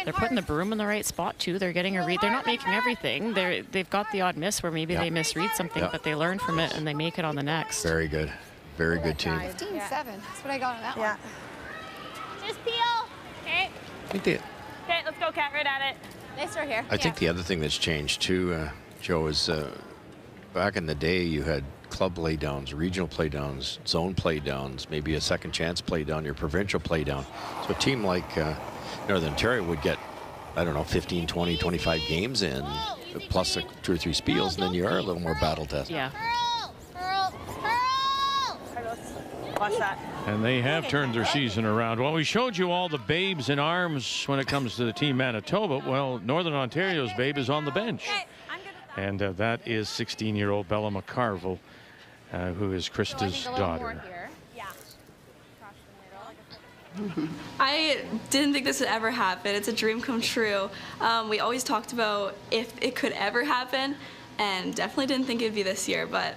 They're putting the broom in the right spot too. They're getting a read. They're not making everything. They've got the odd miss where maybe they misread something, but they learn from it and they make it on the next. Very good. Very good team. 15-7. That's what I got on that one. Just peel. Okay. Okay, let's go, Kat. Right at it. They start here. I think the other thing that's changed too, Joe, is back in the day you had club playdowns, regional playdowns, zone playdowns, maybe a second chance playdown, your provincial playdown. So a team like Northern Ontario would get, I don't know, 15, 20, 25 games in, plus 2 or 3 spiels, and then you are a little more battle tested. Yeah. Watch that. And they have turned their season around. Well, we showed you all the babes in arms when it comes to the team Manitoba. Well, Northern Ontario's babe is on the bench. And that is 16-year-old Bella McCarville, who is Krista's daughter. I didn't think this would ever happen. It's a dream come true. We always talked about if it could ever happen, and definitely didn't think it'd be this year, but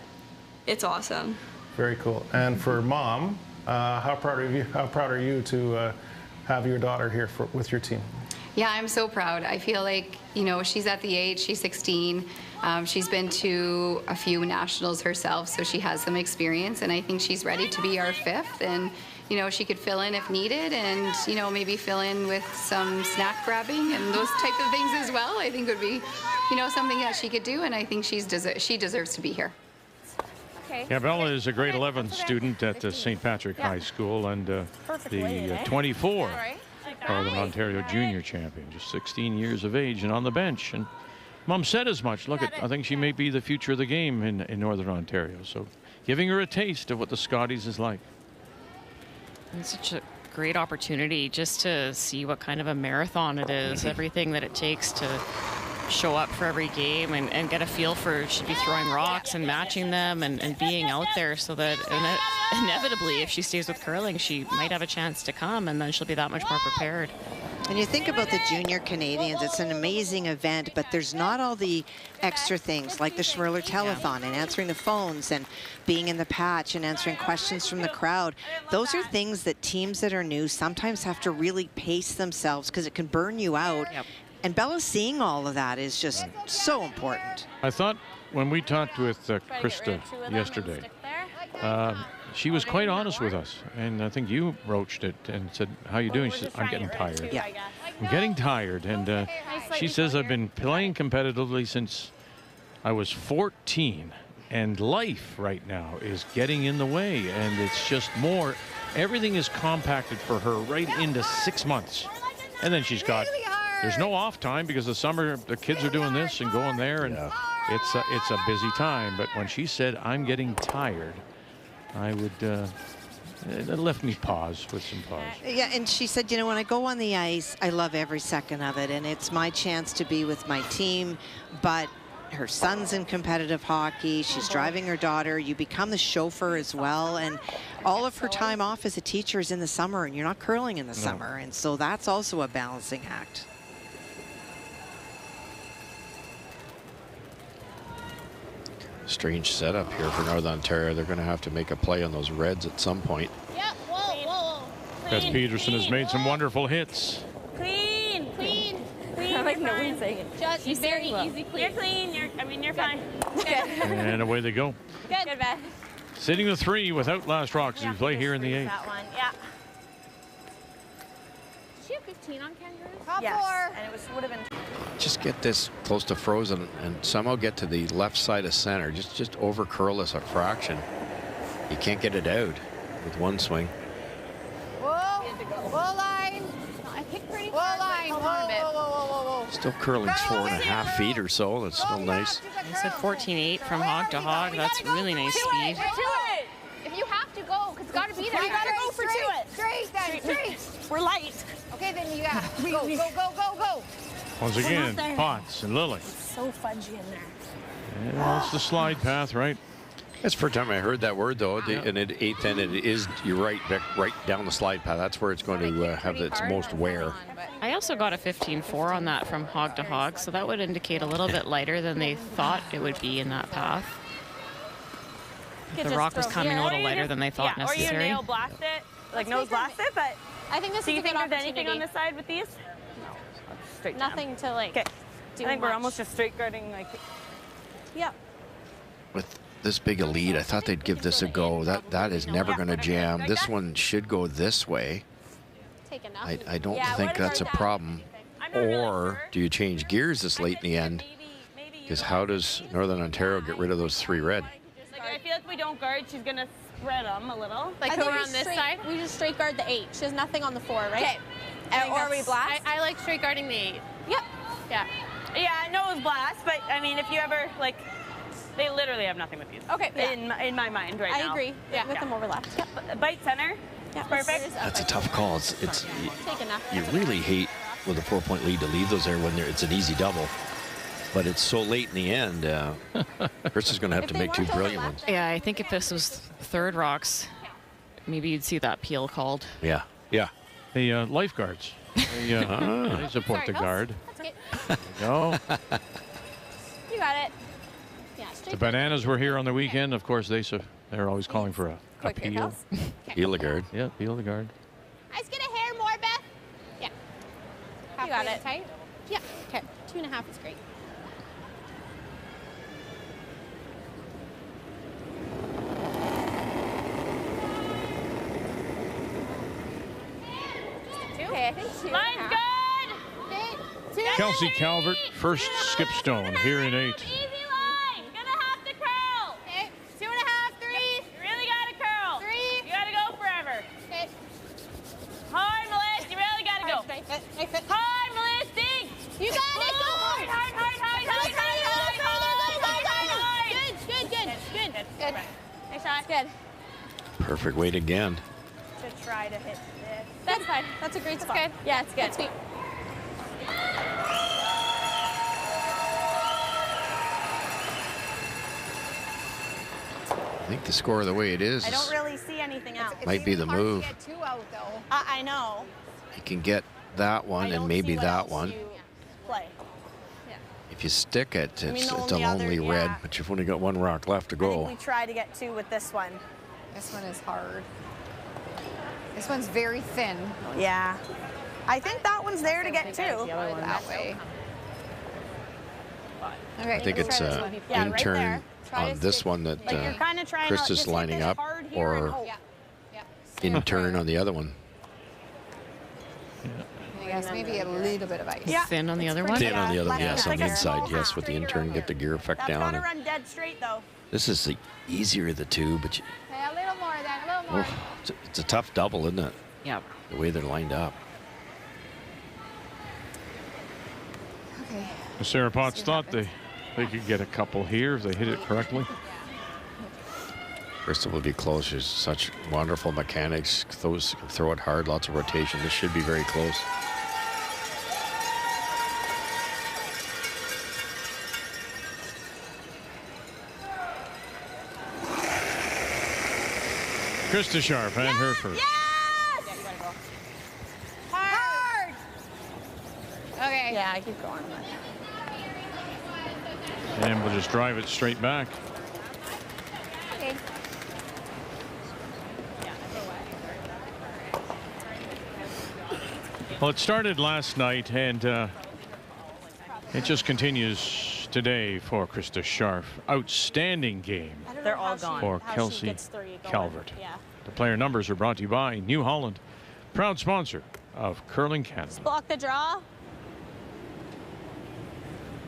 it's awesome. Very cool. And for Mom, how proud are you? How proud are you to have your daughter here with your team? Yeah, I'm so proud. I feel like, you know, she's at the age, she's 16. She's been to a few nationals herself, so she has some experience, and I think she's ready to be our 5th. And, you know, she could fill in if needed, and, you know, maybe fill in with some snack grabbing and those type of things as well. I think would be, you know, something that she could do, and I think she deserves to be here. Yeah, Bella is a grade 11 student at St. Patrick High School, and the 24 Northern Ontario Junior Champion, just 16 years of age and on the bench. And Mom said as much. Look, I think she may be the future of the game in Northern Ontario. So giving her a taste of what the Scotties is like. It's such a great opportunity just to see what kind of a marathon it is, everything that it takes to show up for every game and get a feel for, should be throwing rocks and matching them and being out there, so that inevitably, if she stays with curling, she might have a chance to come, and then she'll be that much more prepared. And you think about the junior Canadians, it's an amazing event, but there's not all the extra things like the Schmirler Telethon and answering the phones and being in the patch and answering questions from the crowd. Those are things that teams that are new sometimes have to really pace themselves, because it can burn you out. And Bella seeing all of that is just so important. I thought when we talked with Krista yesterday, she was quite honest with us. And I think you broached it and said, how you doing? She said, I'm getting tired. Yeah. I'm getting tired. And she says, I've been playing competitively since I was 14. And life right now is getting in the way. And it's just more, everything is compacted for her right into 6 months. And then she's got, there's no off time because the summer, the kids are doing this and going there. And it's a busy time. But when she said, I'm getting tired, I would, it left me pause with some pause. Yeah, and she said, you know, when I go on the ice, I love every second of it. And it's my chance to be with my team. But her son's in competitive hockey. She's driving her daughter. You become the chauffeur as well. And all of her time off as a teacher is in the summer, and you're not curling in the summer. And so that's also a balancing act. Strange setup here for Northern Ontario. They're going to have to make a play on those Reds at some point. Yep, whoa. Beth Peterson has made some wonderful hits. Clean. I like no one saying it. Just She's very saying, easy clean. You're clean. You're fine. And away they go. Good, Beth. Sitting the 3 without last rocks as we play here in the 8th. That one, yeah. Did she have 15 on Kangaroos? Top 4. And it would have been. Just get this close to frozen and somehow get to the left side of center. Just over curl this a fraction. You can't get it out with one swing. Whoa line. I picked pretty Whoa line. Hold on a bit. Whoa. Still curling 4.5 feet or so. That's still nice. I said 14.8 from hog to hog. That's really nice speed. To it. If you have to go, because it's got to be there. You gotta go for straight. We're light. Okay, then you got go. Once again, Potts and Lily. It's so fudgy in there. And that's the slide path, right? That's the first time I heard that word, though. And at 8th end, it is, you're right, Vic, right down the slide path. That's where it's going to have its most wear. I also got a 15.4 on that from hog to hog, so that would indicate a little bit lighter than they thought it would be in that path. The rock was coming a little lighter than they thought necessary. Or you nail blast it, like nose blast it, but I think this do is you a think good there's anything on opportunity. the side with these? No, straight Nothing to like do I think we're much. almost just straight guarding like. Yep. With this big a lead, I thought they'd give this a go. That is never going to jam. This one should go this way. Take enough. I don't think that's a problem. Or do you change gears this late in the end? Because how does Northern Ontario get rid of those 3 red? I feel like we don't guard. She's gonna spread them a little. Like who on this side? We just straight guard the 8. She has nothing on the 4, right? Okay. Or we blast. I like straight guarding the 8. Yep. Yeah. Yeah, nose blast. But I mean, if you ever like, they literally have nothing with these. Okay. In my mind right now. I agree. Yeah. With them overlapped. Yep. Bite center. Yeah. Perfect. That's a tough call. It's Take enough. you really hate with a 4-point lead to leave those there when it's an easy double. But it's so late in the end, Chris is going to have to make 2 brilliant ones. Yeah, I think if this was third rocks, maybe you'd see that peel called. Yeah. The lifeguards. They support the guard. That's There you go. You got it. Yeah, straight The Bananas were here on the weekend. Of course, they're always calling for a Quick peel. Peel the guard. Yeah, peel the guard. Let's get a hair more, Beth. Yeah. You got it. Tight? Yeah. Okay. 2.5 is great. Okay, I think 2.5. Line's good. Okay. 2. Kelsey Calvert, first skip stone here in 8. Easy line. Gonna have to curl. Okay. 2.5, 3. You really gotta curl. 3. You gotta go forever. Okay. Hard, Melissa. You really gotta go. Nice. Hard, Melissa. Dig. You got it. Go Hard. Good. Nice shot. Good. Perfect weight again. To try to hit this. That's fine. That's a great spot. good. Yeah, it's good. That's sweet. I think the score the way it is I don't really see anything else. might be the move. Get 2 out though. I know. You can get that one and maybe that one. Play. If you stick it, I mean, it's the a only other- lonely red, yeah. but you've only got 1 rock left to I think go. we try to get 2 with this one. This one is hard. This one's very thin. Yeah. I think that one's there to get 2. That way. Okay, I think let's it's try this one. Yeah, right intern there. Try on to this stick- one that like you're kinda trying Chris to is just hit lining this up, hard here and or hope. intern on the other one. I guess maybe a little bit of ice. Thin on the other one? Thin on the other one, yes, on Like the a inside, small yes, half. with the intern, get the gear effect That's down. gotta and run dead straight though. this is the easier of the two, but you, Okay, a little more then, a little more. it's a tough double, isn't it? Yep. The way they're lined up. Okay. Sarah Potts thought they could get a couple here if they hit it correctly. Crystal will be close. She's such wonderful mechanics. Those can throw it hard, lots of rotation. This should be very close. Krista Sharp and her first. Hard! Okay. Yeah, I keep going. And we'll just drive it straight back. Okay. Well, it started last night, and it just continues today for Krista Sharp. Outstanding game They're all gone. for Kelsey Calvert. The player numbers are brought to you by New Holland, proud sponsor of Curling Canada. Block the draw.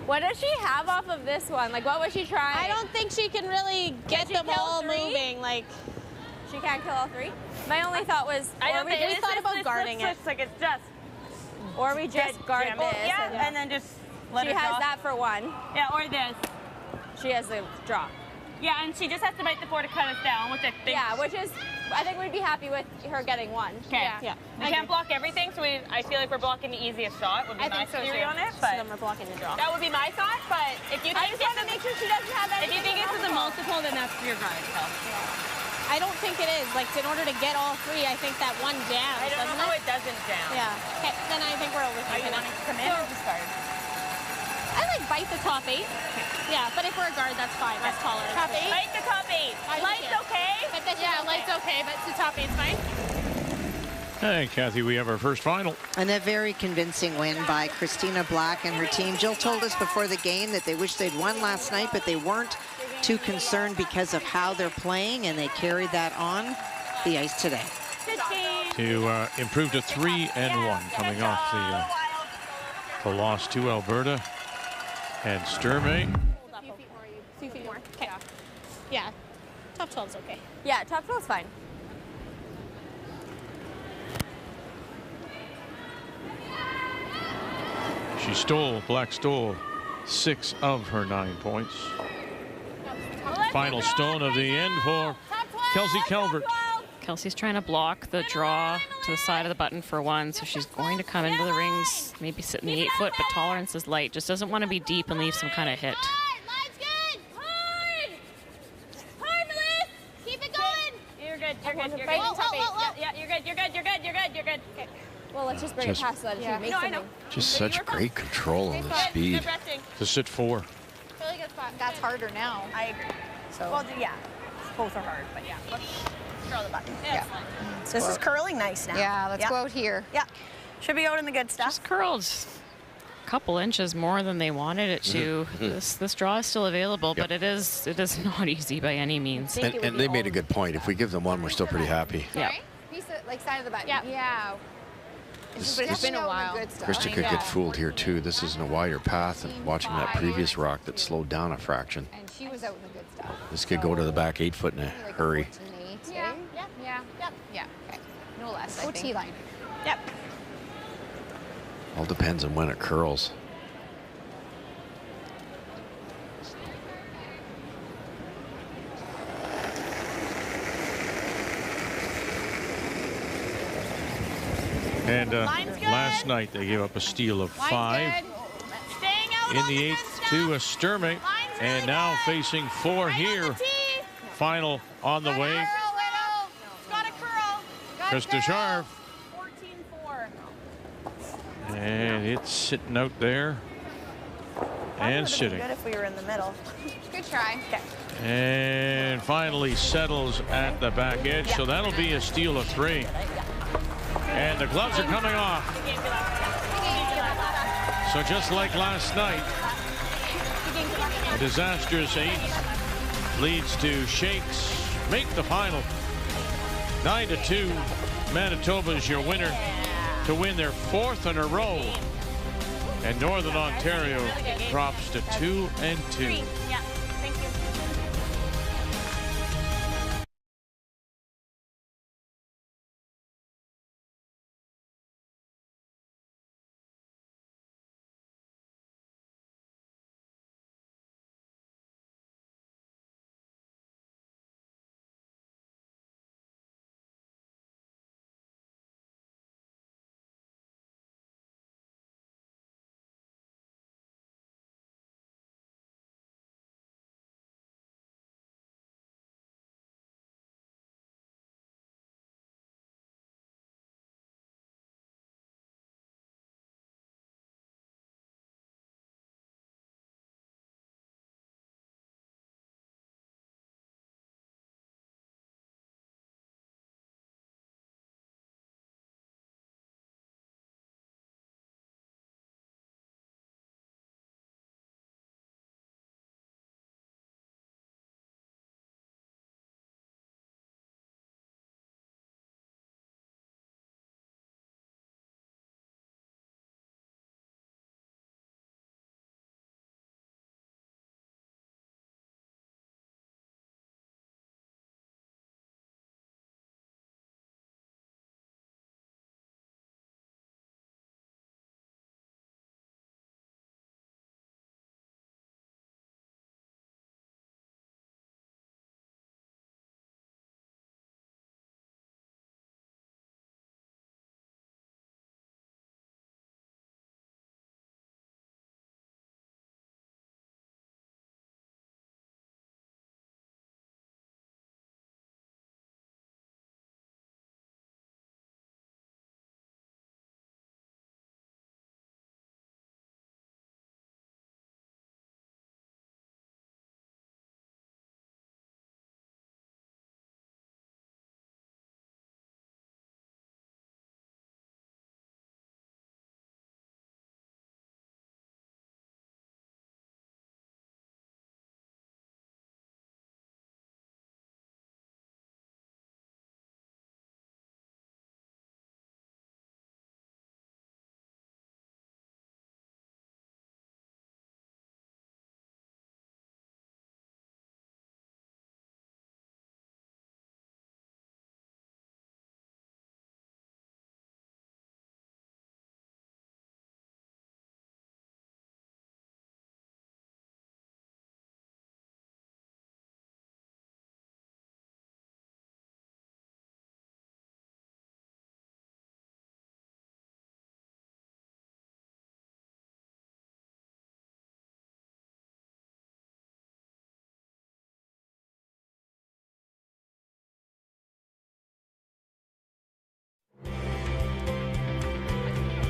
What does she have off of this one? Like, what was she trying? I don't think she can really get them all moving. Like, she can't kill all three. My only thought was, we thought about guarding it. Like it's just. Or we just guard this. Yeah, and then just let she it has draw. that for one. Yeah, or this. She has the draw. Yeah, and she just has to bite the 4 to cut us down, which I think. Yeah, which is, I think we'd be happy with her getting one. Okay. Yeah. We can't block everything, so I feel like we're blocking the easiest shot. Would be my theory on it, but then we're blocking the draw. that would be my thought. But if you think I just want to make sure she doesn't have anything. if you think this is a multiple, then that's your guide. So. I don't think it is. Like, in order to get all three, I think that one down. I don't know how it doesn't down. Yeah. Okay, then I think we're Are overthinking you it. wanting to come in or just guard? I like bite the top 8. Yeah, but if we're a guard, that's fine. That's taller. Top 8? Bite the top 8. Light's okay? Yeah, light's okay, but the top 8's fine. Hey, Kathy, we have our first final. And a very convincing win by Christina Black and her team. Jill told us before the game that they wish they'd won last night, but they weren't too concerned because of how they're playing, and they carried that on the ice today. To improve to 3-1 coming off the loss to Alberta and Sturmey. 2 feet more. Okay. Yeah. Top 12's okay. Yeah, top 12's fine. Black stole 6 of her 9 points. Final stone of the end for Kelsey Calvert. Kelsey's trying to block the draw to the side of the button for one, so she's going to come into the rings, maybe sit in the 8 foot, but tolerance is light. Just doesn't want to be deep and leave some kind of hit. Keep it going. You're good. You're good. You're good. Yeah, you're good. You're good. You're good. You're good. You're good. Okay. Well, let's just bring it past so that she makes No, I something. know. Just such great control on the speed. To sit 4. Really good spot. That's harder now. I agree. So. Well, yeah. Both are hard, but yeah. Let's throw the button. Yeah. This is curling nice now. Yeah, let's go out here. Yeah. Should be out in the good stuff. Just curled a couple inches more than they wanted it to. This draw is still available, but it is not easy by any means. And they made a good point. If we give them one, we're still pretty happy. Yeah. Piece of, like, side of the button. Yeah. It's been a while. Krista could get fooled here too. This isn't a wider path, and watching that previous rock that slowed down a fraction. And she was out in the good stuff. This could go to the back 8 foot in a hurry. Yeah. Okay. No less. Go T-line. Yep. All depends on when it curls. And last night they gave up a steal of 5 in the 8th to a Sturmey, and now facing 4 here. Final on the way. Krista Sharp. 14-4. And it's sitting out there and sitting. Good if we were in the middle. Good try. Okay. And finally settles at the back edge, so that'll be a steal of 3. And the gloves are coming off. So just like last night, Disastrous 8 leads to Shakes make the final. 9-2. Manitoba is your winner to win their 4th in a row. And Northern Ontario drops to 2-2. Yeah, thank you.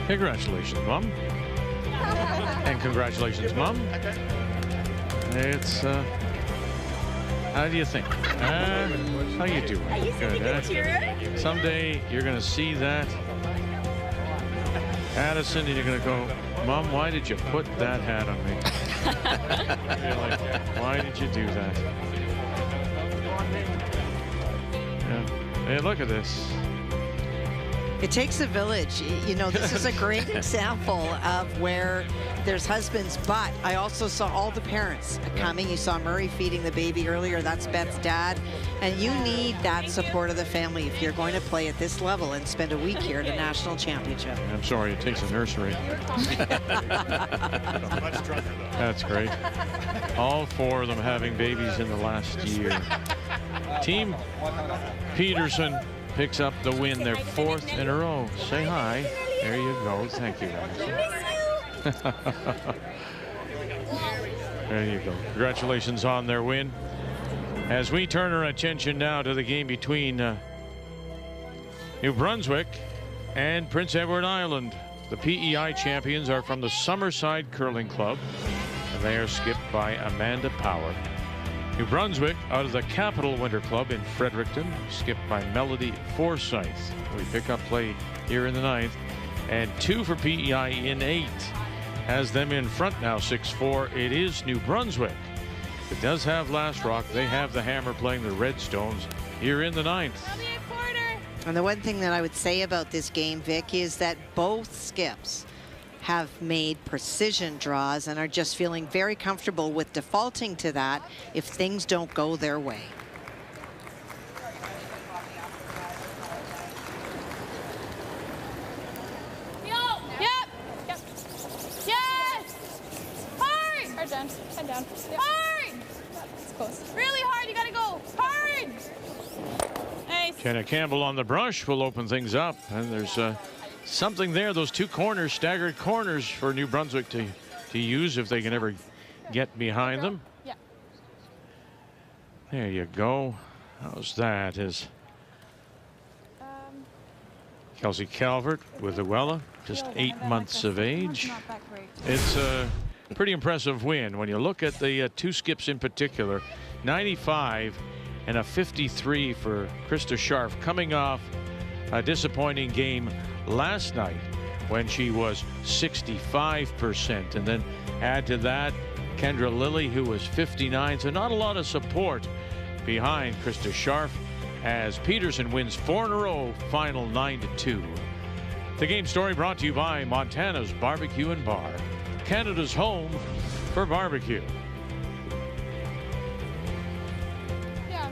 Congratulations, Mom. And congratulations, Mom. It's, how do you think? How you doing? Good, Someday you're going to see that, Addison, and you're going to go, Mom, why did you put that hat on me? You're like, why did you do that? Yeah. Hey, look at this. It takes a village. You know, this is a great example of where there's husbands, but I also saw all the parents coming. You saw Murray feeding the baby earlier. That's Beth's dad. And you need that support of the family if you're going to play at this level and spend a week here at a national championship. I'm sorry, it takes a nursery. That's great. All 4 of them having babies in the last year. Team Peterson picks up the win, their 4th in a row. Say hi. There you go. Thank you. There you go. Congratulations on their win. As we turn our attention now to the game between New Brunswick and Prince Edward Island. The PEI champions are from the Summerside Curling Club, and they are skipped by Amanda Power. New Brunswick out of the Capital Winter Club in Fredericton, skipped by Melody Forsyth. We pick up play here in the 9th, and 2 for PEI in 8. Has them in front now, 6-4. It is New Brunswick. It does have Last Rock. They have the Hammer playing the Redstones here in the 9th. And the one thing that I would say about this game, Vic, is that both skips have made precision draws and are just feeling very comfortable with defaulting to that if things don't go their way. Hard down. Head down. Yep. Hard! It's close. Really hard. You gotta go. Hard! Nice. Kenna Campbell on the brush will open things up. And there's something there. Those two corners, staggered corners for New Brunswick to use if they can ever get behind them. Yeah. There you go. How's that? Is Kelsey Calvert with Uella, just 8 months of age. It's a pretty impressive win when you look at the two skips in particular. 95 and a 53 for Krista Scharf, coming off a disappointing game last night when she was 65%, and then add to that Kendra Lilly, who was 59. So not a lot of support behind Krista Scharf as Peterson wins 4 in a row, final 9-2. The game story brought to you by Montana's Barbecue and Bar, Canada's home for barbecue. Yeah.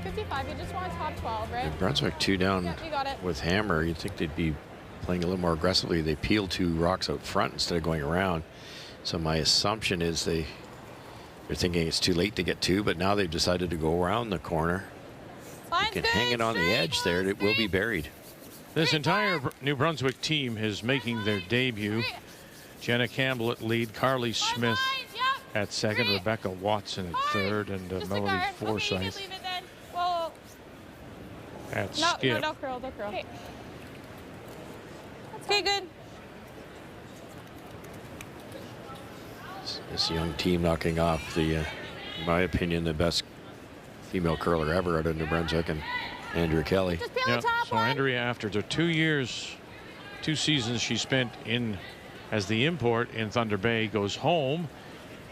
55, you just want top 12, right? Brunswick 2 down Yep, you got it. with Hammer. You'd think they'd be playing a little more aggressively. They peeled 2 rocks out front instead of going around. So my assumption is they're thinking it's too late to get 2, but now they've decided to go around the corner. You can hang it on the edge there. It will be buried. This entire New Brunswick team is making their debut. Jenna Campbell at lead, Carly Smith at second, Rebecca Watson at third, and Melody Forsyth at skip. No, curl, don't curl. Okay, good. This young team knocking off the, in my opinion, the best female curler ever out of New Brunswick, and Andrea Kelly. Yeah, so Andrea, after the 2 seasons she spent in as the import in Thunder Bay, goes home,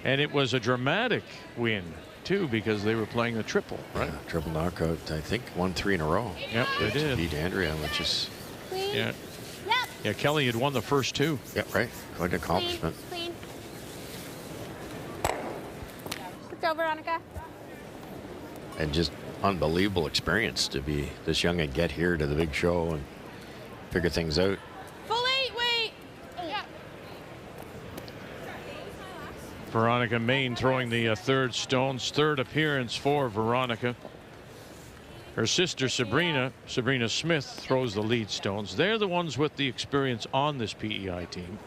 and it was a dramatic win too because they were playing the triple, right? Yeah, triple knockout. I think 1-3 in a row. Yep, they did. Beat Andrea, which is yeah. Yeah, Kelly had won the first 2. Yeah, right. Quite an accomplishment. Clean. Look over, Veronica. And just unbelievable experience to be this young and get here to the big show and figure things out. Wait. Yeah. Veronica Main throwing the third stones, third appearance for Veronica. Her sister Sabrina Smith throws the lead stones. They're the ones with the experience on this PEI team.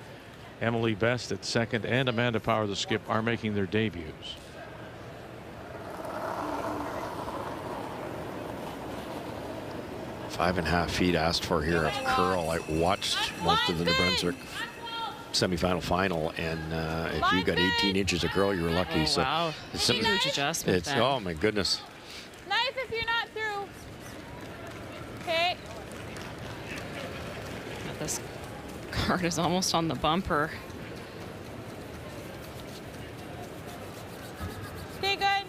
Emily Best at second and Amanda Power, the skip, are making their debuts. Five and a half feet asked for here of curl. I watched most of the New Brunswick semifinal final, and if you got 18 inches of curl, you were lucky. Oh, so wow. it's Huge adjustment. It's, oh my goodness. Nice if you're not through. Okay. This card is almost on the bumper. Okay, good.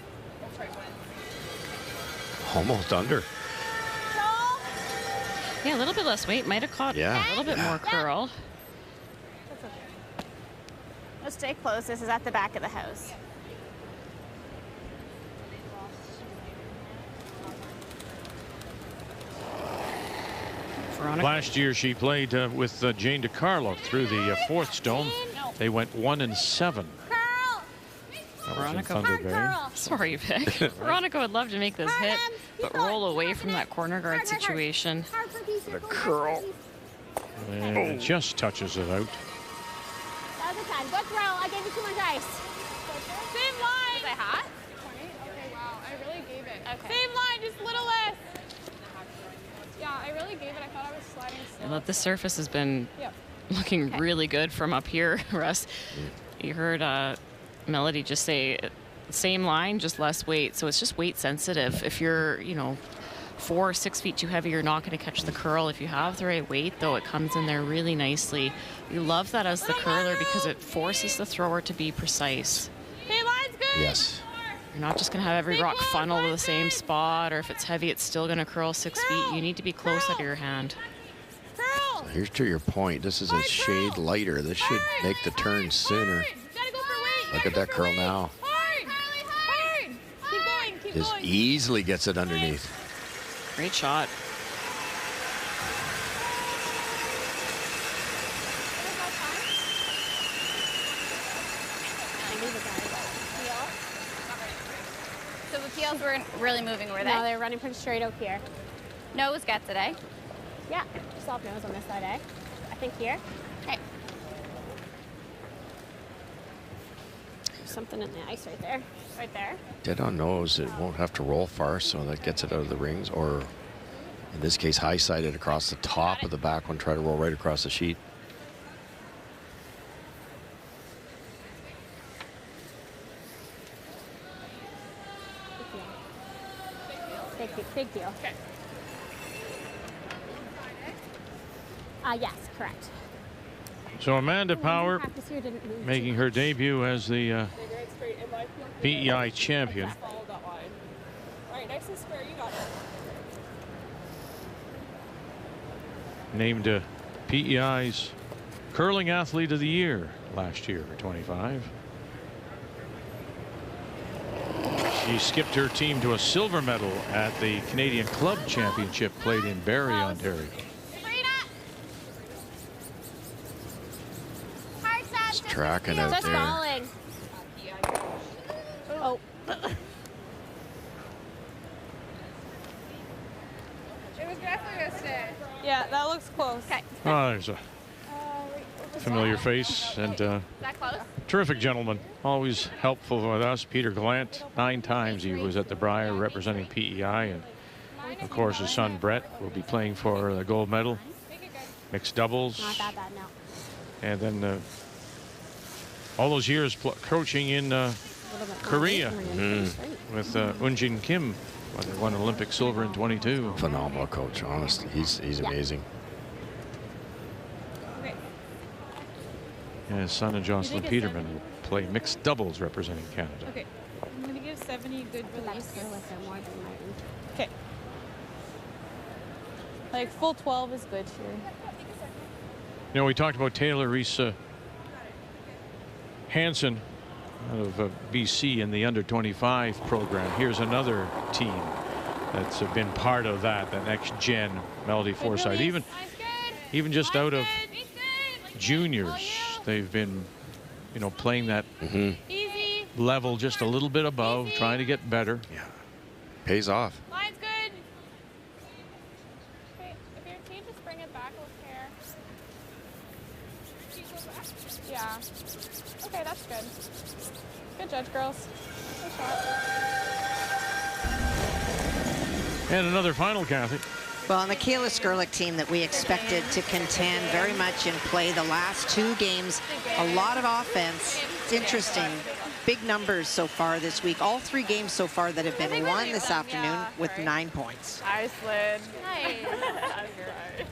Almost under. Yeah, a little bit less weight. Might have caught a little bit more curl. That's okay. Let's stay close. This is at the back of the house. Veronica. Last year she played with Jane DiCarlo through the fourth stone. They went 1-7. Veronica. Thunder Bay. Sorry, Vic. Veronica would love to make this hit, but roll away from that corner guard situation. The curl. And it just touches it out. That was a 10. Good throw. I gave you too much ice. Same line. Was I hot? Okay, wow. I really gave it. Okay. Same line, just a little less. Yeah, I really gave it. I thought I was sliding still. The surface has been looking really good from up here, Russ. You heard Melody just say same line, just less weight. So it's just weight sensitive. If you're, 4 or 6 feet too heavy, you're not going to catch the curl. If you have the right weight, though, it comes in there really nicely. You love that as the curler because it forces the thrower to be precise. Okay, line's good. Yes. You're not just going to have every rock funnel to the same spot, or if it's heavy, it's still going to curl 6 feet. You need to be close out of your hand. So here's to your point. This is a shade lighter. This should make the turn sooner. Look at that curl now. Just easily gets it underneath. Great shot. So the heels weren't really moving, were they? No, they're running pretty straight out here. Nose gets it, eh? Yeah, soft nose on this side, eh? I think here. Okay. There's something in the ice right there. Right there. Dead on nose, it won't have to roll far, so that gets it out of the rings, or in this case, high-sided across the top of the back one, try to roll right across the sheet. Big deal. Okay. Yes, correct. So Amanda Power Practice here didn't move making too her much. debut as the PEI champion. All right, nice and square. You got it. Named PEI's Curling Athlete of the Year last year for 25. She skipped her team to a silver medal at the Canadian Club Championship played in Barrie, Ontario. Just tracking out there. Falling. Oh. It was definitely a stay. Yeah, that looks close. Okay. Oh, there's a familiar face and Is that close? terrific gentleman, always helpful with us. Peter Gallant, 9 times he was at the Brier representing PEI, and of course his son Brett will be playing for the gold medal, mixed doubles, Not that bad, no. and then all those years coaching in Korea with Eunjin Kim, when they won Olympic silver in 22. Phenomenal coach, honestly. He's amazing. And his son and Jocelyn Peterman will play mixed doubles representing Canada. Okay. I'm going to give 70 good release. Okay. Like full 12 is good here. You know, we talked about Taylor Reese Hansen out of BC in the under-25 program. Here's another team that's been part of that next gen Melody Forsyth. Even just out of juniors, they've been, you know, playing that level just a little bit above, trying to get better. Yeah, pays off. Line's good. Okay, if your team just bring it back with care. Yeah. Okay, that's good. Good judge, girls. Good shot. And another final, Kathy. Well, and the Kayla Skurlik team that we expected to contend very much in play the last 2 games. A lot of offense. It's interesting. Big numbers so far this week. All 3 games so far that have been won this afternoon with 9 points. I slid. Nice.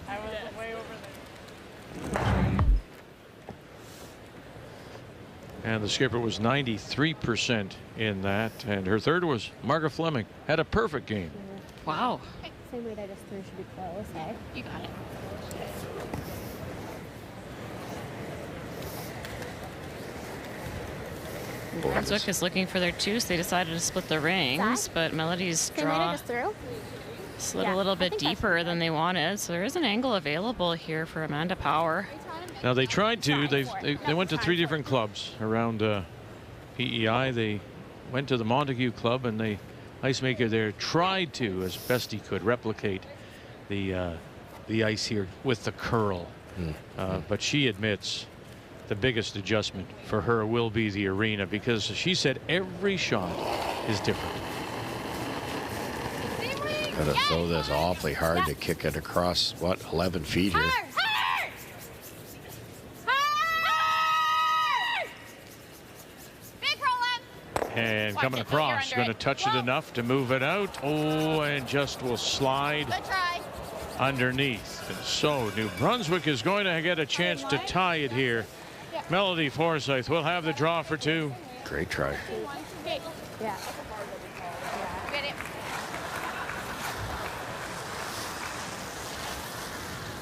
I was way over there. And the skipper was 93% in that. And her third was Marga Fleming. Had a perfect game. Wow. Same weight I just threw should be close, eh? You got it. Brunswick is looking for their 2, so they decided to split the rings, but Melody's draw slid a little bit deeper than they wanted, so there is an angle available here for Amanda Power. Now they tried to. They went to 3 different clubs around PEI. They went to the Montague Club, and the ice maker there tried to, as best he could, replicate the ice here with the curl. But she admits the biggest adjustment for her will be the arena, because she said every shot is different. Gotta throw this awfully hard to kick it across, what, 11 feet here. And coming across, going to touch it enough to move it out. Oh, and just will slide underneath. And so New Brunswick is going to get a chance to tie it here. Melody Forsyth will have the draw for 2. Great try. Okay, Yeah. Get it.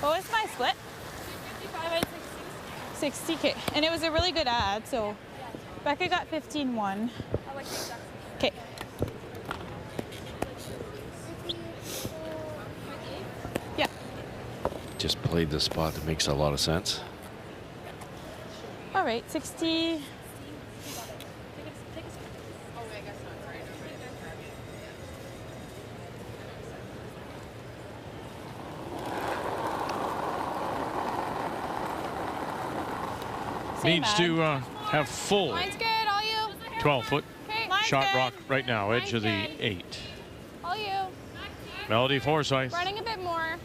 What was my split? 55 and 60. 60K. And it was a really good ad, so Becca got 15-1. I like the exact Okay. Yeah. Just played the spot that makes a lot of sense. All right, 60. Needs to have full Mine's good, all you. 12-foot Okay. shot rock right now, edge of the 8. All you. Melody Forsyth. Running a bit more.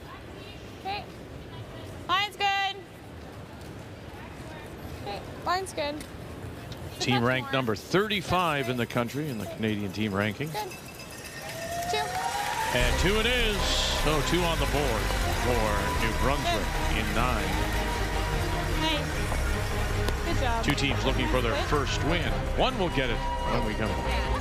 Okay. Mine's good. Okay, mine's good. Team ranked number 35 in the country in the Canadian team ranking. Good. 2. And 2 it is. So 2 on the board for New Brunswick in 9. Nice. Good job. 2 teams looking for their first win. One will get it when we come back.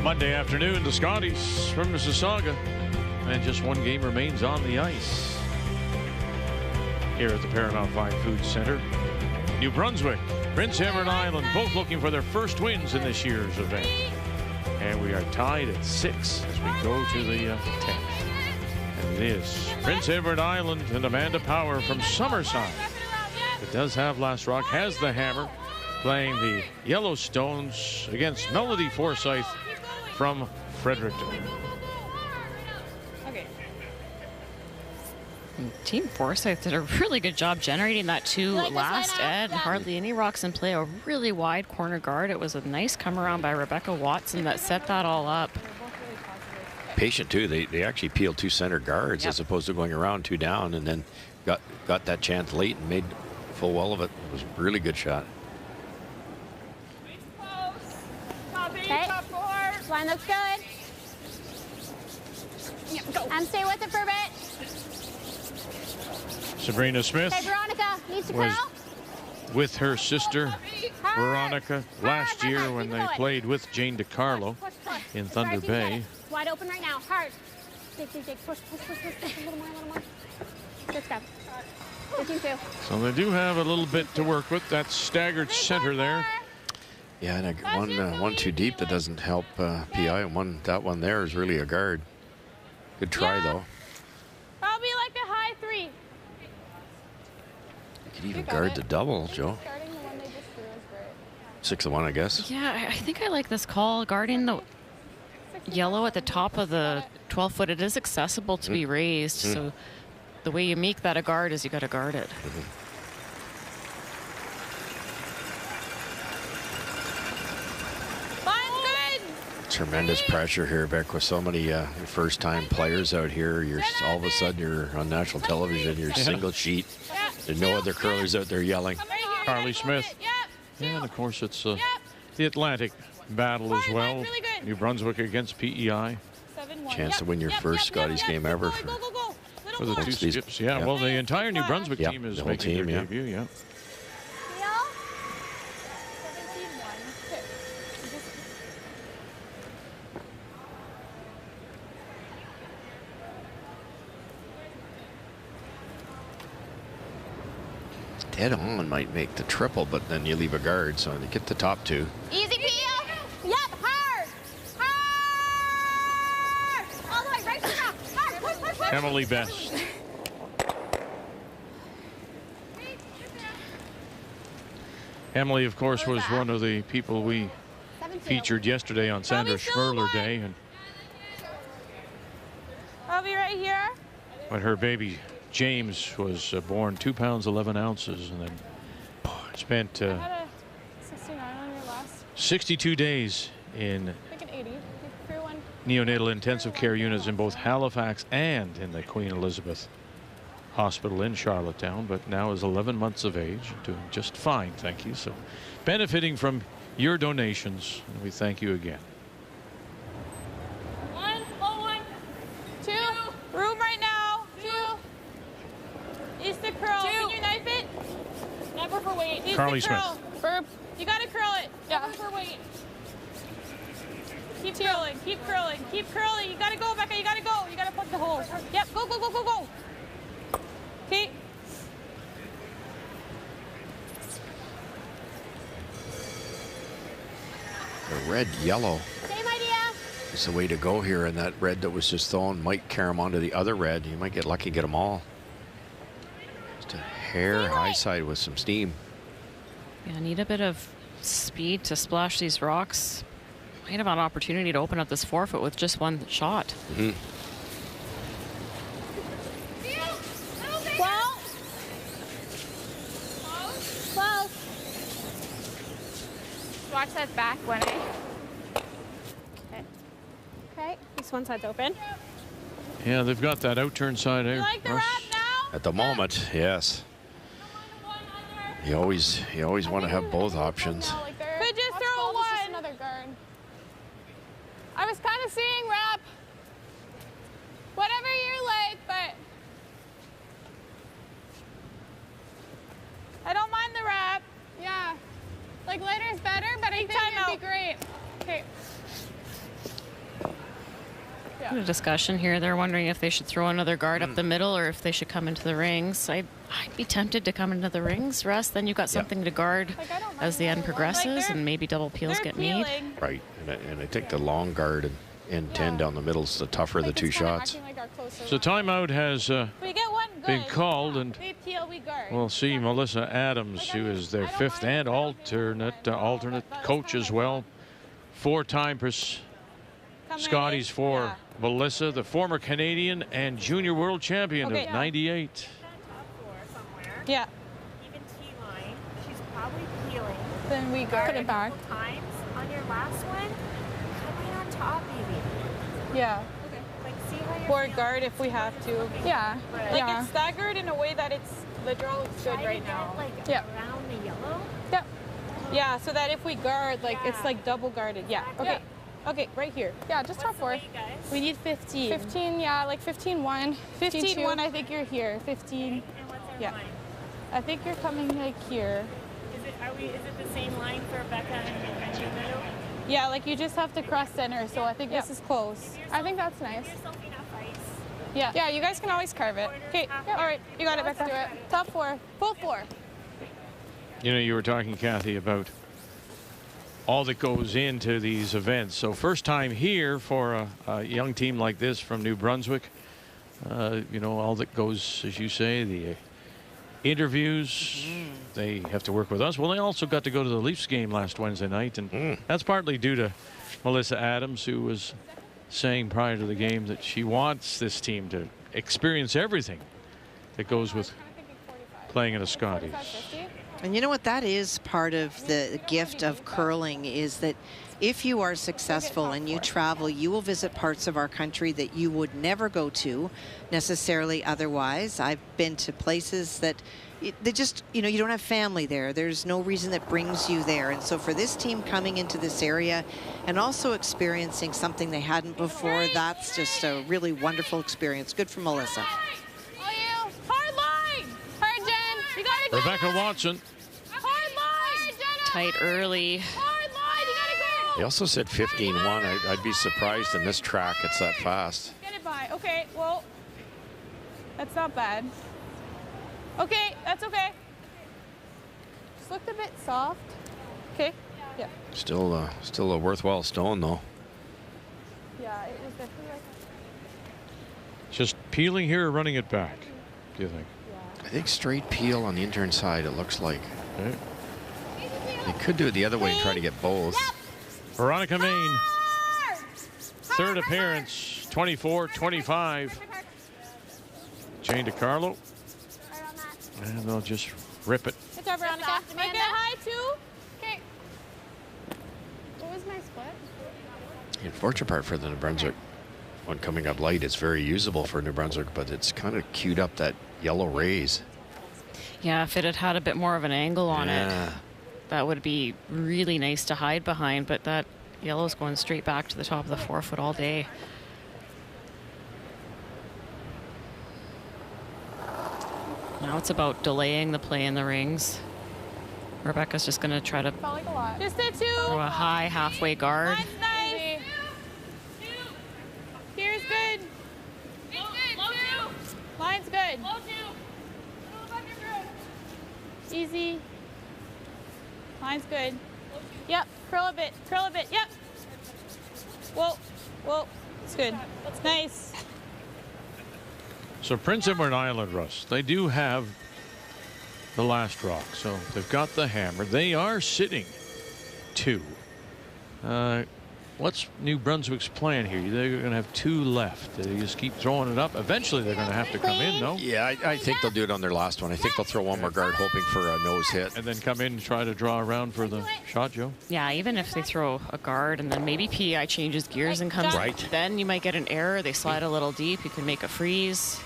Monday afternoon, the Scotties from Mississauga, and just one game remains on the ice here at the Paramount Fine Foods Centre. New Brunswick, Prince Edward Island, both looking for their first wins in this year's event. And we are tied at 6 as we go to the 10th. And it is Prince Edward Island and Amanda Power from Summerside. It does have last rock, has the hammer, playing the Yellowstones against Melody Forsyth from Fredericton. Okay. Team Forsyth did a really good job generating that two last end. Hardly any rocks in play. A really wide corner guard. It was a nice come around by Rebecca Watson that set that all up. Patient too. They actually peeled 2 center guards as opposed to going around 2 down, and then got that chance late and made full well of it. It was a really good shot. Okay. Line looks good. Yep, go. Stay with it for a bit. Sabrina Smith Okay, Veronica needs to curl. with her sister Veronica last year when they played with Jane DiCarlo in Thunder Bay. Wide open right now. Hard. Dig, dig, dig. Push, push, push, push. A little more, a little more. Let's go. 15-2. So they do have a little bit to work with. That staggered center there. Yeah, and one too deep that doesn't help PI, and that one there is really a guard. Good try though. Probably like a high 3. You could even guard the double, Joe. 6-1, I guess. Yeah, I think I like this call. Guarding the yellow at the top of the 12-foot, it is accessible to be raised. So the way you make that a guard is you got to guard it. Tremendous pressure here, Beck, with so many first-time players out here. All of a sudden you're on national television. You're single sheet. There's no other curlers out there yelling. Carly Smith. Yeah, and of course it's the Atlantic battle as well. New Brunswick against PEI. Chance to win your first Scotties game ever for the 2 skips. Yeah, well, the entire New Brunswick team is making their debut. Yeah. Dead on might make the triple, but then you leave a guard, so they get the top 2. Easy peel. Yep, hard. Hard. All the way, right to the top. Hard. Push, push, push. Emily Best. Emily, of course, was one of the people we featured yesterday on Sandra Schmerler Day. And I'll be right here. when her baby James was born, 2 pounds 11 ounces, and then spent 62 days in neonatal intensive care units in both Halifax and in the Queen Elizabeth Hospital in Charlottetown, but now is 11 months of age, doing just fine, thank you. So benefiting from your donations, and we thank you again. 1, low 1, 2, room right now, 2, is the curl, can you knife it? Never for weight. Carly Smith. Burp. You gotta curl it, never for weight. Keep curling, keep curling, keep curling. You gotta go, Becca, you gotta go. You gotta plug the hole. Yep, go, go, go, go, go. Okay. The red, yellow. Same idea. It's the way to go here, and that red that was just thrown might carry them onto the other red. You might get lucky and get them all. Just a hair high side with some steam. Yeah, need a bit of speed to splash these rocks. Might have an opportunity to open up this 4-foot with just one shot. 12. Watch that back one, eh? Okay. Okay, this one side's open. Yeah, they've got that out-turn side here. Like the wrap now? At the moment, yes. You always want to have both options. Could just throw one. Another guard. I was kind of seeing wrap. Whatever you like, but I don't mind the wrap. Yeah. Like later is better, but I think it'd be great. Okay. A discussion here. They're wondering if they should throw another guard up the middle or if they should come into the rings. I'd be tempted to come into the rings, Russ. Then you've got something to guard as the end progresses, and maybe double peels get made. Right, and I think the long guard and 10 down the middle is the tougher of the 2 shots. So timeout has been called, and we'll see Melissa Adams, who is their 5th and alternate coach as well, 4-time Scotties for Melissa, the former Canadian and junior world champion of '98. Yeah. Even T-line. She's probably peeling. Then we guard it back. Times on your last one, coming on top, maybe. Yeah. Like, see how you're Or feeling. guard if we have to. Yeah. Right. Like it's staggered in a way that the draw looks good right now. Like around the yellow. Yep. Yeah, so that if we guard, like it's like double guarded. Yeah. Okay. Okay, right here. Yeah, just top 4. We need 15. 15, yeah, like 15-1. 15-1, I think you're here. 15. And what's our line? I think you're coming like here. Is it the same line for Becca and Juno? Yeah, like you just have to cross center, so I think this is close. I think that's nice. Give yourself enough ice. Yeah. Yeah, you guys can always carve it. Okay, all right, you got it, Becca. Let's do it. Top 4, full 4. You know, you were talking, Kathy, about all that goes into these events. So first time here for a young team like this from New Brunswick. You know, all that goes, as you say, the interviews. They have to work with us. Well, they also got to go to the Leafs game last Wednesday night, and that's partly due to Melissa Adams, who was saying prior to the game that she wants this team to experience everything that goes with playing in a Scotties. And you know what, that is part of the gift of curling, is that if you are successful and you travel, you will visit parts of our country that you would never go to necessarily otherwise. I've been to places that they just, you know, you don't have family there. There's no reason that brings you there. And so for this team coming into this area and also experiencing something they hadn't before, that's just a really wonderful experience. Good for Melissa. Hard line! Hard, Jen! You got it, Rebecca Watson. Hard line! Tight early. Hard line! You gotta go! They also said 15-1. I'd be surprised in this track it's that fast. Get it by. Okay, well, that's not bad. Okay, that's okay. Just looked a bit soft. Okay. Yeah. Still a worthwhile stone, though. Yeah, it was definitely like. Just peeling here or running it back, do you think? I think straight peel on the intern side, it looks like. Okay. They could do it the other way and try to get both. Veronica Main, third appearance, 24-25. Jane DiCarlo. And they'll just rip it. Good job, Veronica. Make it high, too. Okay. What was my split? The unfortunate part for the New Brunswick one coming up light, it's very usable for New Brunswick, but it's kind of queued up that yellow raise. Yeah, if it had had a bit more of an angle on it, that would be really nice to hide behind, but that yellow's going straight back to the top of the 4-foot all day. Now it's about delaying the play in the rings. Rebecca's just going to try to Felt like a lot. Just a 2. throw a high halfway guard. Line's nice. Here's good. Line's good. Easy. Line's good. Yep. Curl a bit. Curl a bit. Yep. Whoa. Whoa. It's good. It's nice. So Prince Edward Island, Russ, they do have the last rock. So they've got the hammer. They are sitting 2. What's New Brunswick's plan here? They're going to have 2 left. They just keep throwing it up. Eventually, they're going to have to come in, no? Yeah, I think they'll do it on their last one. I think they'll throw one more guard, hoping for a nose hit. And then come in and try to draw around for the shot, Joe? Yeah, even if they throw a guard and then maybe PEI changes gears and comes Right. then you might get an error. They slide a little deep. You can make a freeze.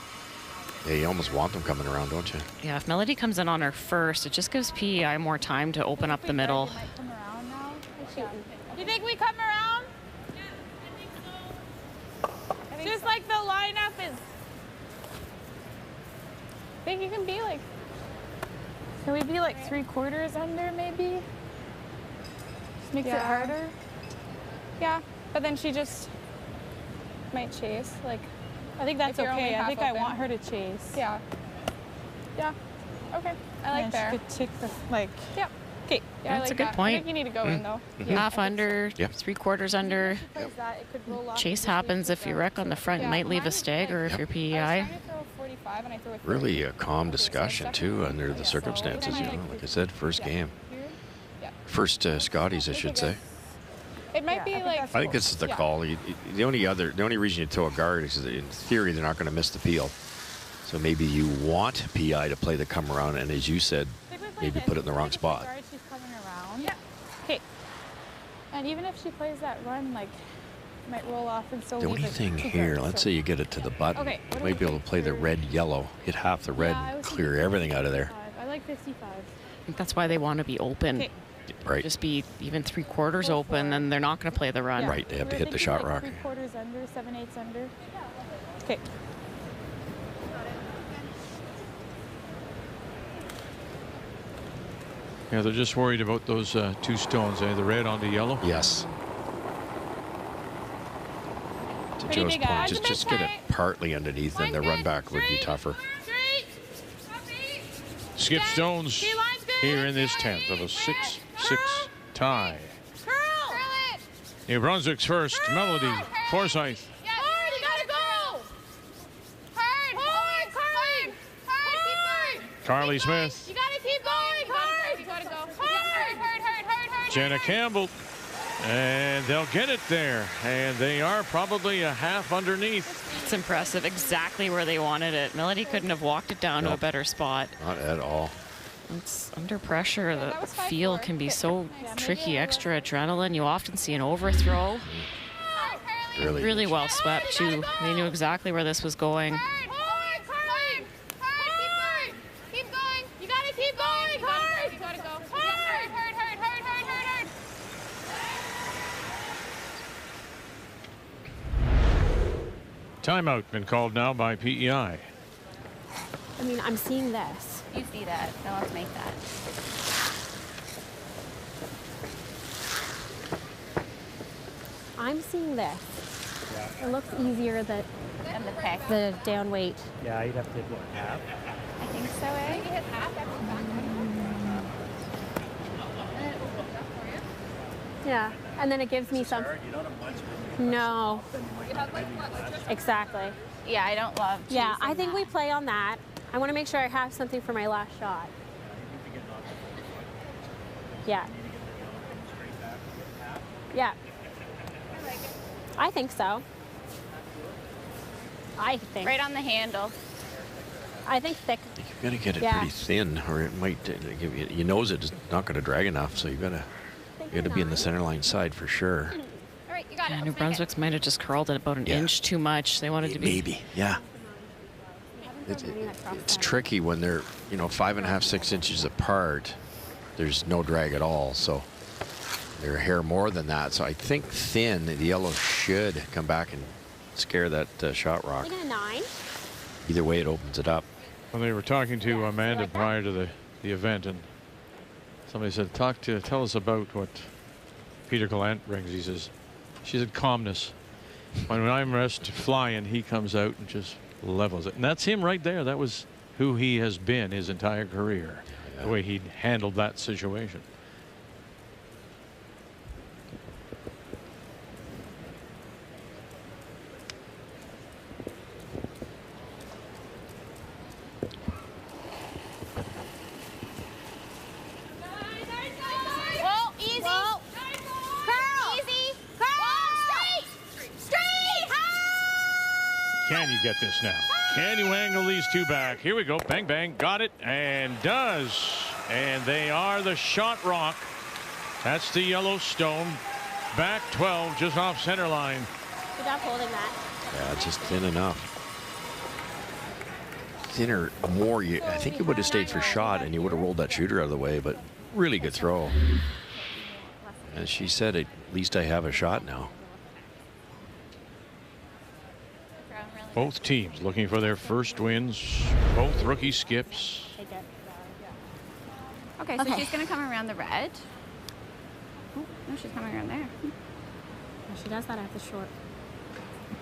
Yeah, you almost want them coming around, don't you? Yeah, if Melody comes in on her first, it just gives PEI more time to open up the middle. You think we come around? Just like the lineup is. I think you can be like. Can we be like 3/4 under maybe? Just makes it harder. Yeah, but then she just might chase. Like, I think that's okay. I think I want her to chase. Yeah. Yeah. Okay. I like that. She could tick the like. Yep. Okay. Yeah, that's a good point. I think you need to go in though. Half under, 3/4 under. Chase happens if you wreck on the front. It might leave a stagger if you're PEI. Really a calm discussion, too, under the circumstances, you know. Like I said, first game. First Scotties, I should say. It might be like. I think this is the call. The only reason you throw a guard is that in theory they're not going to miss the peel. So maybe you want PI to play the come around, and as you said, maybe put it in the wrong spot. She's coming around. Yeah. Okay. And even if she plays that run, like, might roll off and still. The only thing here, let's say you get it to the button, okay, you might be able to play the red yellow, hit half the red, clear everything out of there. I like 55. I think that's why they want to be open. Okay. Right. Just be even 3/4 open, and they're not going to play the run. Yeah. Right. They have to hit the shot rock. 3/4 under, 7/8 under. Okay. Yeah, they're just worried about those 2 stones, the red on the yellow. Yes. To Joe's point, just get it partly underneath, and the run back would be tougher. Skip stones here in this 10th of a 6-6 tie. New Brunswick's first, Melody Forsyth. Hard, you gotta go! Hard, Carly Smith. You gotta keep going, hard! You gotta go. Hard! Jenna Campbell. And they'll get it there. And they are probably a half underneath. It's impressive. Exactly where they wanted it. Melody couldn't have walked it down to a better spot. Not at all. It's under pressure. The field can be so tricky. Extra adrenaline. You often see an overthrow. Really well swept, too. They knew exactly where this was going. Keep going. You gotta keep going. Hard. You gotta go. Hard. Timeout been called now by PEI. I mean, I'm seeing this. You see that, so let's make that. I'm seeing this. It looks easier than the pick. The down weight. Yeah, you'd have to hit what, half? I think so, eh? You hit half every back. Yeah, and then it gives me some. No. Exactly. Yeah, I don't love. Yeah, I think we play on that. I want to make sure I have something for my last shot. Yeah. Yeah. I think so. I think. Right on the handle. I think thick. You've got to get it pretty thin, or it might give you. Your nose it's not going to drag enough, so you've got to be in the center line side for sure. All right, you got it. New Brunswick's might have just curled it about an inch too much. They wanted to be. Maybe, yeah. It's tricky when they're 5.5, 6 inches apart. There's no drag at all, so they're a hair more than that. So I think thin, the yellow should come back and scare that shot rock. A 9. Either way, it opens it up. Well, they were talking to Amanda prior to the event, and somebody said, tell us about what Peter Gallant brings. She said calmness. When I'm flying, he comes out and just levels it. And that's him right there. That was who he has been his entire career, the way he handled that situation. Whoa, easy. Whoa. Curl. Easy. Curl. Straight. Can you get this now? Can you angle these two back? Here we go. Bang, bang. Got it. And does. And they are the shot rock. That's the yellow stone. Back 12, just off center line. Good job holding that. Yeah, just thin enough. Thinner, more. I think you would have stayed for shot, and you would have rolled that shooter out of the way, but really good throw. As she said, at least I have a shot now. Both teams looking for their first wins. Both rookie skips. Okay, so she's going to come around the red. Oh, no, she's coming around there. When she does that at the short.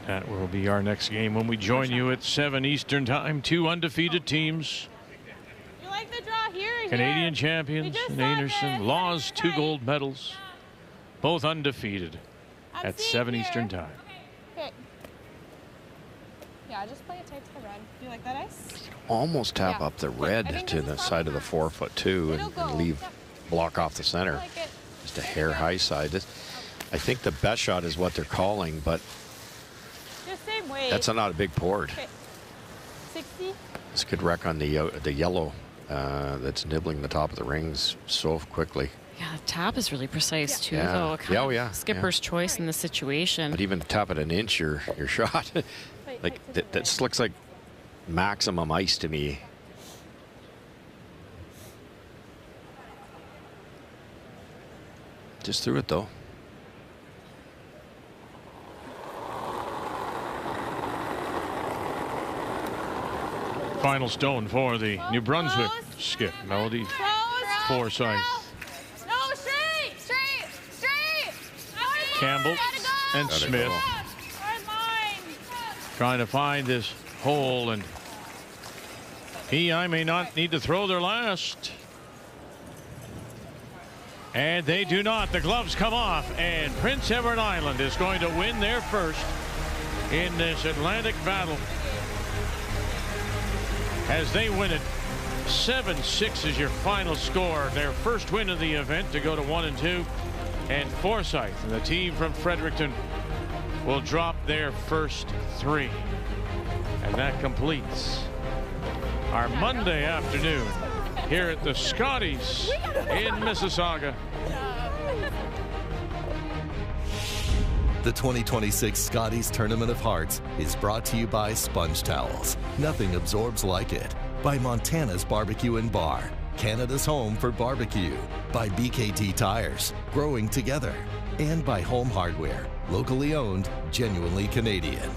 That will be our next game when we join you at 7 Eastern time. Two undefeated teams. You like the draw here? Canadian champions, Anderson, Laws, 2 gold medals. Both undefeated at 7 Eastern time. Okay. Yeah, just play it tight to the red. Do you like that ice? Almost tap up the red to the side of the 4-foot 2 and leave block off the center. Just a hair high side. I think the best shot is what they're calling, but Just same weight. that's not a big board. Okay. 60. It's a good wreck on the yellow that's nibbling the top of the rings so quickly. Yeah, the tap is really precise too, Yeah. though. Kind Yeah, of oh, yeah, skipper's choice in the situation. But even tap it an inch, your shot, like that looks like maximum ice to me. Just threw it though. Final stone for the New Brunswick skip. Melody Forsyth, No, straight, straight, straight. Campbell, and Gotta Smith go. trying to find this hole, and I may not need to throw their last. And they do not. The gloves come off, and Prince Edward Island is going to win their first in this Atlantic battle as they win it. 7-6 is your final score. Their first win of the event to go to 1-2. And Forsyth and the team from Fredericton will drop their first 3. And that completes our Monday afternoon here at the Scotties in Mississauga. The 2026 Scotties Tournament of Hearts is brought to you by Sponge Towels. Nothing absorbs like it. By Montana's Barbecue and Bar, Canada's home for barbecue. By BKT Tires, growing together. And by Home Hardware, locally owned, genuinely Canadian.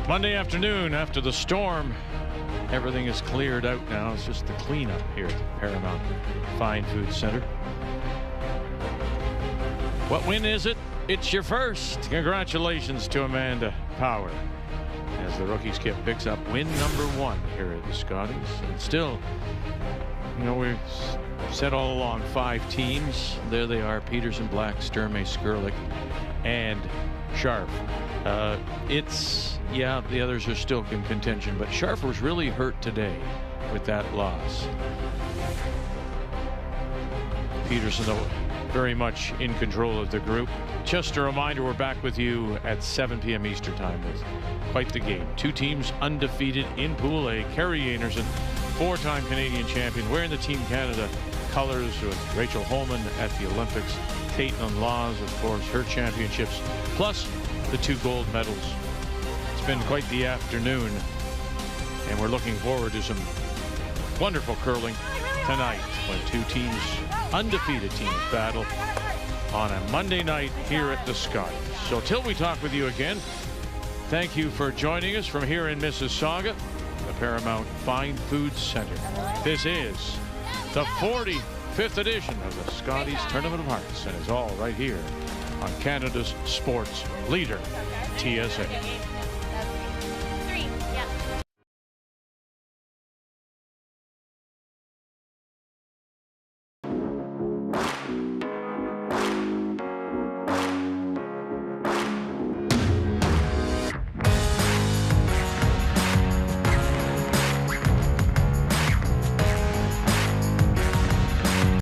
Monday afternoon after the storm, everything is cleared out now. It's just the cleanup here at the Paramount Fine Foods Centre. What win is it? It's your first. Congratulations to Amanda Power as the rookie skip picks up win number 1 here at the Scotties. And still, you know, we've said all along 5 teams. There they are: Peterson, Black, Sturmey, Skurlik, and Sharp. The others are still in contention, but Sharp was really hurt today with that loss. Peterson, though, very much in control of the group. Just a reminder, we're back with you at 7 p.m. Eastern Time with quite the game. Two teams undefeated in Pool A. Kerry Anderson, 4-time Canadian champion, wearing the Team Canada colors with Rachel Holman at the Olympics. Caitlin Laws, of course, her championships, plus the 2 gold medals. It's been quite the afternoon, and we're looking forward to some wonderful curling tonight when 2 teams, undefeated teams, battle on a Monday night here at the Scotties. So till we talk with you again, thank you for joining us from here in Mississauga, the Paramount Fine Foods Centre. This is the 45th edition of the Scotties Tournament of Hearts, and it's all right here on Canada's sports leader, TSN.